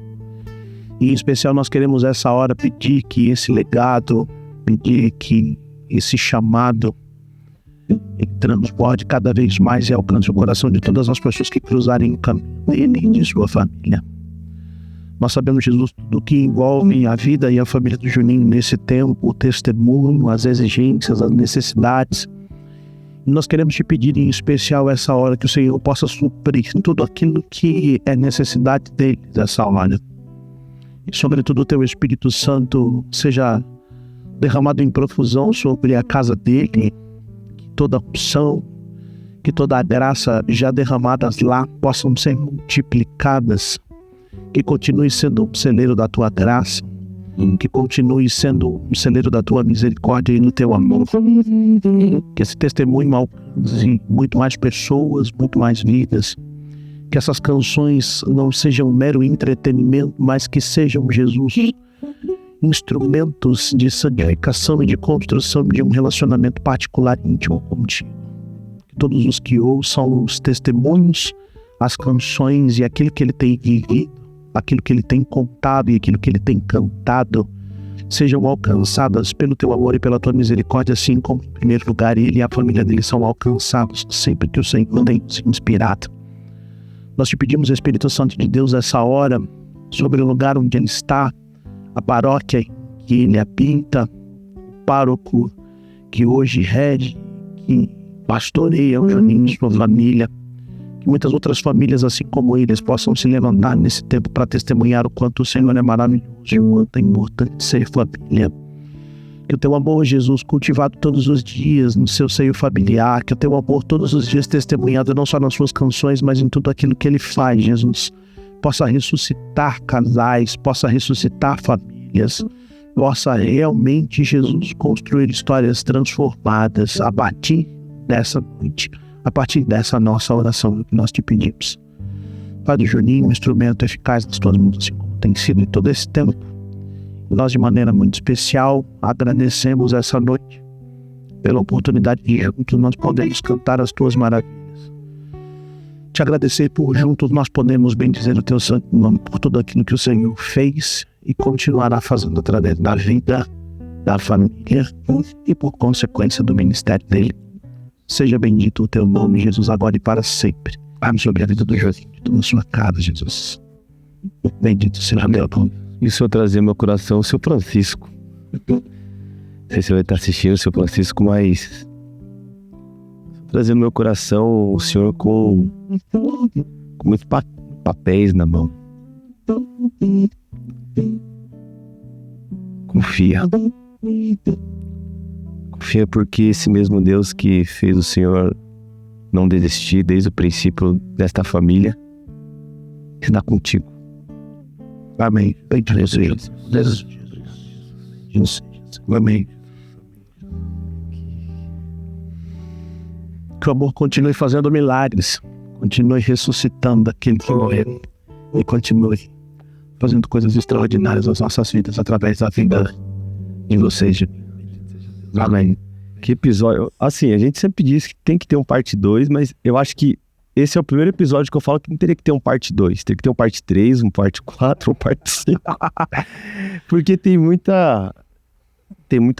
Speaker 1: E em especial nós queremos essa hora pedir que esse legado, pedir que esse chamado transborde cada vez mais e alcance o coração de todas as pessoas que cruzarem o caminho dele e de sua família. Nós sabemos, Jesus, tudo que envolve a vida e a família do Juninho nesse tempo, o testemunho, as exigências, as necessidades. E nós queremos te pedir em especial essa hora que o Senhor possa suprir tudo aquilo que é necessidade dele nessa hora. E sobretudo o Teu Espírito Santo seja derramado em profusão sobre a casa dele, que toda a unção, que toda a graça já derramadas lá possam ser multiplicadas, que continue sendo um celeiro da Tua graça, que continue sendo um celeiro da Tua misericórdia e do Teu amor, que esse testemunho alcance muito mais pessoas, muito mais vidas, que essas canções não sejam mero entretenimento, mas que sejam, Jesus, instrumentos de santificação e de construção de um relacionamento particular e íntimo contigo. Que todos os que ouçam os testemunhos, as canções e aquilo que ele tem vivido, aquilo que ele tem contado e aquilo que ele tem cantado, sejam alcançadas pelo Teu amor e pela Tua misericórdia, assim como, em primeiro lugar, ele e a família dele são alcançados sempre que o Senhor tem se inspirado. Nós te pedimos, Espírito Santo de Deus, essa hora, sobre o lugar onde ele está, a paróquia que ele habita, o pároco que hoje rege, que pastoreia o Juninho e sua família, que muitas outras famílias, assim como eles, possam se levantar nesse tempo para testemunhar o quanto o Senhor é maravilhoso e o quanto é importante ser família. Que o Teu amor, Jesus, cultivado todos os dias no seu seio familiar, que o Teu amor todos os dias testemunhado não só nas suas canções, mas em tudo aquilo que Ele faz, Jesus, possa ressuscitar casais, possa ressuscitar famílias, possa realmente, Jesus, construir histórias transformadas a partir dessa noite, a partir dessa nossa oração que nós te pedimos. Padre Juninho, um instrumento eficaz nas tuas mãos, assim como tem sido em todo esse tempo. Nós, de maneira muito especial, agradecemos essa noite pela oportunidade de juntos nós podemos cantar as tuas maravilhas. Te agradecer por juntos nós podemos bendizer o teu santo nome por tudo aquilo que o Senhor fez e continuará fazendo através da vida, da família e por consequência do ministério dele. Seja bendito o teu nome, Jesus, agora e para sempre. Ame sobre a vida do Josinho, de toda a sua casa, Jesus. Bendito seja o teu nome.
Speaker 2: E o Senhor trazer no meu coração o seu Francisco. Não sei se você vai estar assistindo o seu Francisco, mas trazer no meu coração o Senhor com muitos papéis na mão. Confia. Confia porque esse mesmo Deus que fez o Senhor não desistir desde o princípio desta família está contigo.
Speaker 1: Amém. Bendito seja Jesus. Amém. Que o amor continue fazendo milagres, continue ressuscitando aquele que morreu e continue fazendo coisas extraordinárias nas nossas vidas através da vida de vocês. Amém.
Speaker 2: Que episódio. Assim, a gente sempre diz que tem que ter um parte 2, mas eu acho que esse é o primeiro episódio que eu falo que não teria que ter um parte 2. Teria que ter um parte 3, um parte 4, um parte 5. Porque tem muita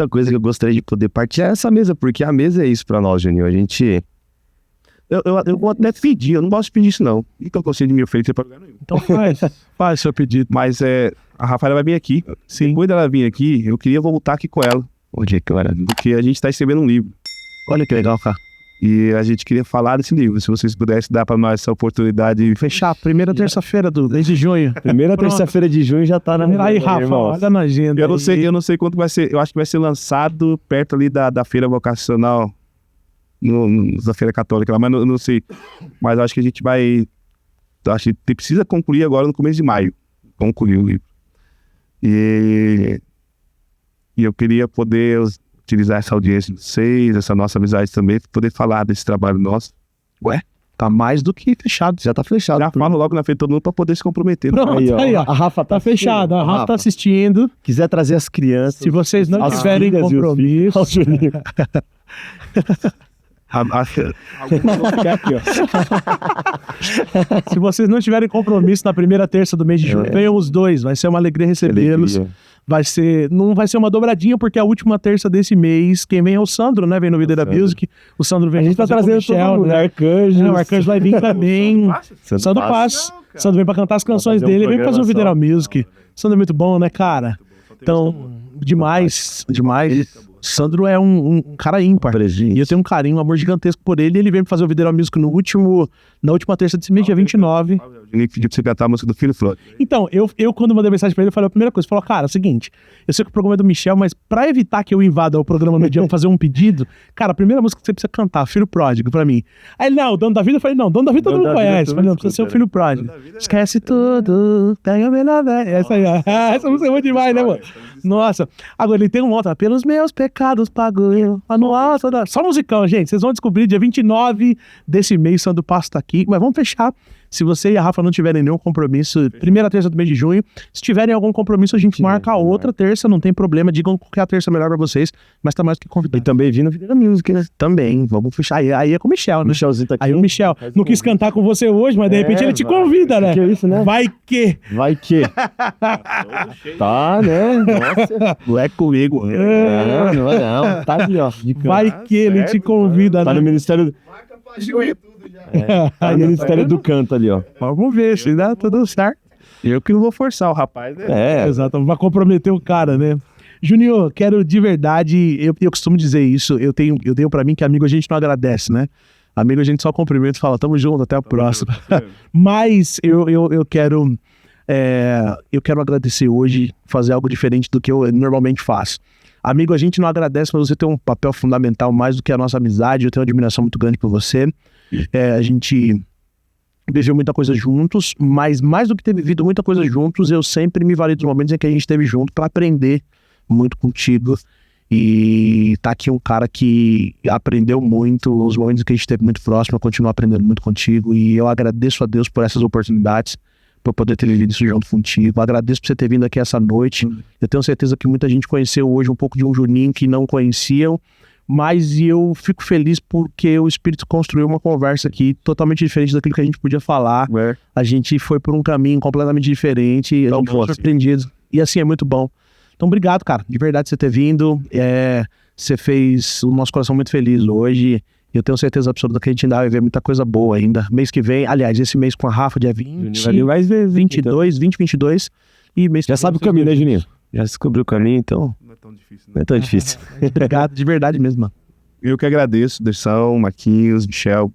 Speaker 2: coisa que eu gostaria de poder partilhar essa mesa, porque a mesa é isso pra nós, Juninho. A gente...
Speaker 3: Eu vou até pedir, eu não posso pedir isso não. Nunca gostei de me oferecer pra lugar nenhum.
Speaker 1: Então faz seu pedido.
Speaker 3: Mas a Rafaela vai vir aqui.
Speaker 1: Sim.
Speaker 3: Depois dela vir aqui, eu queria voltar aqui com ela.
Speaker 2: Onde é que eu era?
Speaker 3: Porque a gente tá escrevendo um livro.
Speaker 1: Olha que legal, cara.
Speaker 3: E a gente queria falar desse livro. Se vocês pudessem dar pra nós essa oportunidade de
Speaker 1: Fechar a primeira terça-feira do mês de junho.
Speaker 2: Primeira terça-feira de junho já tá na
Speaker 1: Aí, Rafa, olha na agenda.
Speaker 3: Eu não sei quando vai ser. Eu acho que vai ser lançado perto ali da feira vocacional, da feira católica lá, mas não sei. Mas acho que a gente vai. Acho que precisa concluir agora no começo de maio. Concluir o livro. E eu queria poder utilizar essa audiência de vocês, essa nossa amizade também, para poder falar desse trabalho nosso.
Speaker 1: Ué, tá mais do que fechado.
Speaker 2: Já tá fechado.
Speaker 3: Já falo logo na frente de todo mundo para poder se comprometer.
Speaker 1: Pronto, aí, ó.
Speaker 2: A Rafa
Speaker 1: Tá fechado, a Rafa tá assistindo.
Speaker 2: Quiser trazer as crianças.
Speaker 1: Se vocês não
Speaker 2: as
Speaker 1: tiverem
Speaker 2: filhas e os
Speaker 1: compromisso...
Speaker 2: Olha o Juninho.
Speaker 1: Se vocês não tiverem compromisso na primeira terça do mês de junho, venham os dois. Vai ser uma alegria recebê-los. Não vai ser uma dobradinha, porque a última terça desse mês, quem vem é o Sandro, né? Vem no Videira Music. O Sandro vem.
Speaker 2: A gente tá trazendo todo mundo, né? Arcanjo.
Speaker 1: O Arcanjo vai vir também. Sandro Paz. Sandro vem pra cantar as canções dele. Vem fazer o Videira Music. Sandro é muito bom, né, cara? Então, demais. Sandro é um cara ímpar. E eu tenho um carinho, um amor gigantesco por ele. E ele veio me fazer o Videira Music na última terça desse mês, dia 29.
Speaker 3: Ele pediu pra você cantar a música do Filho Flor.
Speaker 1: Então, eu quando mandei mensagem pra ele, eu falei a primeira coisa. Falou, cara, é o seguinte, eu sei que o programa é do Michel, mas pra evitar que eu invada o programa no dia pra fazer um pedido, cara, a primeira música que você precisa cantar, Filho Pródigo, pra mim. Aí ele, não, o Dono da Vida, eu falei, não, Dono da Vida todo mundo conhece. Eu falei, não, precisa ser o Filho Pródigo. Esquece tudo, pega a melhor velha. Essa aí, ó. Essa música é muito demais, né, mano? Nossa. Agora, ele tem um outra, pelos meus pecados pago eu. Anual, só musicão, gente. Vocês vão descobrir dia 29 desse mês, Sandro Passo tá aqui. Mas vamos fechar. Se você e a Rafa não tiverem nenhum compromisso, primeira terça do mês de junho. Se tiverem algum compromisso, a gente marca a outra terça, não tem problema. Digam qual que é a terça melhor pra vocês, mas tá mais do que convidado.
Speaker 2: E também vindo Videira Music, né?
Speaker 1: Também, vamos fechar. Aí é com o Michel, né?
Speaker 2: Michelzinho tá aqui.
Speaker 1: Aí o Michel não quis cantar com você hoje, mas de repente ele te convida, né?
Speaker 2: Que é isso, né?
Speaker 1: Vai que...
Speaker 2: Tá, né? Nossa.
Speaker 3: Não é comigo.
Speaker 2: Não. Tá ali, ó.
Speaker 1: Vai que ele te convida,
Speaker 2: Tá
Speaker 1: né?
Speaker 2: no Ministério...
Speaker 3: Marca pra junho tudo já.
Speaker 2: Tá no Ministério do Canto ali, ó.
Speaker 1: Vamos ver se dá tudo certo.
Speaker 3: Eu que não vou forçar o rapaz, né?
Speaker 1: Exato, vai comprometer o cara, né? Juninho, quero de verdade, eu costumo dizer isso, eu tenho pra mim que amigo a gente não agradece, né? Amigo a gente só cumprimenta e fala, tamo junto, até a próxima. Mas eu quero agradecer hoje, fazer algo diferente do que eu normalmente faço. Amigo, a gente não agradece, mas você tem um papel fundamental mais do que a nossa amizade, eu tenho uma admiração muito grande por você. A gente viveu muita coisa juntos, mas mais do que ter vivido muita coisa juntos, eu sempre me vali dos momentos em que a gente esteve junto para aprender muito contigo E tá aqui um cara que aprendeu muito, os momentos que a gente esteve muito próximo, eu continuo aprendendo muito contigo. E eu agradeço a Deus por essas oportunidades, por poder ter vivido isso junto contigo. Agradeço por você ter vindo aqui essa noite. Eu tenho certeza que muita gente conheceu hoje um pouco de um Juninho que não conheciam, mas eu fico feliz porque o Espírito construiu uma conversa aqui totalmente diferente daquilo que a gente podia falar. A gente foi por um caminho completamente diferente, a gente ficou surpreendido. E assim, é muito bom. Então, obrigado, cara, de verdade, você ter vindo. Você fez o nosso coração muito feliz hoje. Eu tenho certeza absoluta que a gente ainda vai ver muita coisa boa ainda. Mês que vem, aliás, esse mês com a Rafa, dia 22. E mês
Speaker 2: Já sabe o caminho, né, Juninho? Já descobriu o caminho, então
Speaker 3: Não é tão difícil,
Speaker 2: não é tão difícil.
Speaker 1: Obrigado, de verdade mesmo, mano.
Speaker 3: Eu que agradeço, Derção, Marquinhos, Michel.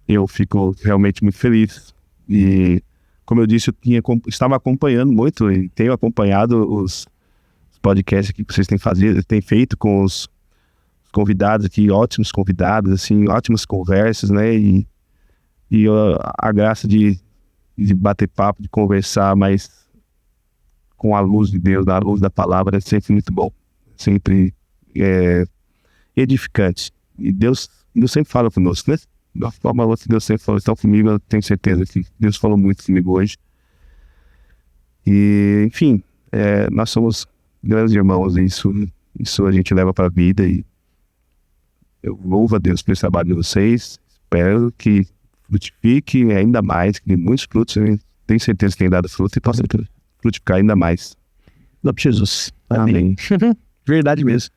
Speaker 3: Eu fico realmente muito feliz. E, como eu disse, estava acompanhando muito e tenho acompanhado os podcasts que vocês têm feito com os convidados aqui, ótimos convidados, assim, ótimas conversas, né? E a graça de bater papo, de conversar, mas com a luz de Deus, a luz da palavra, é sempre muito bom. Sempre edificante. E Deus sempre fala conosco, né? Da forma ou outra, Deus sempre falou. Então, comigo, eu tenho certeza que Deus falou muito comigo hoje. E, enfim, nós somos grandes irmãos, e isso a gente leva para a vida. E eu louvo a Deus pelo trabalho de vocês. Espero que frutifique ainda mais, que dê muitos frutos. Eu tenho certeza que tem dado fruto e possa frutificar ainda mais.
Speaker 1: Em nome de Jesus.
Speaker 3: Amém.
Speaker 1: Verdade mesmo.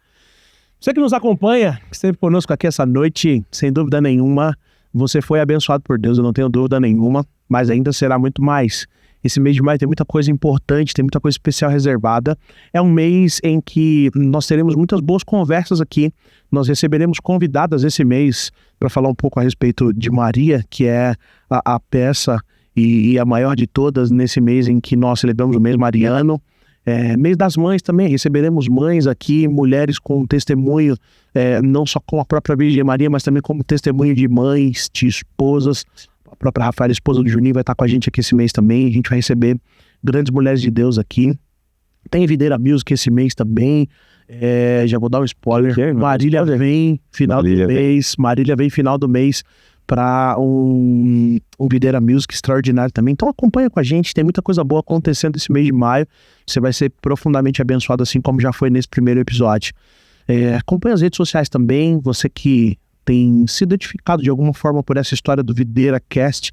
Speaker 1: Você que nos acompanha, que esteve conosco aqui essa noite, sem dúvida nenhuma, você foi abençoado por Deus, eu não tenho dúvida nenhuma, mas ainda será muito mais. Esse mês de maio tem muita coisa importante, tem muita coisa especial reservada. É um mês em que nós teremos muitas boas conversas aqui. Nós receberemos convidadas esse mês para falar um pouco a respeito de Maria, que é a peça e a maior de todas nesse mês em que nós celebramos o mês mariano. Mês das mães também, receberemos mães aqui, mulheres com testemunho, não só com a própria Virgem Maria, mas também como testemunho de mães, de esposas. A própria Rafaela, esposa do Juninho, vai estar com a gente aqui esse mês também. A gente vai receber grandes mulheres de Deus aqui. Tem Videira Music esse mês também. Já vou dar um spoiler. Marília vem final do mês. Marília vem final do mês para um Videira Music extraordinário também. Então acompanha com a gente, tem muita coisa boa acontecendo esse mês de maio. Você vai ser profundamente abençoado, assim como já foi nesse primeiro episódio. Acompanha as redes sociais também, você que tem sido edificado de alguma forma por essa história do Videira Cast,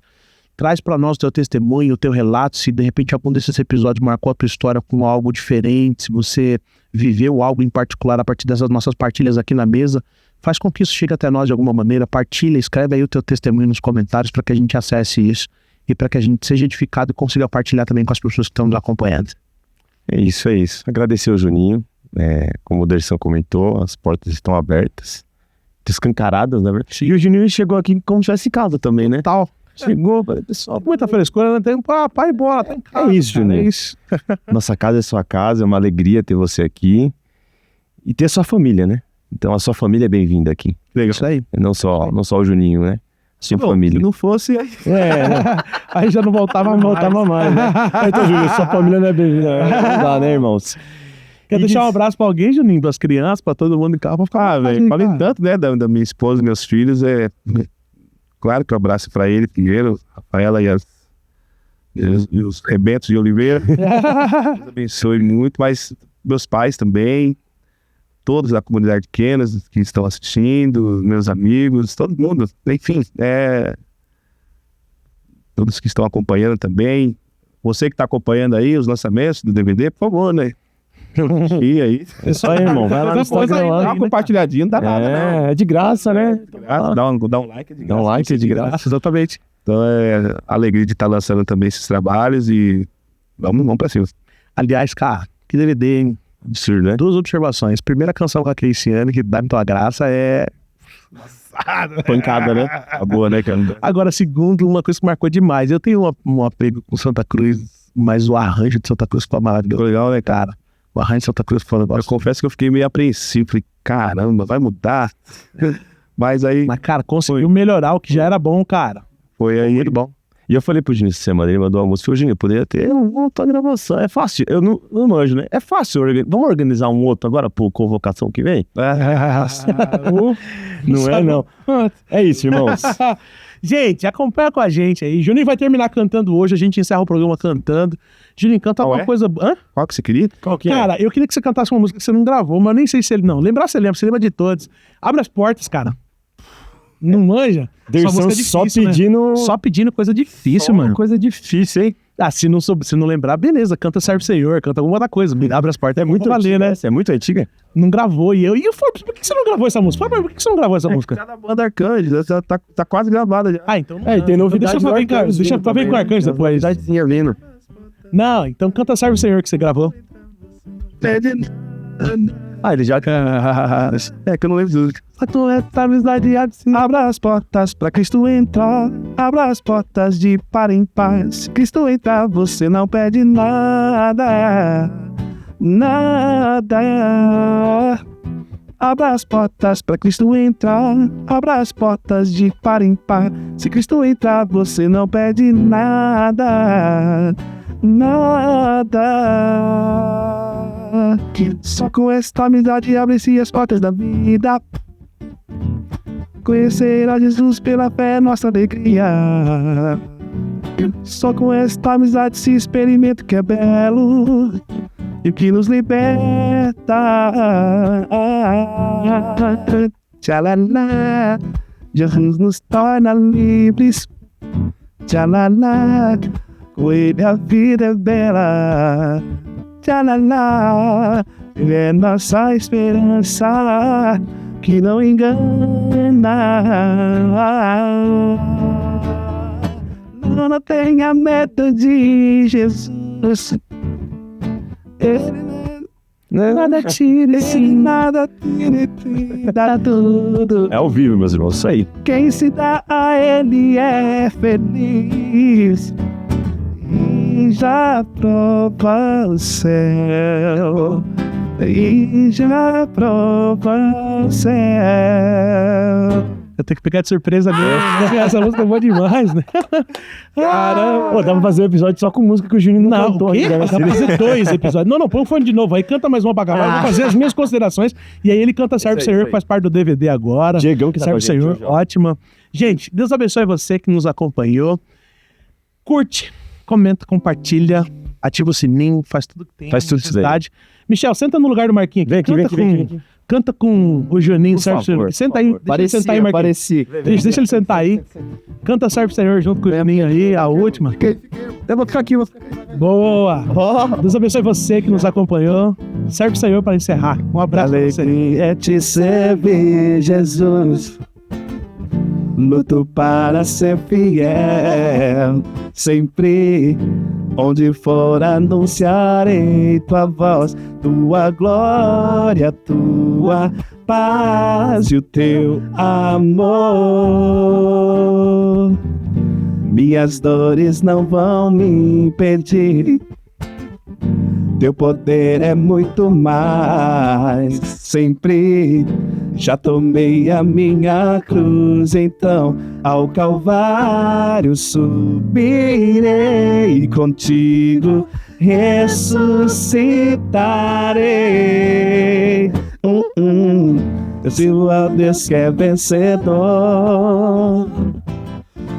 Speaker 1: traz para nós o teu testemunho, o teu relato, se de repente algum desses episódios marcou a tua história com algo diferente, se você viveu algo em particular a partir dessas nossas partilhas aqui na mesa, faz com que isso chegue até nós de alguma maneira, partilha, escreve aí o teu testemunho nos comentários para que a gente acesse isso e para que a gente seja edificado e consiga partilhar também com as pessoas que estão nos acompanhando.
Speaker 2: É isso. Agradecer ao Juninho, como o Derção comentou, as portas estão abertas, escancaradas, na verdade. E o Juninho chegou aqui como se tivesse em casa também, né?
Speaker 1: Tal.
Speaker 2: Chegou, pessoal.
Speaker 1: Muita frescura, não tem pai bola, tá em casa.
Speaker 2: É isso, Juninho.
Speaker 1: É isso.
Speaker 2: Nossa casa é sua casa, é uma alegria ter você aqui e ter sua família, né? Então a sua família é bem-vinda aqui.
Speaker 1: Legal. Isso aí.
Speaker 2: Não só o Juninho, né? Sua família.
Speaker 3: Se não fosse, aí...
Speaker 1: Aí já não voltava mais, né?
Speaker 2: Então, Juninho, sua família não é bem-vinda. Não dá, né, irmãos?
Speaker 1: Quer deixar um abraço pra alguém, Juninho? Pras crianças, pra todo mundo em casa? Pra ficar
Speaker 3: velho, falei tanto, né, da minha esposa e meus filhos. Claro que eu abraço pra ele primeiro, Rafaela e os rebentos de Oliveira. Deus abençoe muito, mas meus pais também, todos da comunidade Kenas que estão assistindo, meus amigos, todo mundo, enfim, todos que estão acompanhando também. Você que está acompanhando aí os lançamentos do DVD, por favor, né? E aí?
Speaker 2: É só aí, irmão. Vai lá no Instagram lá.
Speaker 3: Dá uma compartilhadinha, não dá nada, não.
Speaker 2: É de graça, né?
Speaker 3: Dá um like, é de graça.
Speaker 2: Dá um like, é de graça.
Speaker 1: Exatamente.
Speaker 3: Então é alegria de estar lançando também esses trabalhos e vamos pra cima.
Speaker 1: Aliás, cara, que DVD, hein?
Speaker 2: Absurdo, né?
Speaker 1: 2 observações. Primeira canção com a Keiciane, que dá muita graça, é...
Speaker 2: Pancada, né? A boa, né, cara?
Speaker 1: Agora, segundo, uma coisa que marcou demais. Eu tenho um apego com Santa Cruz, mas o arranjo de Santa Cruz foi maravilhoso.
Speaker 3: Ficou legal, né, cara?
Speaker 1: O arranjo de Santa Cruz foi um negócio.
Speaker 3: Eu confesso que eu fiquei meio apreensivo. Falei, caramba, vai mudar? Mas aí...
Speaker 1: Mas, cara, conseguiu melhorar o que já era bom, cara.
Speaker 3: Foi aí...
Speaker 1: Muito bom.
Speaker 2: E eu falei pro Juninho essa semana, ele mandou uma música, Juninho, poderia ter uma outra gravação, é fácil, eu não manjo, né? É fácil, vamos organizar um outro agora por convocação que vem? Não é não. É isso, irmãos.
Speaker 1: Gente, acompanha com a gente aí. Juninho vai terminar cantando hoje, a gente encerra o programa cantando. Juninho, canta alguma coisa... Hã?
Speaker 3: Qual que você queria?
Speaker 2: Qual que é?
Speaker 1: Cara, eu queria que você cantasse uma música que você não gravou, mas eu nem sei se ele... Não, lembrar você lembra de todos. Abre as portas, cara. Não manja?
Speaker 2: Derson só pedindo...
Speaker 1: Né? Só pedindo coisa difícil,
Speaker 2: só
Speaker 1: mano.
Speaker 2: Coisa difícil, hein?
Speaker 1: Ah, se não lembrar, beleza. Canta Serve Senhor, canta alguma outra coisa. Abre as portas.
Speaker 2: É muito
Speaker 1: valer, né?
Speaker 2: É muito antiga?
Speaker 1: Não gravou. E eu falei, por que você não gravou essa música? Por que você não gravou essa música?
Speaker 3: Tá na banda Arcanjo, tá quase gravada já.
Speaker 1: Ah, então...
Speaker 2: É, e tem novidade.
Speaker 1: Deixa eu ver com o Arcanjo depois.
Speaker 3: Vindo.
Speaker 1: Não, então canta Serve Senhor que você gravou.
Speaker 2: Ah, ele já...
Speaker 3: É que eu não lembro tudo.
Speaker 1: A tua amizade
Speaker 3: Abra as portas pra Cristo entrar. Abra as portas de par em par. Se Cristo entrar, você não perde nada. Nada. Abra as portas pra Cristo entrar. Abra as portas de par em par. Se Cristo entrar, você não perde nada. Nada. Só com esta amizade abre-se as portas da vida. Conhecer a Jesus pela fé é nossa alegria. Só com esta amizade se experimenta o que é belo e o que nos liberta. Tchalala, Jesus nos torna livres. Tchalala, com ele a vida é bela. Tchalala, ele é nossa esperança que não engana. Não tenha medo de Jesus. Nada tira, nada tira, dá tudo.
Speaker 2: É ao vivo, meus irmãos, isso aí.
Speaker 3: Quem se dá a ele é feliz e já prova o céu. E já prova o céu.
Speaker 1: Eu tenho que pegar de surpresa mesmo. Essa música é boa demais, né?
Speaker 2: Caramba. Pô, dá pra fazer um episódio só com música que o Juninho não cantou.
Speaker 1: O quê? Dá pra fazer 2 episódios. Não, põe o fone de novo. Aí canta mais uma pra acabar. Eu vou fazer as minhas considerações. E aí ele canta Serve Senhor, que faz parte do DVD agora.
Speaker 2: Diegão que tá
Speaker 1: Serve
Speaker 2: com a gente
Speaker 1: Senhor,
Speaker 2: hoje, ó.
Speaker 1: ótima. Gente, Deus abençoe você que nos acompanhou. Curte, comenta, compartilha, ativa o sininho, faz tudo que tem.
Speaker 2: Faz tudo isso daí.
Speaker 1: necessidade. Michel, senta no lugar do Marquinhos aqui.
Speaker 2: Vem aqui.
Speaker 1: Canta com o Juninho,
Speaker 2: Por
Speaker 1: Serve
Speaker 2: favor,
Speaker 1: Senhor. Senta aí, deixa ele sentar aí, Marquinhos. Deixa ele sentar aí. Canta Serve Senhor junto com o Juninho aí, a última.
Speaker 3: Eu vou ficar aqui,
Speaker 1: Boa! Deus abençoe você que nos acompanhou. Serve Senhor para encerrar. Um abraço pra você.
Speaker 3: Alegria é te servir, Jesus. Luto para ser fiel, sempre. Onde for anunciarei tua voz, tua glória, tua paz e o teu amor. Minhas dores não vão me impedir. Teu poder é muito mais, sempre. Já tomei a minha cruz, então ao Calvário subirei, contigo ressuscitarei. Eu sirvo a Deus que é vencedor,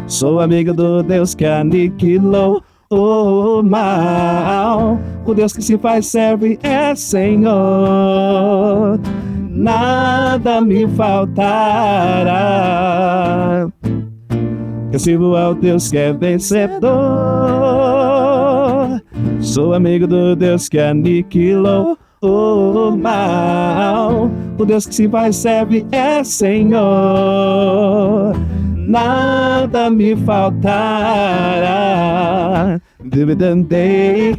Speaker 3: sou amigo do Deus que aniquilou o mal. O Deus que se faz serve é Senhor, nada me faltará. Eu sirvo ao Deus que é vencedor, sou amigo do Deus que aniquilou o mal. O Deus que se faz serve é Senhor, nada me faltará. Dividendei,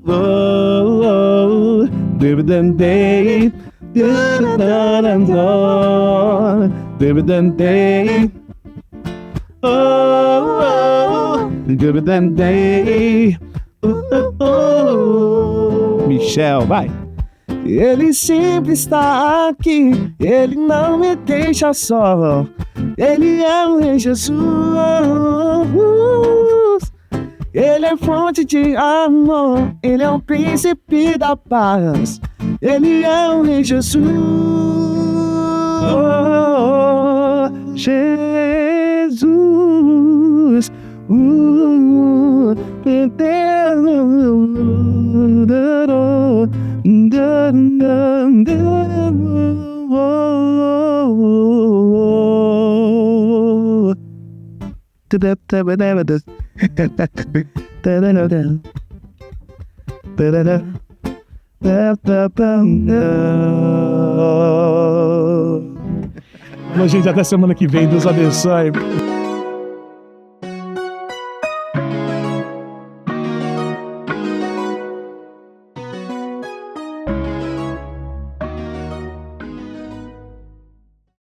Speaker 3: oh, dividendei, dividendei, oh, dividendei, Michel, vai. Ele sempre está aqui, ele não me deixa só.
Speaker 2: Ele é o Rei Jesus. Ele é fonte de amor. Ele é o príncipe da paz. Ele é o Rei Jesus. Jesus.
Speaker 1: Bom, gente, até semana que vem. Deus abençoe.